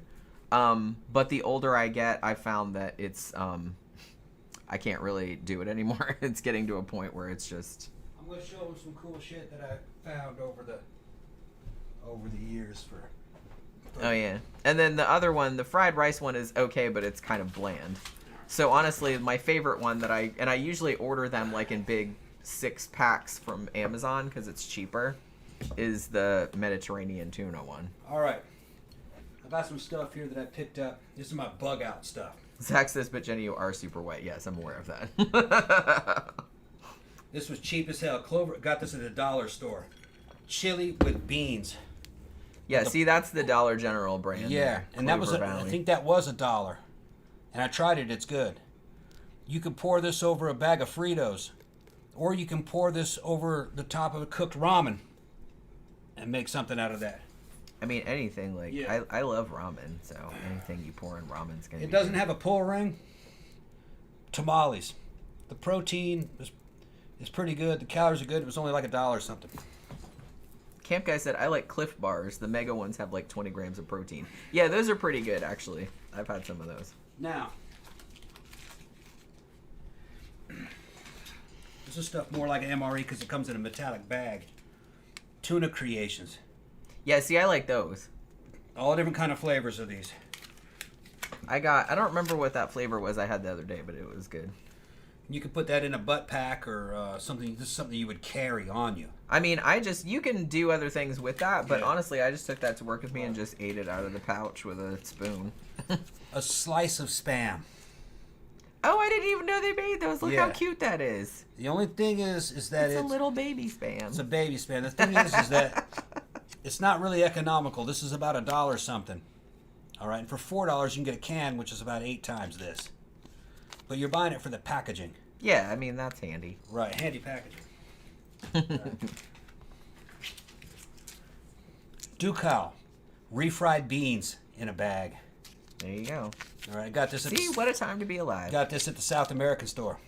but the older I get, I found that it's I can't really do it anymore. It's getting to a point where it's just... I'm going to show them some cool shit that I found over the years for... Oh, yeah. And then the other one, the fried rice one, is okay, but it's kind of bland. So, honestly, my favorite one that I usually order them, like, in big 6 packs from Amazon, because it's cheaper, is the Mediterranean tuna one. All right. I got some stuff here that I picked up. This is my bug out stuff. Zach says, but Jenny, you are super white. Yes, I'm aware of that. This was cheap as hell. Clover got this at a dollar store. Chili with beans. Yeah, see, that's the Dollar General brand. Yeah, there. and that was Clover I Valley. think that was $1. And I tried it, it's good. You can pour this over a bag of Fritos, or you can pour this over the top of a cooked ramen and make something out of that. I mean, anything, like, Yeah. I love ramen, so anything you pour in ramen's going to be It doesn't good. have a pull ring. Tamales. The protein is pretty good. The calories are good. It was only like $1 or something. Camp Guy said, I like Cliff Bars. The mega ones have like 20 grams of protein. Yeah, those are pretty good, actually. I've had some of those. Now, this is stuff more like an MRE because it comes in a metallic bag. Tuna Creations. Yeah, see, I like those. All different kind of flavors of these. I don't remember what that flavor was I had the other day, but it was good. You can put that in a butt pack or something. This is something you would carry on you. I mean, you can do other things with that, but Yeah. honestly, I just took that to work with me and just ate it out of the pouch with a spoon. A slice of Spam. Oh, I didn't even know they made those. Look how Yeah. cute that is. The only thing is that It's a little baby it's a Spam. baby Spam. The thing is that it's not really economical. This is about $1 something. All right, and for $4 you can get a can, which is about 8 times this. But you're buying it for the packaging. Yeah, I mean, that's handy. Right, handy packaging. Ducal, refried beans in a bag. There you go. All right, got this. See, what a time to be alive. Got this at the South American store.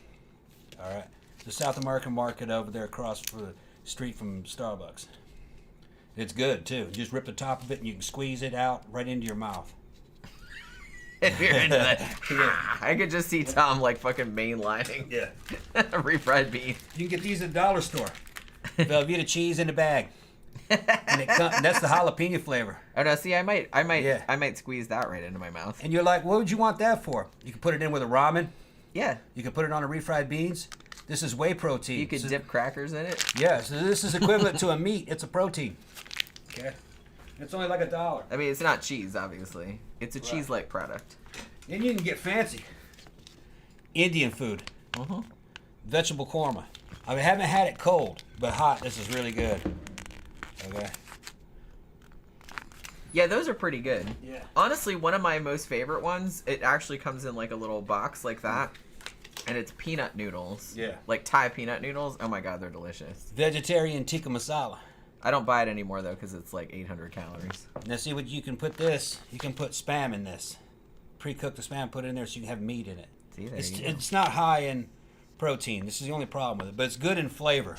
All right, the South American market over there across the street from Starbucks. It's good too. You just rip the top of it and you can squeeze it out right into your mouth. If you're into that. Yeah. I could just see Tom like fucking mainlining Yeah. refried beans. You can get these at the dollar store. Velveeta cheese in a bag. And that's the jalapeno flavor. Oh no, see, I might Yeah. squeeze that right into my mouth. And you're like, what would you want that for? You can put it in with a ramen. Yeah, You can put it on a refried beans. This is whey protein. you could So- dip crackers in it. Yeah, so this is equivalent to a meat. It's a protein. Okay. It's only like $1. I mean, it's not cheese, obviously. It's a cheese-like product. Then you can get fancy. Indian food. Uh-huh. Vegetable korma. I haven't had it cold, but hot. This is really good. Okay. Yeah, those are pretty good. Yeah. Honestly, one of my most favorite ones, it actually comes in like a little box like that. And it's peanut noodles. Yeah. Like Thai peanut noodles. Oh my god, they're delicious. Vegetarian tikka masala. I don't buy it anymore though because it's like 800 calories. Now see what you can put this. You can put Spam in this. Pre-cook the Spam, put it in there so you can have meat in it. See, there you go. It's not high in protein. This is the only problem with it, but it's good in flavor.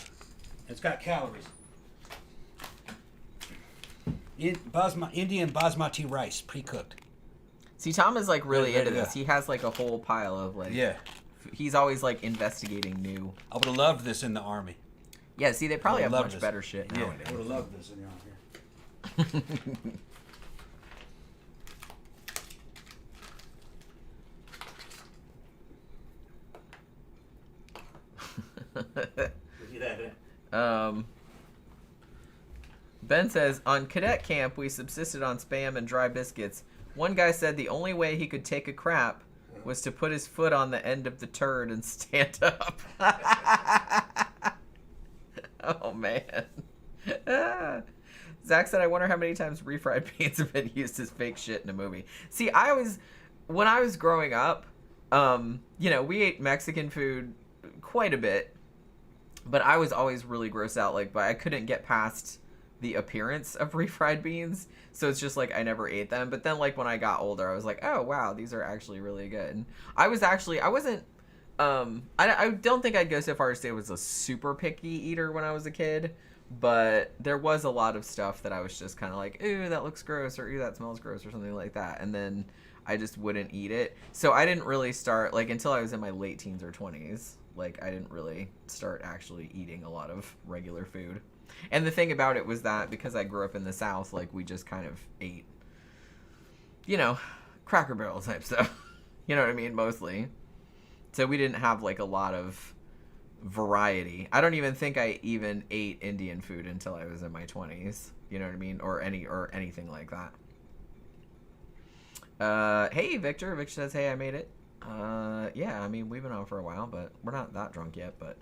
It's got calories. Indian basmati rice, pre-cooked. See, Tom is like really Ready into to go. this. He has like a whole pile of like. Yeah. He's always like investigating new. I would have loved this in the army. Yeah, see, they probably have love much this. better shit Yeah, nowadays. I would have loved this in the army. Ben says, on cadet camp, we subsisted on Spam and dry biscuits. One guy said the only way he could take a crap was to put his foot on the end of the turd and stand up. Oh, man. Zach said, I wonder how many times refried beans have been used as fake shit in a movie. See, when I was growing up, we ate Mexican food quite a bit, but I was always really grossed out, I couldn't get past the appearance of refried beans. So it's just like I never ate them. But then like when I got older, I was like, oh wow, these are actually really good. I wasn't I don't think I'd go so far as to say I was a super picky eater when I was a kid, but there was a lot of stuff that I was just kind of like, ooh, that looks gross, or ooh, that smells gross, or something like that. And then I just wouldn't eat it. So I didn't really start, like, until I was in my late teens or 20s. Like, I didn't really start actually eating a lot of regular food. And the thing about it was that because I grew up in the South, like, we just kind of ate, you know, Cracker Barrel type stuff. You know what I mean? Mostly. So we didn't have, like, a lot of variety. I don't even think I even ate Indian food until I was in my 20s. You know what I mean? Or anything like that. Hey, Victor. Victor says, hey, I made it. Yeah, I mean, we've been on for a while, but we're not that drunk yet, but...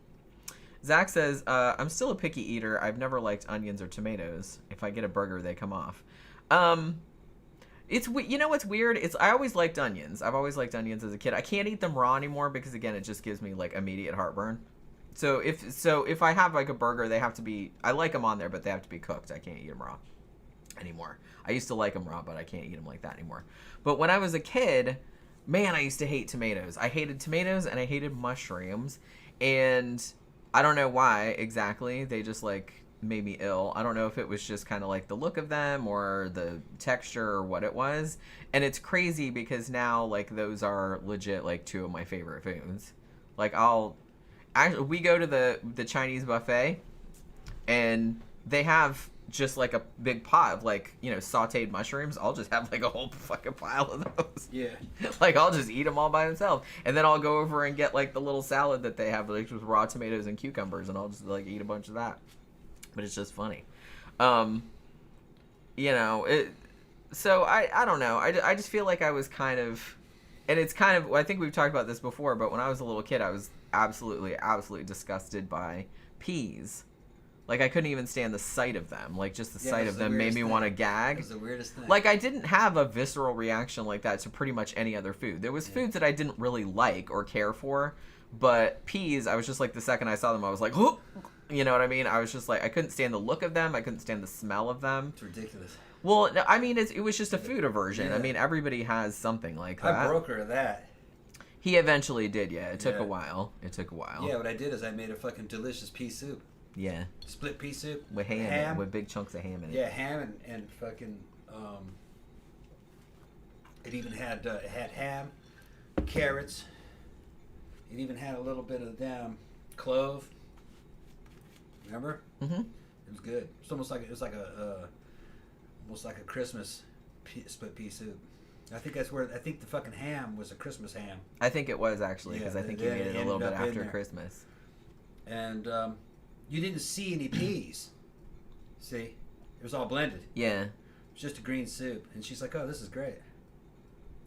Zach says, I'm still a picky eater. I've never liked onions or tomatoes. If I get a burger, they come off. You know what's weird? I always liked onions. I've always liked onions as a kid. I can't eat them raw anymore because, again, it just gives me, like, immediate heartburn. So if I have, like, a burger, they have to be... I like them on there, but they have to be cooked. I can't eat them raw anymore. I used to like them raw, but I can't eat them like that anymore. But when I was a kid, man, I used to hate tomatoes. I hated tomatoes and I hated mushrooms. And I don't know why exactly. They just, like, made me ill. I don't know if it was just kind of like the look of them or the texture or what it was. And it's crazy because now, like, those are legit, like, two of my favorite foods. Like, we go to the Chinese buffet and they have just like a big pot of, like, you know, sauteed mushrooms. I'll just have like a whole fucking pile of those. Yeah. Like, I'll just eat them all by themselves. And then I'll go over and get like the little salad that they have, like, with raw tomatoes and cucumbers, and I'll just like eat a bunch of that. But it's just funny. You know, so I don't know. I just feel like I was kind of, and it's kind of, I think we've talked about this before, but when I was a little kid, I was absolutely disgusted by peas. Like, I couldn't even stand the sight of them. Like, just the sight of them made me want to gag. It was the weirdest thing. Like, I didn't have a visceral reaction like that to pretty much any other food. There was foods that I didn't really like or care for, but peas, I was just like, the second I saw them, I was like, oh! You know what I mean? I was just like, I couldn't stand the look of them. I couldn't stand the smell of them. It's ridiculous. Well, I mean, it was just a food aversion. Yeah. I mean, everybody has something like that. I broke her of that. He eventually did, yeah. It took a while. Yeah, what I did is I made a fucking delicious pea soup. Yeah. Split pea soup. With ham. With big chunks of ham in it. Yeah, ham and fucking, it even had, ham, carrots. It even had a little bit of damn clove. Remember? Mm-hmm. It was good. It's almost like a Christmas split pea soup. I think the fucking ham was a Christmas ham. I think it was, actually, because I think you made it a little bit after Christmas. And you didn't see any peas. See? It was all blended. Yeah. It was just a green soup. And she's like, oh, this is great.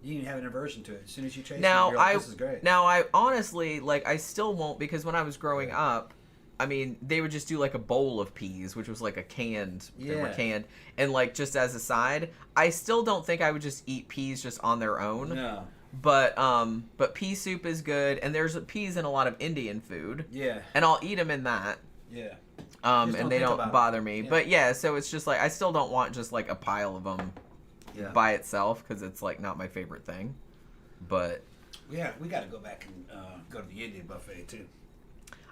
You didn't have an aversion to it. As soon as you taste it, you're like, this is great. Now, I honestly, like, I still won't, because when I was growing up, I mean, they would just do, like, a bowl of peas, which was, like, a canned. Yeah. They were canned. And, like, just as a side, I still don't think I would just eat peas just on their own. No. But pea soup is good, and there's peas in a lot of Indian food. Yeah. And I'll eat them in that. Yeah. And they don't bother me. Yeah. But, yeah, so it's just, like, I still don't want just, like, a pile of them by itself, because it's, like, not my favorite thing. But... Yeah, we got to go back and go to the Indian buffet, too.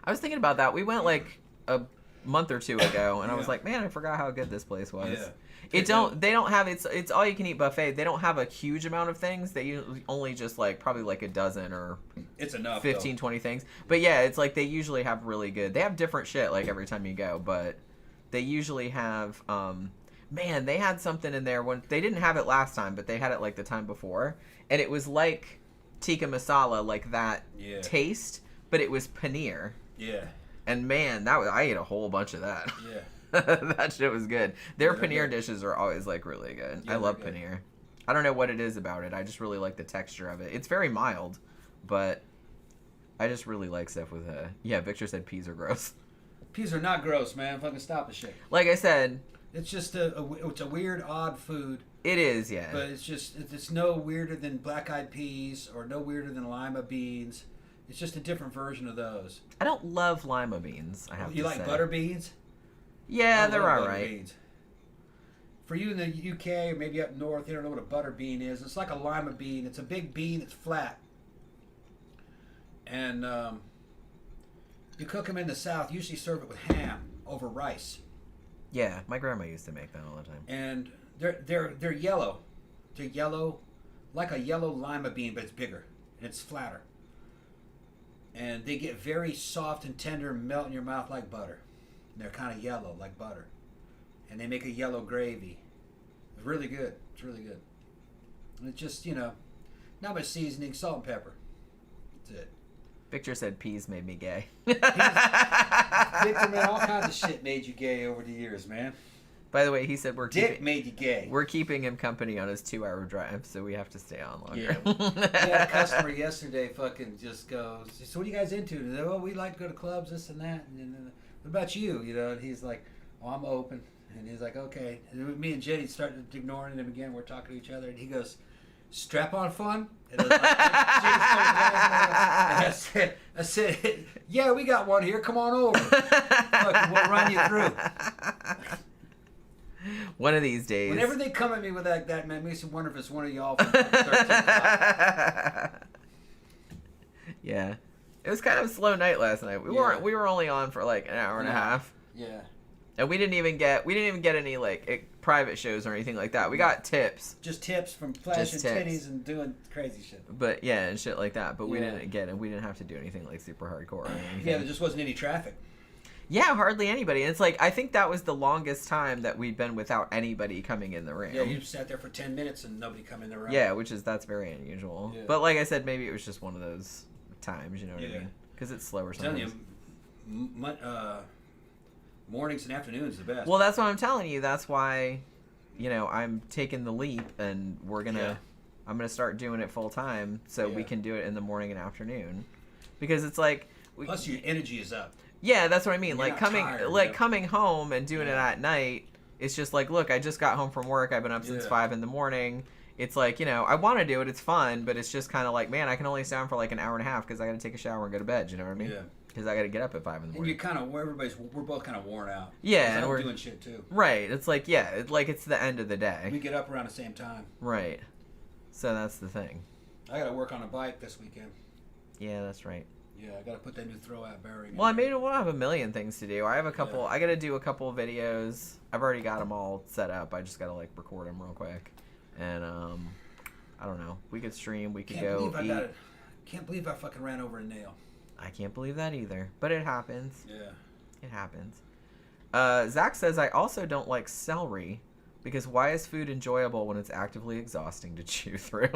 I was thinking about that. We went like a month or two ago, and I was like, man, I forgot how good this place was. Yeah. They don't have, it's all you can eat buffet. They don't have a huge amount of things. They usually only just like probably like a dozen or it's enough 15, 20 things. But yeah, it's like they usually have really good, they have different shit like every time you go, but they usually have, man, they had something in there when they didn't have it last time, but they had it like the time before, and it was like tikka masala, like that taste, but it was paneer. Yeah. And man, I ate a whole bunch of that. Yeah. That shit was good. Their paneer dishes are always like really good. Yeah, I love paneer. I don't know what it is about it. I just really like the texture of it. It's very mild, but I just really like stuff with Victor said peas are gross. Peas are not gross, man. Fucking stop the shit. Like I said, it's just it's a weird, odd food. It is, yeah. But it's no weirder than black-eyed peas or no weirder than lima beans. It's just a different version of those. I don't love lima beans, I have to say. You like butter beans? Yeah, they're all right. Beans. for you in the UK or maybe up north, you don't know what a butter bean is. It's like a lima bean. It's a big bean. It's flat. And you cook them in the South. Usually serve it with ham over rice. Yeah, my grandma used to make that all the time. And they're yellow. They're yellow, like a yellow lima bean, but it's bigger and it's flatter. And they get very soft and tender and melt in your mouth like butter. And they're kind of yellow like butter. And they make a yellow gravy. It's really good. It's really good. And it's just, not much seasoning, salt and pepper. That's it. Victor said peas made me gay. Victor, man, all kinds of shit made you gay over the years, man. By the way, he said Dick made you gay. We're keeping him company on his 2-hour drive, so we have to stay on longer. Yeah. We had a customer yesterday fucking just goes, so what are you guys into? And they go, we like to go to clubs, this and that. And what about you? And he's like, oh, I'm open. And he's like, okay. And me and Jenny started ignoring him again. We're talking to each other. And he goes, strap-on fun? And I said, yeah, we got one here. Come on over. Fucking, we'll run you through. One of these days. Whenever they come at me with that, man, makes me wonder if it's one of y'all from 13. Yeah. It was kind of a slow night last night. We were only on for like an hour and a half. Yeah. And we didn't even get any like private shows or anything like that. We got tips. Just tips from flashing titties and doing crazy shit. But yeah, and shit like that. But we didn't get it. We didn't have to do anything like super hardcore or anything. Yeah, there just wasn't any traffic. Yeah, hardly anybody. And it's like, I think that was the longest time that we'd been without anybody coming in the room. Yeah, you sat there for 10 minutes and nobody come in the room. Yeah, that's very unusual. Yeah. But like I said, maybe it was just one of those times, you know what I mean? Because it's slower sometimes. I'm telling you, mornings and afternoons are the best. Well, that's what I'm telling you. That's why, I'm taking the leap and I'm going to start doing it full time so we can do it in the morning and afternoon. Because it's like... Plus your energy is up. Yeah, that's what I mean. You're Coming home and doing it at night, it's just like, look, I just got home from work. I've been up since 5 in the morning. It's like, I want to do it. It's fun, but it's just kind of like, man, I can only stay on for like an hour and a half because I got to take a shower and go to bed. You know what I mean? Yeah. Because I got to get up at 5 in the morning. And we're both kind of worn out. Yeah, and we're doing shit too. Right. It's like, it's the end of the day. We get up around the same time. Right. So that's the thing. I got to work on a bike this weekend. Yeah, that's right. Yeah, I got to put that new throw-out bearing in. Well, we'll have a million things to do. I have a couple. I got to do a couple of videos. I've already got them all set up. I just got to record them real quick. And I don't know. We could stream. We could go eat. Can't believe I fucking ran over a nail. I can't believe that either. But it happens. Yeah. It happens. Zach says, I also don't like celery because why is food enjoyable when it's actively exhausting to chew through?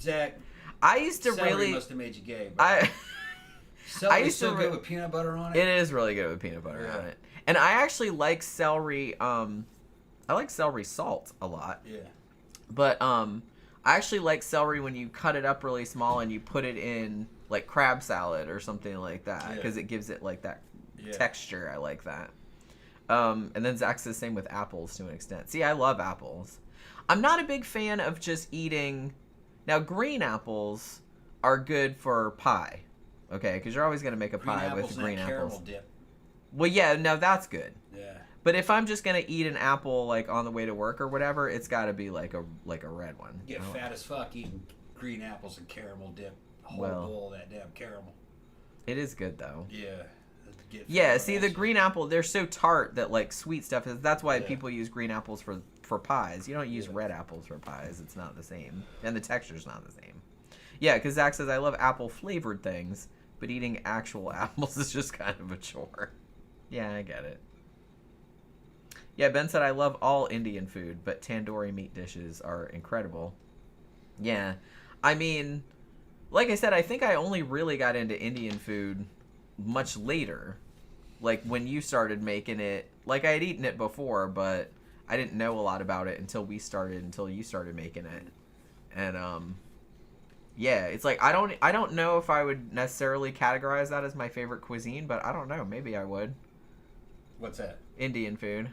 Zach. I used to celery must have made you gay. Celery's so good with peanut butter on it. It is really good with peanut butter on it. And I actually like celery. I like celery salt a lot. Yeah. But I actually like celery when you cut it up really small and you put it in like crab salad or something like that because it gives it like that texture. I like that. And then Zach says the same with apples to an extent. See, I love apples. I'm not a big fan of just eating. Now, green apples are good for pie, okay? Because you're always going to make a pie with green apples. Caramel dip. Well, yeah, no, that's good. Yeah. But if I'm just going to eat an apple like on the way to work or whatever, it's got to be like a red one. You get fat as fuck eating green apples and caramel dip. A whole bowl of that damn caramel. It is good, though. Yeah. Yeah, see, the green apple, they're so tart that like sweet stuff is. That's why people use green apples for pies. You don't use red apples for pies. It's not the same. And the texture's not the same. Yeah, because Zach says, I love apple-flavored things, but eating actual apples is just kind of a chore. Yeah, I get it. Yeah, Ben said, I love all Indian food, but tandoori meat dishes are incredible. Yeah. I mean, like I said, I think I only really got into Indian food much later. Like, when you started making it. Like, I had eaten it before, but I didn't know a lot about it until you started making it. And yeah, it's like I don't know if I would necessarily categorize that as my favorite cuisine, but I don't know, maybe I would. What's that? Indian food.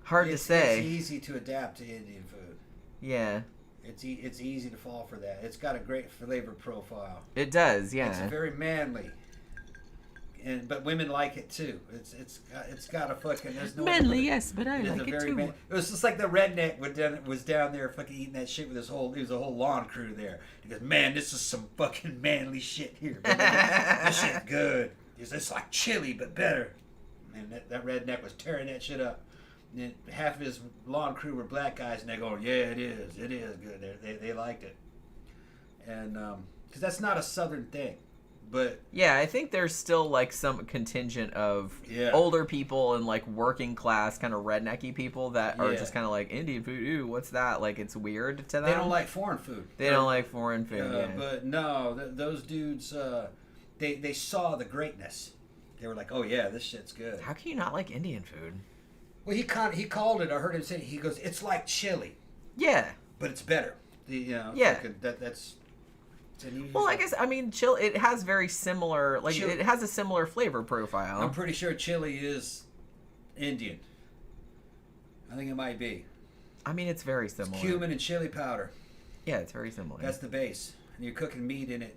Hard to say. It's easy to adapt to Indian food. Yeah. It's easy to fall for that. It's got a great flavor profile. It does, yeah. It's very manly. but women like it too. It's got a fucking there's no Manly, yes, but I is like a it very too. It was just like the redneck was down there fucking eating that shit with his whole. It was a whole lawn crew there. He goes, man, this is some fucking manly shit here. This shit's good. It's like chili but better. And that redneck was tearing that shit up. And then half of his lawn crew were black guys, and they go, yeah, it is good. They liked it, and because that's not a southern thing. But yeah, I think there's still like some contingent of older people and like working class kind of rednecky people that are just kind of like Indian food. Ooh, what's that? Like it's weird to them. They don't like foreign food. They don't like foreign food. Yeah. But no, those dudes, they saw the greatness. They were like, oh yeah, this shit's good. How can you not like Indian food? Well, he called it. I heard him say. He goes, it's like chili. Yeah. But it's better. Yeah. That's. Well, I guess chili. It has very similar, like it has a similar flavor profile. I'm pretty sure chili is Indian. I think it might be. I mean, it's very similar. It's cumin and chili powder. Yeah, it's very similar. That's the base, and you're cooking meat in it.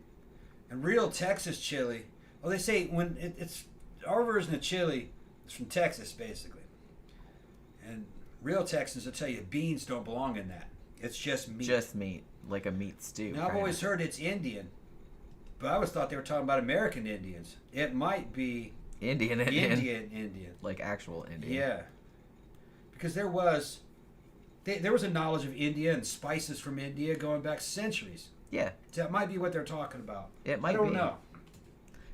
And real Texas chili. Well, they say when it's our version of chili is from Texas, basically. And real Texans will tell you beans don't belong in that. It's just meat. Just meat. Like a meat stew. Now, I've always heard it's Indian, but I always thought they were talking about American Indians. It might be Indian. Like actual Indian. Yeah. Because there was a knowledge of India and spices from India going back centuries. Yeah. So that might be what they're talking about. It might be. I don't know.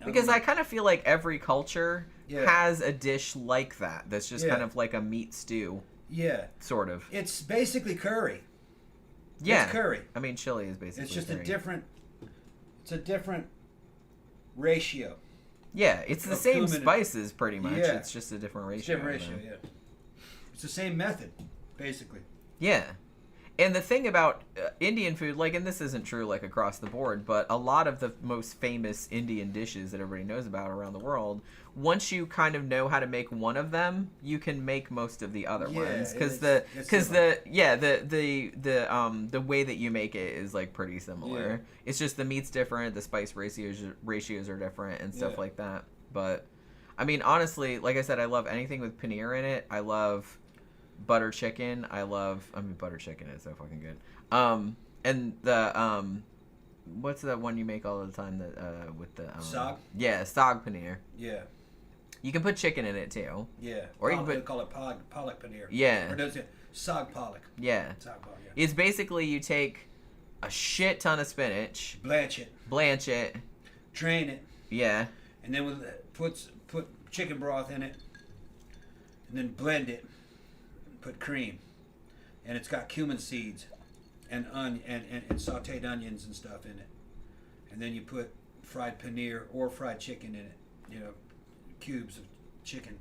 Because I kind of feel like every culture has a dish like that. That's just kind of like a meat stew. Yeah. Sort of. It's basically curry. Yeah. It's curry. I mean, chili is basically It's just curry. it's a different ratio. Yeah, it's the same cumin spices pretty much. Yeah. It's just a different ratio. It's a different ratio, yeah. It's the same method, basically. Yeah. And the thing about Indian food, like, and this isn't true, like, across the board, but a lot of the most famous Indian dishes that everybody knows about around the world, once you kind of know how to make one of them, you can make most of the other ones. Because the way that you make it is, like, pretty similar. Yeah. It's just the meat's different, the spice ratios are different, and stuff like that. But, I mean, honestly, like I said, I love anything with paneer in it. I love butter chicken. Butter chicken is so fucking good. And the what's that one you make all the time that with the Saag? Yeah, saag paneer. Yeah. You can put chicken in it too. Yeah. Or you can call it pollock paneer. Yeah. Or no, it's saag pollock. Yeah. Saag pollock, yeah. It's basically you take a shit ton of spinach, Blanch it, drain it, yeah, and then put chicken broth in it, and then blend it. Put cream, and it's got cumin seeds and sautéed onions and stuff in it, and then you put fried paneer or fried chicken in it, cubes of chicken,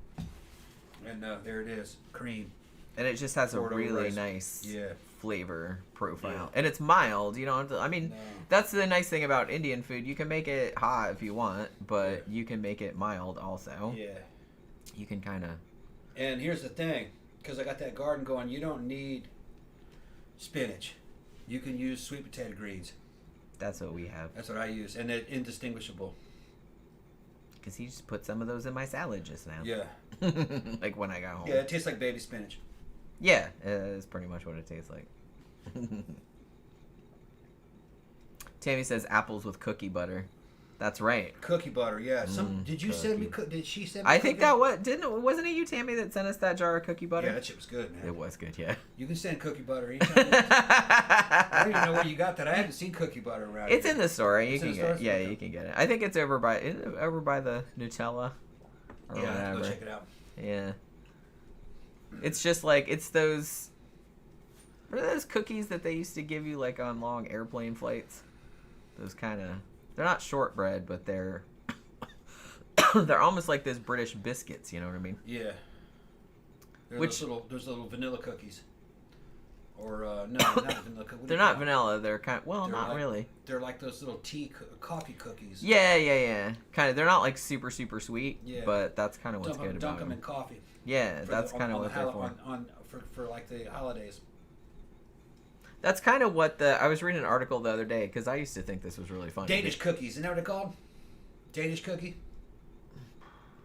and there it is, cream. And it just has a really nice flavor profile, and it's mild. You don't have to, that's the nice thing about Indian food. You can make it hot if you want, but you can make it mild also. Yeah, you can kind of. And here's the thing. Because I got that garden going, you don't need spinach. You can use sweet potato greens. That's what we have. That's what I use, and they're indistinguishable. Because he just put some of those in my salad just now. Yeah. Like when I got home. Yeah, it tastes like baby spinach. Yeah, it's pretty much what it tastes like. Tammy says apples with cookie butter. That's right. Cookie butter, yeah. Did you send me? Did she send me? I think that wasn't it you, Tammy, that sent us that jar of cookie butter? Yeah, that shit was good, man. It was good, yeah. You can send cookie butter anytime. I don't even know where you got that. I haven't seen cookie butter around. It's here. in the store. You It's can in the get it. store? Yeah, Okay. you can get it. I think it's over by the Nutella. Or Yeah, whatever. go check it out. Yeah. It's just like it's those. What are those cookies that they used to give you like on long airplane flights? Those kind of. They're not shortbread, but they're they're almost like those British biscuits. You know what I mean? Yeah. Which those little vanilla cookies. Or no, not vanilla cookies. they're not vanilla. They're kind. Well, They're not like- really. They're like those little coffee cookies. Yeah. Kind of. They're not like super super sweet. Yeah. But that's kind of what's good about Dunk them them. in coffee. Yeah, that's kind of what they're for. For like the holidays. That's kind of what I was reading an article the other day because I used to think this was really funny. Danish cookies, isn't that what they're called? Danish cookie?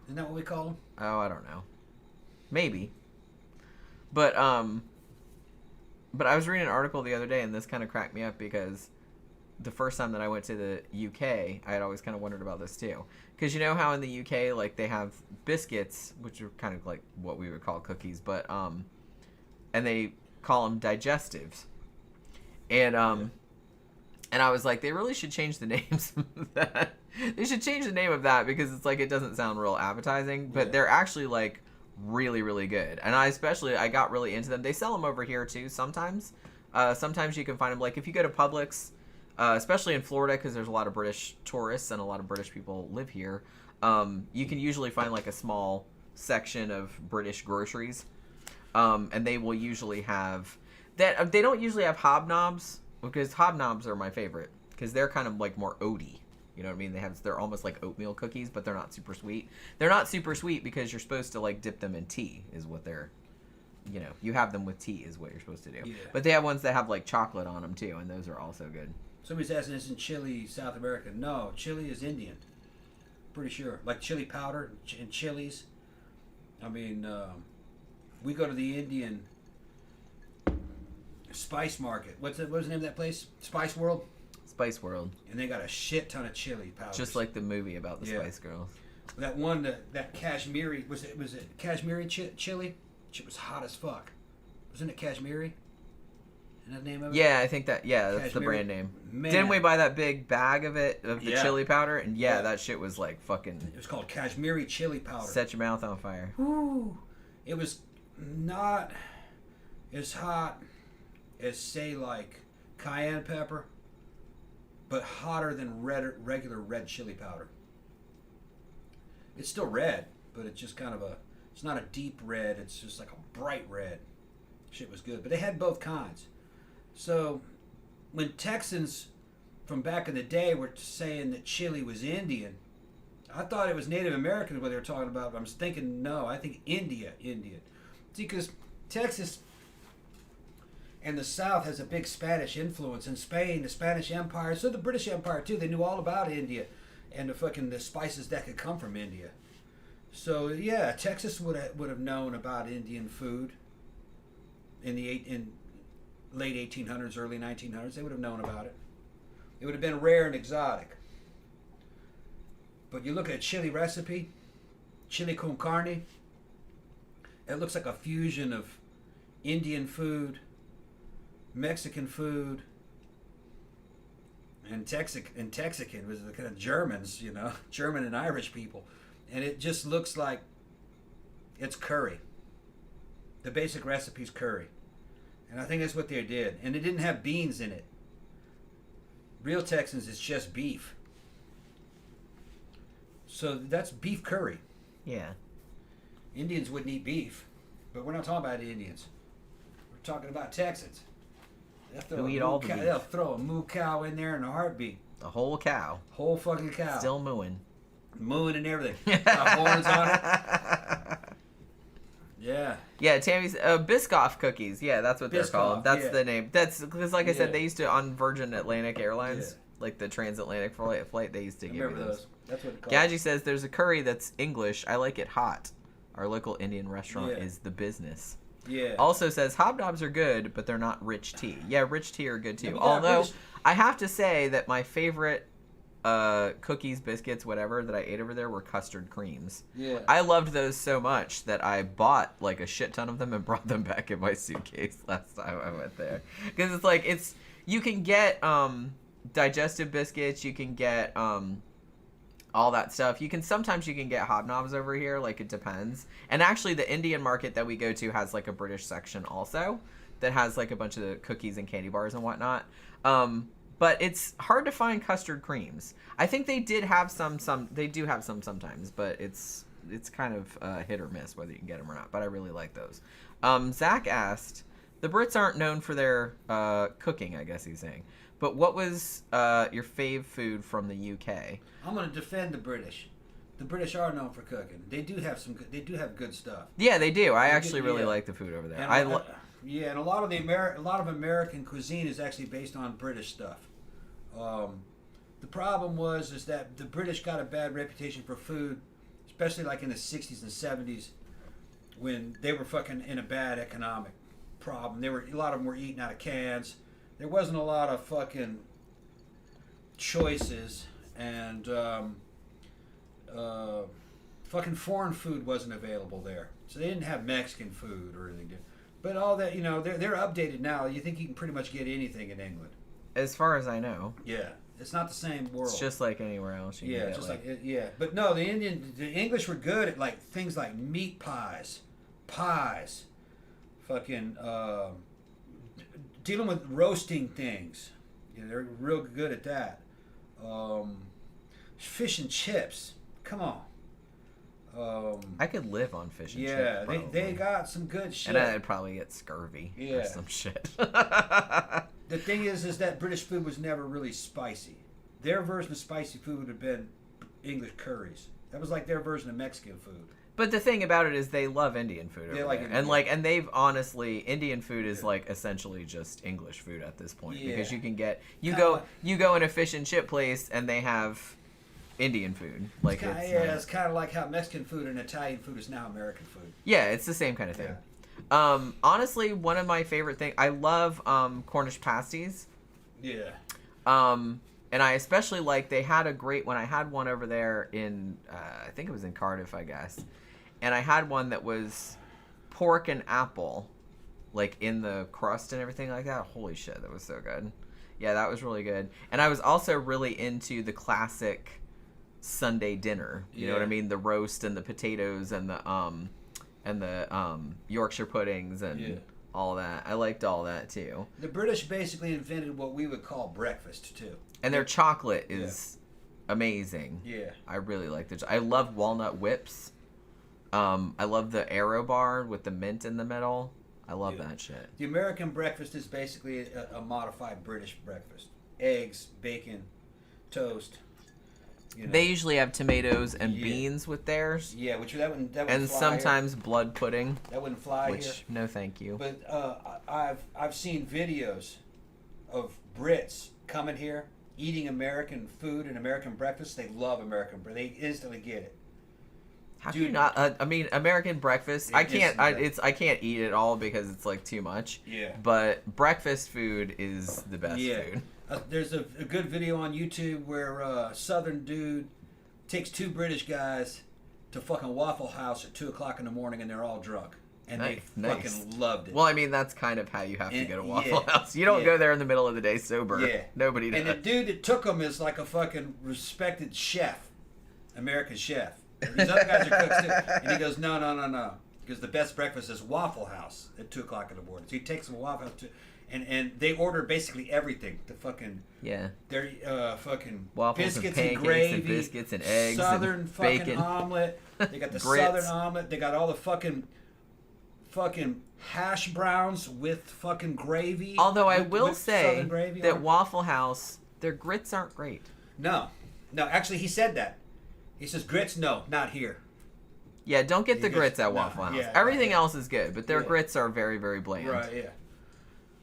Isn't that what we call them? Oh, I don't know. Maybe. But I was reading an article the other day, and this kind of cracked me up because the first time that I went to the UK, I had always kind of wondered about this too. Because you know how in the UK, like, they have biscuits, which are kind of like what we would call cookies, but and they call them digestives. And and I was like, they really should change the names of that. They should change the name of that because it's like, it doesn't sound real appetizing, but they're actually like really, really good. And I got really into them. They sell them over here too sometimes. Sometimes you can find them, like if you go to Publix, especially in Florida, because there's a lot of British tourists and a lot of British people live here. You can usually find like a small section of British groceries, and they will usually have that. They don't usually have hobnobs, because hobnobs are my favorite because they're kind of like more oaty. You know what I mean? They're almost like oatmeal cookies, but they're not super sweet. They're not super sweet because you're supposed to like dip them in tea, is what they're. You know, you have them with tea is what you're supposed to do. Yeah. But they have ones that have like chocolate on them too, and those are also good. Somebody's asking, isn't chili South America? No, chili is Indian. Pretty sure. Like chili powder and chilies. I mean, we go to the Indian spice market. What's the name of that place? Spice World? Spice World. And they got a shit ton of chili powders. Just like the movie about the Spice Girls. That one, that Kashmiri, was it Kashmiri chili? It was hot as fuck. Wasn't it Kashmiri? Isn't that the name of it? Yeah, I think that's Kashmiri. the brand name. Man. Didn't we buy that big bag of it, of the chili powder? And that shit was like fucking... It was called Kashmiri chili powder. Set your mouth on fire. Woo! It was not as hot as, say, like cayenne pepper, but hotter than regular red chili powder. It's still red, but it's just kind of it's not a deep red, it's just like a bright red. Shit was good. But they had both kinds. So when Texans from back in the day were saying that chili was Indian, I thought it was Native Americans what they were talking about, but I'm thinking, no, I think Indian. See, because Texas and the South has a big Spanish influence. In Spain, the Spanish Empire, so the British Empire too, they knew all about India and the spices that could come from India. So yeah, Texas would have known about Indian food in late 1800s, early 1900s. They would have known about it. It would have been rare and exotic. But you look at a chili recipe, chili con carne, it looks like a fusion of Indian food, Mexican food, and Texican was the kind of Germans, you know, German and Irish people. And it just looks like it's curry. The basic recipe's curry. And I think that's what they did. And it didn't have beans in it. Real Texans, it's just beef. So that's beef curry. Yeah. Indians wouldn't eat beef. But we're not talking about Indians. We're talking about Texans. Who eat all the beef. They'll throw a moo cow in there in a heartbeat. The whole cow. Whole fucking cow. Still mooing. Mooing and everything. Got horns on it. Yeah. Yeah, Tammy's Biscoff cookies. Yeah, that's what they're called. That's yeah. the name. That's because, like I said, Yeah. they used to on Virgin Atlantic Airlines, like the transatlantic flight. They used to give me Remember those. those. That's what it's called. Gadji says there's a curry that's English. I like it hot. Our local Indian restaurant Yeah. is The Business. Yeah. Also says hobnobs are good, but they're not rich tea. Yeah, rich tea are good too. Yeah, but Although British- I have to say that my favorite cookies, biscuits, whatever that I ate over there were custard creams. Yeah. I loved those so much that I bought like a shit ton of them and brought them back in my suitcase last time I went there. Because it's like you can get digestive biscuits, you can get all that stuff. Sometimes you can get hobnobs over here, like it depends. And actually the Indian market that we go to has like a British section also that has like a bunch of the cookies and candy bars and whatnot. But it's hard to find custard creams. I think they did have some they do have some sometimes, but it's kind of hit or miss whether you can get them or not. But I really like those. Zach asked, the Brits aren't known for their cooking, I guess he's saying. But what was your fave food from the UK? I'm going to defend the British. The British are known for cooking. They do have good stuff. Yeah, they do. I They actually do, really yeah. like the food over there. And, and a lot of American cuisine is actually based on British stuff. The problem is that the British got a bad reputation for food, especially like in the 60s and 70s when they were fucking in a bad economic problem. A lot of them were eating out of cans. There wasn't a lot of fucking choices, and fucking foreign food wasn't available there. So they didn't have Mexican food or anything. But all that, you know, they're updated now. You think you can pretty much get anything in England. As far as I know. Yeah. It's not the same world. It's just like anywhere else. You can get, yeah. But no, the English were good at like things like meat pies, fucking dealing with roasting things. You know, they're real good at that. Fish and chips. Come on. I could live on fish and chips. Yeah, they got some good shit. And I'd probably get scurvy or some shit. The thing is that British food was never really spicy. Their version of spicy food would have been English curries. That was like their version of Mexican food. But the thing about it is they love Indian food over like there. Indian. And they've honestly, Indian food is like essentially just English food at this point. Yeah. Because you can get, you go in a fish and chip place and they have Indian food. Like it's kind of like how Mexican food and Italian food is now American food. Yeah, it's the same kind of thing. Yeah. Honestly, one of my favorite things, I love Cornish pasties. Yeah. And I especially like, they had a great one. I had one over there in, I think it was in Cardiff, I guess. And I had one that was pork and apple, like in the crust and everything like that. Holy shit, that was so good. Yeah, that was really good. And I was also really into the classic Sunday dinner. You know what I mean? The roast and the potatoes and the Yorkshire puddings and all that. I liked all that too. The British basically invented what we would call breakfast too. And their chocolate is amazing. Yeah. I really like I love walnut whips. I love the Aero bar with the mint in the middle. I love that shit. The American breakfast is basically a modified British breakfast. Eggs, bacon, toast. You know. They usually have tomatoes and beans with theirs. Yeah, which that wouldn't and fly sometimes here. blood pudding. That wouldn't fly here. No, thank you. But I've seen videos of Brits coming here eating American food and American breakfast. They love American bread. They instantly get it. How can you not? I mean, American breakfast. I can't. I can't eat it all because it's like too much. Yeah. But breakfast food is the best food. There's a good video on YouTube where a Southern dude takes two British guys to fucking Waffle House at 2:00 in the morning, and they're all drunk, and they fucking loved it. Well, I mean, that's kind of how you have to go to Waffle House. You don't go there in the middle of the day sober. Yeah. Nobody does. And the dude that took them is like a fucking respected chef, American chef. These other guys are cooks too. And he goes, no. Because the best breakfast is Waffle House at 2:00 in the morning. So he takes them to Waffle House and they order basically everything. The fucking their fucking waffles biscuits and and gravy, and biscuits and eggs, Southern and fucking bacon. omelet. They got the Grits. Southern omelet. They got all the fucking hash browns with fucking gravy. Although I with will say gravy that Waffle House, their grits aren't great. No, actually he said that. He says grits, no, not here. Yeah, don't get the grits at Waffle House. Everything else is good, but their grits are very, very bland. Right, yeah.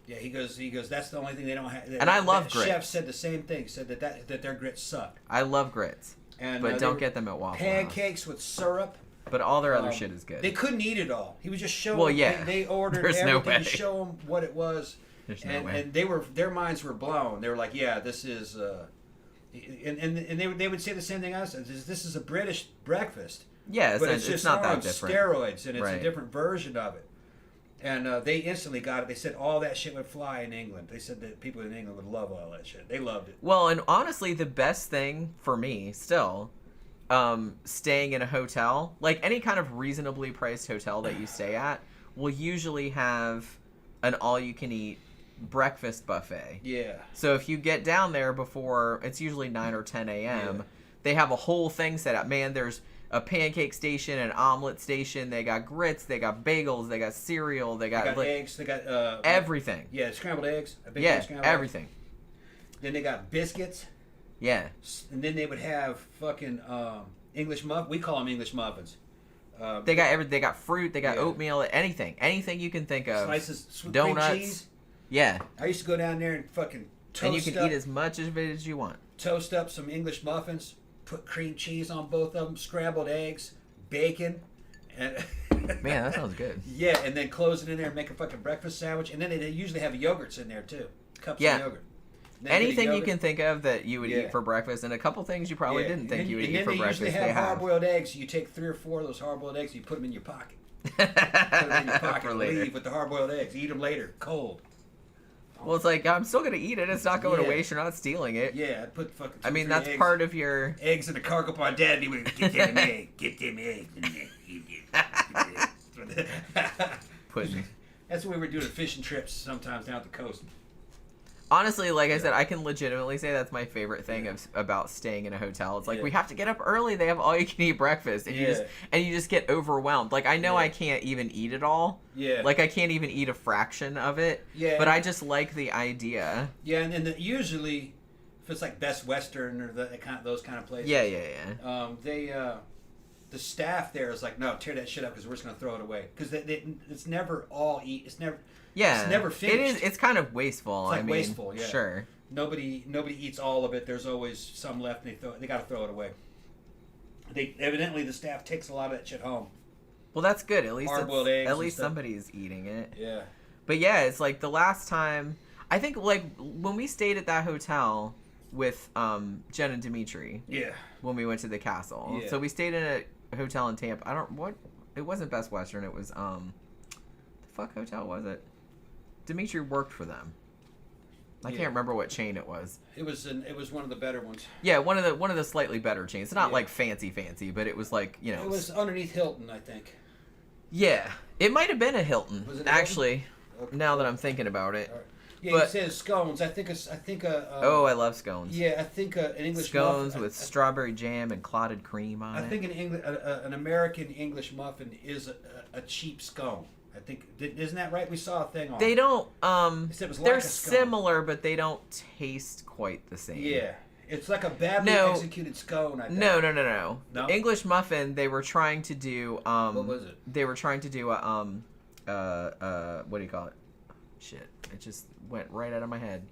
Yeah, he goes, that's the only thing they don't have. And I love grits. Chef said the same thing, said that their grits suck. I love grits, but don't get them at Waffle House. Pancakes with syrup. But all their other shit is good. They couldn't eat it all. He was just showing they ordered There's everything no way. to show them what it was. There's no way. And their minds were blown. They were like, yeah, this is... And they would say the same thing I said. This is a British breakfast. Yeah, but it's just not that on different. Steroids, and it's a different version of it. And they instantly got it. They said all that shit would fly in England. They said that people in England would love all that shit. They loved it. Well, and honestly, the best thing for me still, staying in a hotel, like any kind of reasonably priced hotel that you stay at, will usually have an all-you-can-eat breakfast buffet. Yeah. So if you get down there before, it's usually 9 or 10 a.m., they have a whole thing set up. Man, there's a pancake station, an omelet station. They got grits, they got bagels, they got cereal, they got eggs, they got everything. Yeah, scrambled eggs. Everything. Then they got biscuits. Yeah. And then they would have fucking English muffins. We call them English muffins. They got everything. They got fruit. They got oatmeal. Anything you can think of. Slices, sweet donuts. Cream cheese. Yeah. I used to go down there and fucking toast and you can eat as much of it as you want. Toast up some English muffins. Put cream cheese on both of them, scrambled eggs, bacon, and Man, that sounds good. yeah, and then close it in there and make a fucking breakfast sandwich, and then they usually have yogurts in there too, cups Yeah. of yogurt. Then Anything you yogurt. can think of that you would Yeah. eat for breakfast, and a couple things you probably Yeah. didn't think And you would then eat for they breakfast. usually They have have. hard-boiled eggs. You take 3 or 4 of those hard-boiled eggs, you put them in your pocket. Put them in your pocket For and later. leave with the hard-boiled eggs. Eat them later, cold. Well, it's like, I'm still gonna eat it. It's not going to Yeah. waste. You're not stealing it. Yeah, I'd put fucking. I mean, 2-3 that's eggs, part of your. eggs in the cargo pod. Dad, he would get them eggs. Get them eggs in there. Eat them. Pudding. That's when we were doing fishing trips sometimes down the coast. Honestly, like I said, I can legitimately say that's my favorite thing about staying in a hotel. It's like, Yeah. we have to get up early. They have all you can eat breakfast, and Yeah. you just get overwhelmed. Like, I know Yeah. I can't even eat it all. Yeah. Like, I can't even eat a fraction of it. Yeah. But I just like the idea. Yeah, and then usually, if it's like Best Western or those kind of places. Yeah. The staff there is like, no, tear that shit up because we're just gonna throw it away because it's never all eat. It's never. Yeah. It's never finished. It is. It's kind of wasteful. It's like I mean, wasteful, yeah. Sure. Nobody eats all of it. There's always some left, and they got to throw it away. Evidently the staff takes a lot of that shit home. Well, that's good. At least Hard-boiled eggs at and least stuff. somebody's eating it. Yeah. But yeah, it's like the last time. I think like when we stayed at that hotel with Jen and Dimitri Yeah. when we went to the castle. Yeah. So we stayed in a hotel in Tampa. It wasn't Best Western. It was the fuck hotel was it? Dimitri worked for them. I Yeah. can't remember what chain it was. It was one of the better ones. Yeah, one of the slightly better chains. It's not Yeah. like fancy, but it was like, you know. It was underneath Hilton, I think. Yeah, it might have been a Hilton. Was it a actually? Okay. Now that I'm thinking about it. All right. Yeah, But- you said scones. I think Oh, I love scones. yeah, I think an English Scones muffin, with strawberry jam and clotted cream on I it. think an American English muffin is a cheap scone. I think isn't that right? We saw a thing on. They don't. They said it was like They're a scone. similar, but they don't taste quite the same. Yeah, it's like a badly No. executed scone. I think. No. No? The English muffin. They were trying to do. What was it? They were trying to do a what do you call it? Shit! It just went right out of my head.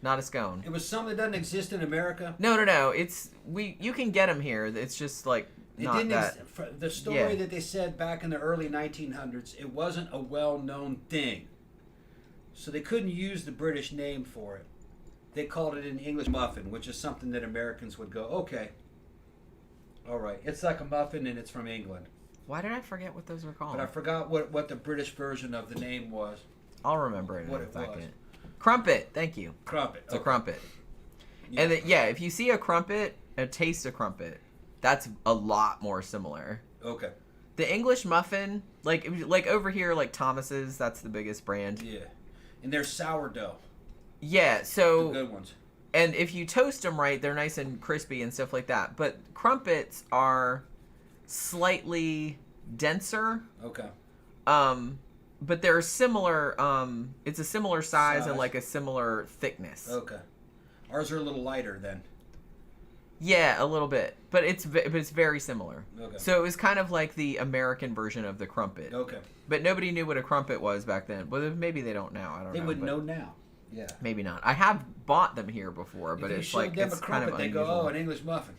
Not a scone. It was something that doesn't exist in America. No. It's you can get them here. It's just like It not didn't. that. The story Yeah. that they said back in the early 1900s, it wasn't a well-known thing, so they couldn't use the British name for it. They called it an English muffin, which is something that Americans would go, okay, all right, it's like a muffin and it's from England. Why did I forget what those were called? But I forgot what the British version of the name was. I'll remember it in what a it was. second. Crumpet. Thank you. Crumpet. It's a okay. crumpet. Yeah. And yeah, if you see a crumpet, taste a crumpet, that's a lot more similar. Okay. The English muffin, like over here, like Thomas's, that's the biggest brand. Yeah. And they're sourdough. Yeah, The so, good ones. and if you toast them right, they're nice and crispy and stuff like that. But crumpets are slightly denser, Okay. but they're similar, it's a similar size and Size. like a similar thickness. Okay. Ours are a little lighter then. Yeah, a little bit, but it's very similar. Okay. So it was kind of like the American version of the crumpet. Okay. But nobody knew what a crumpet was back then. Well, maybe they don't now. I don't They know. would but know now. Yeah. Maybe not. I have bought them here before, but If you it's showed like them it's a kind crumpet, of they unusual. go, oh, an English muffin.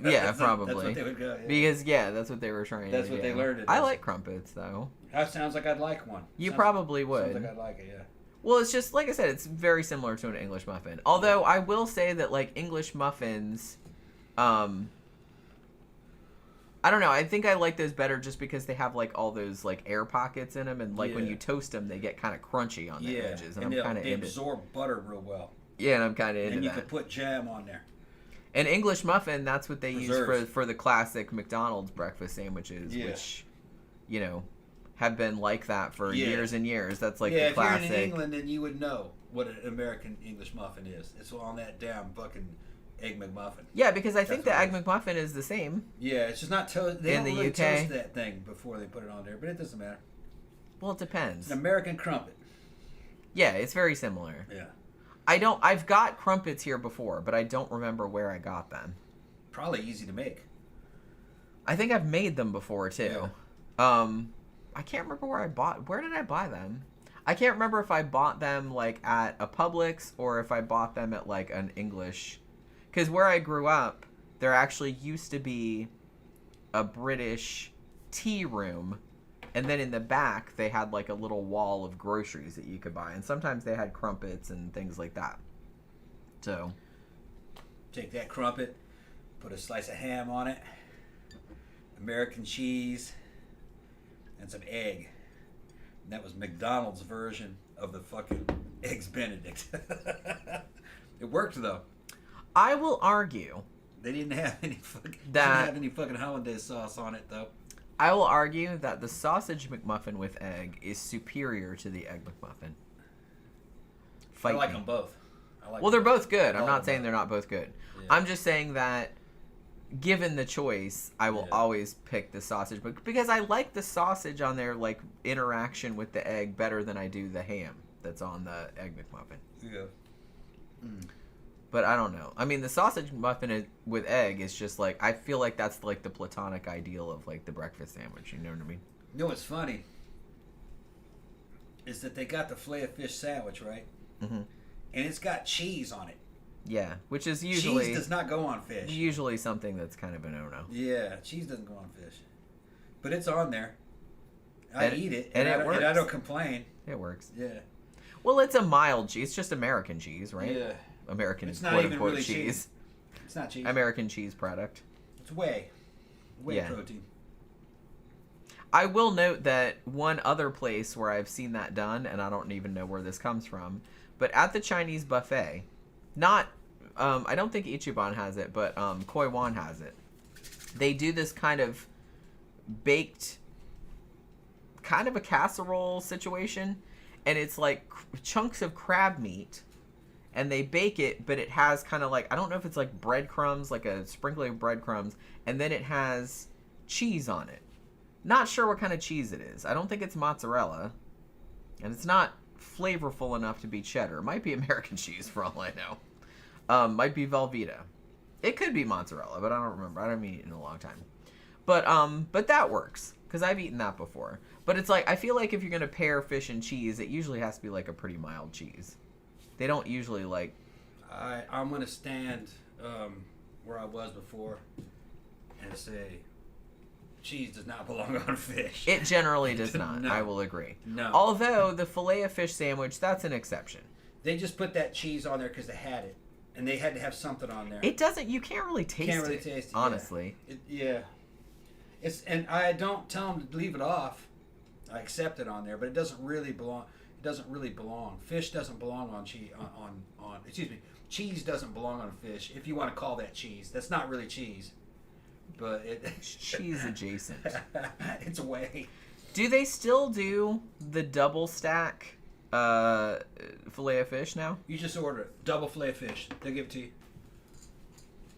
Yeah, That's probably. what they would go. Yeah. Because that's what they were trying. That's to what do. they learned it I as. like crumpets though. That sounds like I'd like one. You Sounds- probably Sounds would. like I'd like it. Yeah. Well, it's just like I said, it's very similar to an English muffin. Although I will say that like English muffins, I don't know. I think I like those better just because they have like all those like air pockets in them, and like when Yeah. you toast them, they get kind of crunchy on the Yeah. edges, and And I'm kind of they into. absorb butter real well. Yeah, and I'm kind of into And you that. could put jam on there. An English muffin, that's what they use Preserves. for the classic McDonald's breakfast sandwiches, Yeah. which, you know, have been like that for Yeah. years and years. That's like yeah, the if classic. you're in England, then you would know what an American English muffin is. It's on that damn fucking Egg McMuffin. Yeah, because I think the That's Egg what McMuffin is the same. Yeah, it's just not toast. They In don't the really UK? toast that thing before they put it on there, but it doesn't matter. Well, it depends. It's an American crumpet. Yeah, it's very similar. Yeah. I've got crumpets here before, but I don't remember where I got them. Probably easy to make. I think I've made them before too. I can't remember where did I buy them? I can't remember if I bought them like at a Publix or if I bought them at like an English, because where I grew up there actually used to be a British tea room, and then in the back they had like a little wall of groceries that you could buy, and sometimes they had crumpets and things like that. So take that crumpet, put a slice of ham on it, American cheese, and some egg. And that was McDonald's version of the fucking Eggs Benedict. It worked though. I will argue they didn't have any fucking hollandaise sauce on it though. I will argue that the sausage McMuffin with egg is superior to the egg McMuffin. I like them both. Well, they're both good. I'm not saying both. they're not both good. Yeah. I'm just saying that given the choice, I will always pick the sausage, but because I like the sausage on their like interaction with the egg better than I do the ham that's on the egg McMuffin. Yeah. Mm. But I don't know. I mean, the sausage muffin with egg is just like, I feel like that's like the platonic ideal of like the breakfast sandwich. You know what I mean? You know what's funny is that they got the filet of fish sandwich, right? Mm-hmm. And it's got cheese on it. Yeah, which is usually... Cheese does not go on fish. Usually something that's kind of a no-no. Yeah, cheese doesn't go on fish. But it's on there. I eat it, and it works. And I don't complain. It works. Yeah. Well, it's a mild cheese. It's just American cheese, right? Yeah. American It's not quote even unquote really cheese. It's not cheese. American cheese product. It's whey protein. I will note that one other place where I've seen that done, and I don't even know where this comes from, but at the Chinese buffet, not, I don't think Ichiban has it, but Koi Wan has it. They do this kind of baked, kind of a casserole situation, and it's like chunks of crab meat, and they bake it, but it has kind of like, I don't know if it's like breadcrumbs, like a sprinkling of breadcrumbs, and then it has cheese on it. Not sure what kind of cheese it is. I don't think it's mozzarella, and it's not flavorful enough to be cheddar. It might be American cheese for all I know. Might be Velveeta. It could be mozzarella, but I don't remember. I haven't eaten it in a long time. But that works, because I've eaten that before. But it's like, I feel like if you're going to pair fish and cheese, it usually has to be like a pretty mild cheese. They don't usually like... I'm going to stand where I was before and say cheese does not belong on fish. It generally does not. No. I will agree. No. Although, the filet of fish sandwich, that's an exception. They just put that cheese on there because they had it. And they had to have something on there. It doesn't... You can't really taste it, honestly. Yeah. And I don't tell them to leave it off. I accept it on there, but it doesn't really belong. It doesn't really belong. Fish doesn't belong on cheese. Excuse me. Cheese doesn't belong on fish. If you want to call that cheese, that's not really cheese, but it's cheese adjacent. It's a way. Do they still do the double stack filet of fish now? You just order it. Double filet of fish. They'll give it to you.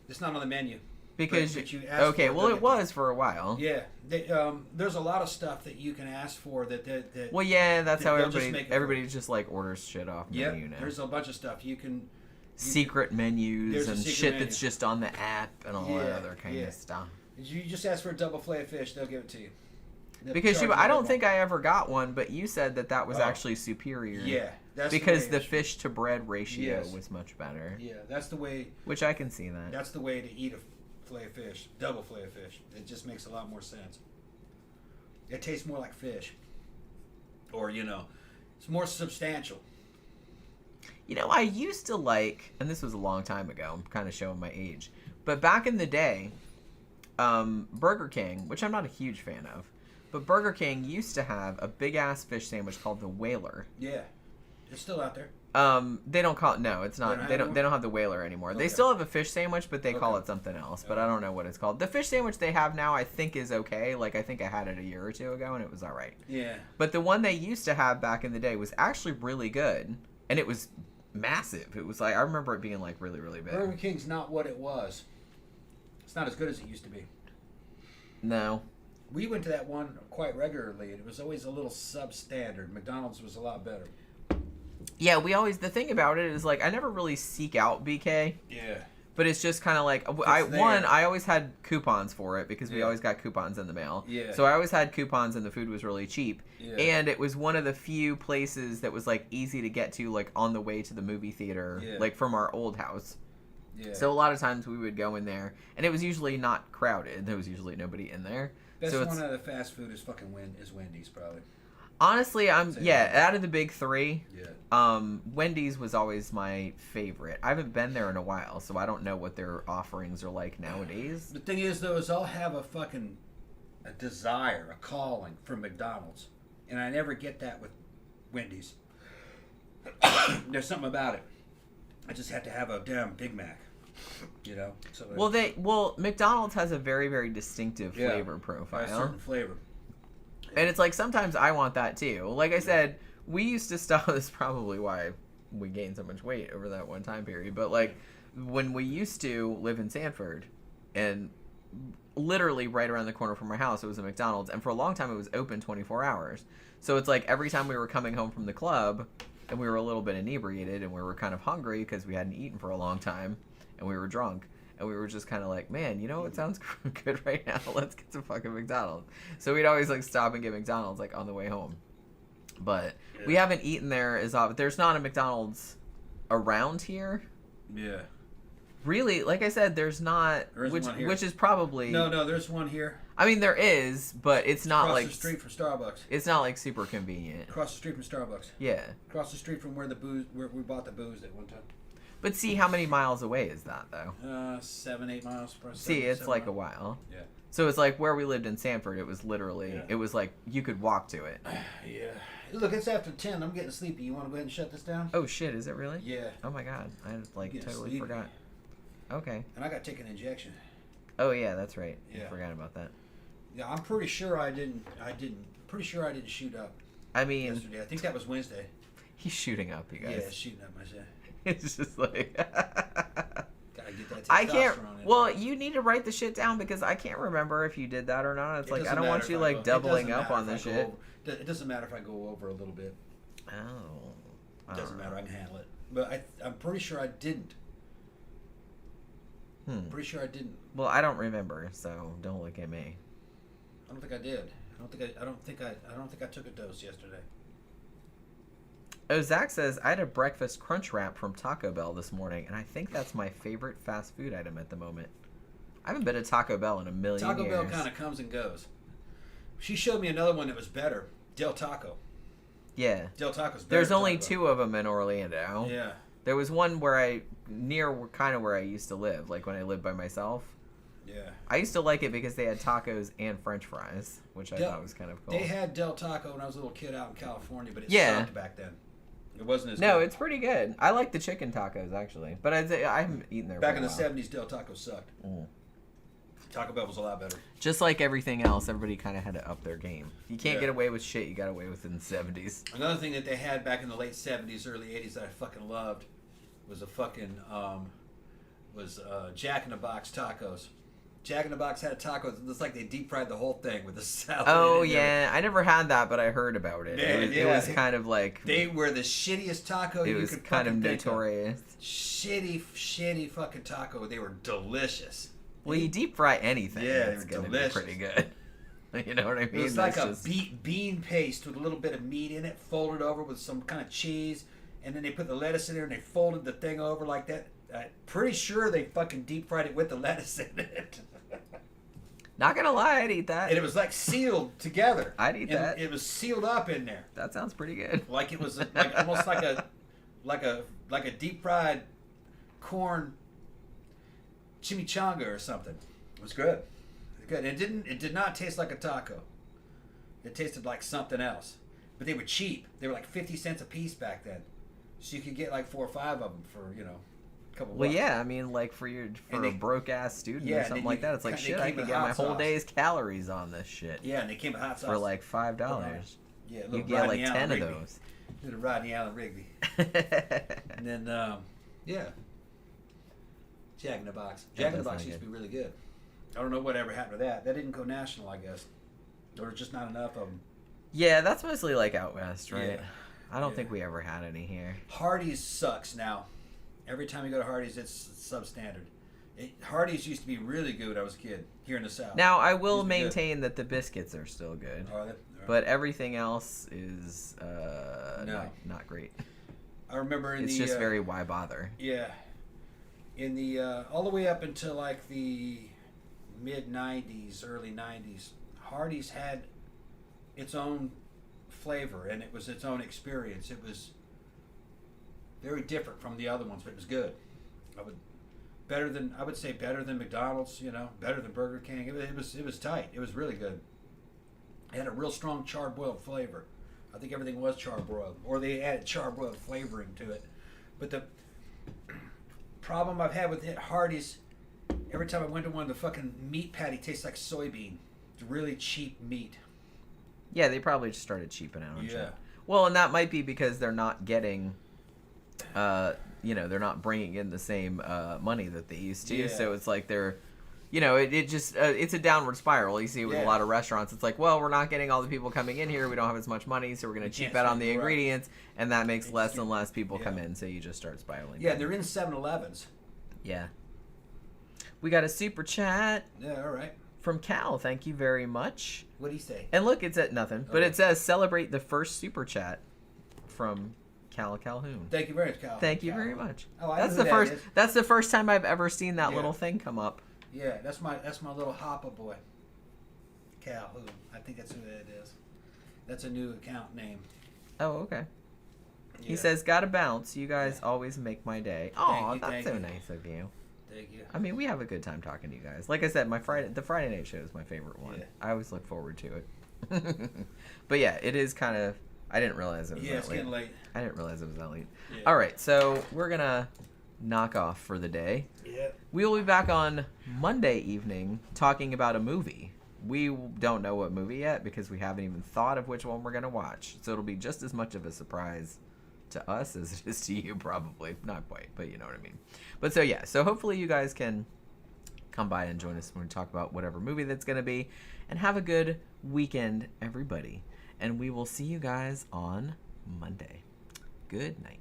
It's not on the menu. Because but you ask okay, for well, it was for a while. Yeah, there's a lot of stuff that you can ask for that. Well, yeah, that's how they'll everybody just like orders shit off menu now. There's a bunch of stuff you can. Secret menus and shit menu. that's just on the app and all that other kind of stuff. You just ask for a double fillet of fish, they'll give it to you. Because I don't think I ever got one, but you said that was actually superior. Yeah, that's because the fish to bread ratio was much better. Yeah, that's the way. Which I can see that. That's the way to eat a fillet of fish, double fillet of fish. It just makes a lot more sense. It tastes more like fish, or it's more substantial. I used to like, and this was a long time ago, I'm kind of showing my age, but back in the day, Burger King, which I'm not a huge fan of, but Burger King used to have a big-ass fish sandwich called the Whaler. Yeah. It's still out there. They don't call it, no, it's not, they don't have the Whaler anymore. Okay. They still have a fish sandwich, but they call it something else, but I don't know what it's called. The fish sandwich they have now, I think, is okay. Like, I think I had it a year or two ago, and it was alright. Yeah. But the one they used to have back in the day was actually really good, and it was massive. It was like, I remember it being like really, really big. Burger King's not what it was. It's not as good as it used to be. No. We went to that one quite regularly, and it was always a little substandard. McDonald's was a lot better. Yeah, the thing about it is, like, I never really seek out BK. Yeah. But it's just kind of like, I always had coupons for it because we always got coupons in the mail. Yeah. So I always had coupons and the food was really cheap. Yeah. And it was one of the few places that was, like, easy to get to, like, on the way to the movie theater, like, from our old house. Yeah. So a lot of times we would go in there, and it was usually not crowded. There was usually nobody in there. Best so one out of the fast food is Wendy's, probably. Honestly, out of the big 3, Yeah. Wendy's was always my favorite. I haven't been there in a while, so I don't know what their offerings are like nowadays. The thing is, though, is I'll have a desire, a calling for McDonald's, and I never get that with Wendy's. There's something about it. I just have to have a damn Big Mac, you know. So McDonald's has a very, very distinctive flavor profile. A certain flavor. And it's like sometimes I want that too. Like I said, we used to stop. This is probably why we gained so much weight over that one time period. But like when we used to live in Sanford, and literally right around the corner from our house, it was a McDonald's, and for a long time it was open 24 hours. So it's like every time we were coming home from the club, and we were a little bit inebriated, and we were kind of hungry because we hadn't eaten for a long time, and we were drunk. And we were just kind of like, man, you know what sounds good right now? Let's get some fucking McDonald's. So we'd always like stop and get McDonald's like on the way home. But we haven't eaten there as often. There's not a McDonald's around here. Yeah. Really, like I said, there's not. Which is probably. No, there's one here. I mean, there is, but it's not across like the street from Starbucks. It's not like super convenient. Across the street from Starbucks. Yeah. Across the street from where we bought the booze at one time. But see, how many miles away is that, though? 7, 8 miles. See, it's like a while. Yeah. So it's like where we lived in Sanford, it was literally, Yeah. it was like you could walk to it. Yeah. Look, it's after 10. I'm getting sleepy. You want to go ahead and shut this down? Oh, shit, is it really? Yeah. Oh, my God. I like Getting totally sleepy. forgot. Okay. And I got to take an injection. Oh, yeah, that's right. Yeah. I forgot about that. Yeah, I'm pretty sure I didn't. Pretty sure I didn't shoot up I mean, yesterday. I think that was Wednesday. he's shooting up, you guys. Yeah, shooting up myself. It's just like... Gotta get that I can't. testosterone in. Well, you need to write the shit down because I can't remember if you did that or not. It's It like I doesn't don't want matter you if I like go- it doubling doesn't up matter on if I this go shit. over- It doesn't matter if I go over a little bit. Oh. It doesn't matter. I can handle it. But I'm pretty sure I didn't. Pretty sure I didn't. Well, I don't remember, so don't look at me. I don't think I did. I don't think I took a dose yesterday. Oh, Zach says, I had a breakfast crunch wrap from Taco Bell this morning, and I think that's my favorite fast food item at the moment. I haven't been to Taco Bell in a million Taco years. Bell kind of comes and goes. She showed me another one that was better. Del Taco. Yeah. Del Taco's better. There's than only Taco 2 of them in Orlando. Bell. Yeah. There was one near kind of where I used to live, like when I lived by myself. Yeah. I used to like it because they had tacos and french fries, which I thought was kind of cool. They had Del Taco when I was a little kid out in California, but it Yeah. sucked back then. It wasn't as No, good. it's pretty good. I like the chicken tacos, actually. But I haven't eaten there Back for in a the while. 70s, Del Taco sucked. Mm. Taco Bell was a lot better. Just like everything else, everybody kind of had to up their game. You can't Yeah. get away with shit you got away with in the 70s. Another thing that they had back in the late 70s, early 80s that I fucking loved was a fucking Jack in the Box tacos. Jack in the Box had a taco. It looks like they deep fried the whole thing with the salad. Oh, in it. yeah. I never had that, but I heard about it. Man, It was kind of like... They were the shittiest taco it you was could kind of fucking think of. notorious. Shitty fucking taco. They were delicious. Well, you deep fry anything. Yeah, it's they were going to be delicious. pretty good. You know what I mean? It was like That's a just- bean paste with a little bit of meat in it, folded over with some kind of cheese, and then they put the lettuce in there and they folded the thing over like that. I'm pretty sure they fucking deep fried it with the lettuce in it. Not going to lie, I'd eat that. And it was like sealed together. I'd eat And that. It was sealed up in there, That sounds pretty good. like it was like almost like a deep fried corn chimichanga or something. It was good. Good. It did not taste like a taco. It tasted like something else. But they were cheap. They were like 50 cents a piece back then. So you could get like 4 or 5 of them for, a couple Well, bucks. yeah, I mean, like for And a they- broke ass student Yeah, or and something then like you- that, it's like they shit. came I could with get my hot whole sauce. day's calories on this shit Yeah, and they came with hot sauce. for like $5. Yeah, You little get like Rodney Allen 10 of Rigby. those. Little Rodney Allen Rigby. And then, yeah. Jack in the Box. That Jack in the does Box sound used to good. be really good. I don't know whatever happened to that. That didn't go national, I guess. There was just not enough of them. Yeah, that's mostly like out west, right? Yeah. I don't Yeah. think we ever had any here. Hardee's sucks now. Every time you go to Hardee's, it's substandard. Hardee's used to be really good when I was a kid here in the South. Now, I will Used to be good. maintain that the biscuits are still good, Are they? but everything else is No. not great. I remember in It's the... just very why bother. Yeah. in the all the way up until like the mid '90s, early '90s, Hardee's had its own flavor and it was its own experience. It was very different from the other ones, but it was good. I would say better than McDonald's, you know, better than Burger King. It was tight. It was really good. It had a real strong charbroiled flavor. I think everything was charbroiled, or they added charbroiled flavoring to it. But the problem I've had with it, Hardee's, every time I went to one, the fucking meat patty tastes like soybean. It's really cheap meat. Yeah, they probably just started cheaping out on Yeah. shit. Well, and that might be because they're not getting, they're not bringing in the same money that they used to. Yeah. So it's like they're, it just, it's a downward spiral. You see with a lot of restaurants. It's like, well, we're not getting all the people coming in here. We don't have as much money, so we're going to cheap out on the ingredients. And that makes less and less people come in, so you just start spiraling. Yeah, they're in 7-Elevens. Yeah. We got a super chat Yeah, all right. from Cal. Thank you very much. What'd he say? And look, it's at nothing, but it says celebrate the first super chat from Cal Calhoun. Thank you very much, Cal. Thank you very much. Oh, I that's know the who first. that is. That's the first time I've ever seen that little thing come up. Yeah, that's my little Hoppa boy. Calhoun. I think that's who that is. That's a new account name. Oh, okay. Yeah. He says, "Gotta bounce. You guys always make my day." Oh, that's thank so you. nice of you. Thank you. I mean, we have a good time talking to you guys. Like I said, the Friday night show is my favorite one. Yeah. I always look forward to it. But yeah, it is kind of. I didn't realize it was Yeah, that it's late. getting late. I didn't realize it was that late. Yeah. All right, so we're gonna knock off for the day. Yeah. We will be back on Monday evening talking about a movie. We don't know what movie yet because we haven't even thought of which one we're gonna watch. So it'll be just as much of a surprise to us as it is to you, probably. Not quite, but you know what I mean. But so yeah, so hopefully you guys can come by and join us when we talk about whatever movie that's gonna be. And have a good weekend, everybody. And we will see you guys on Monday. Good night.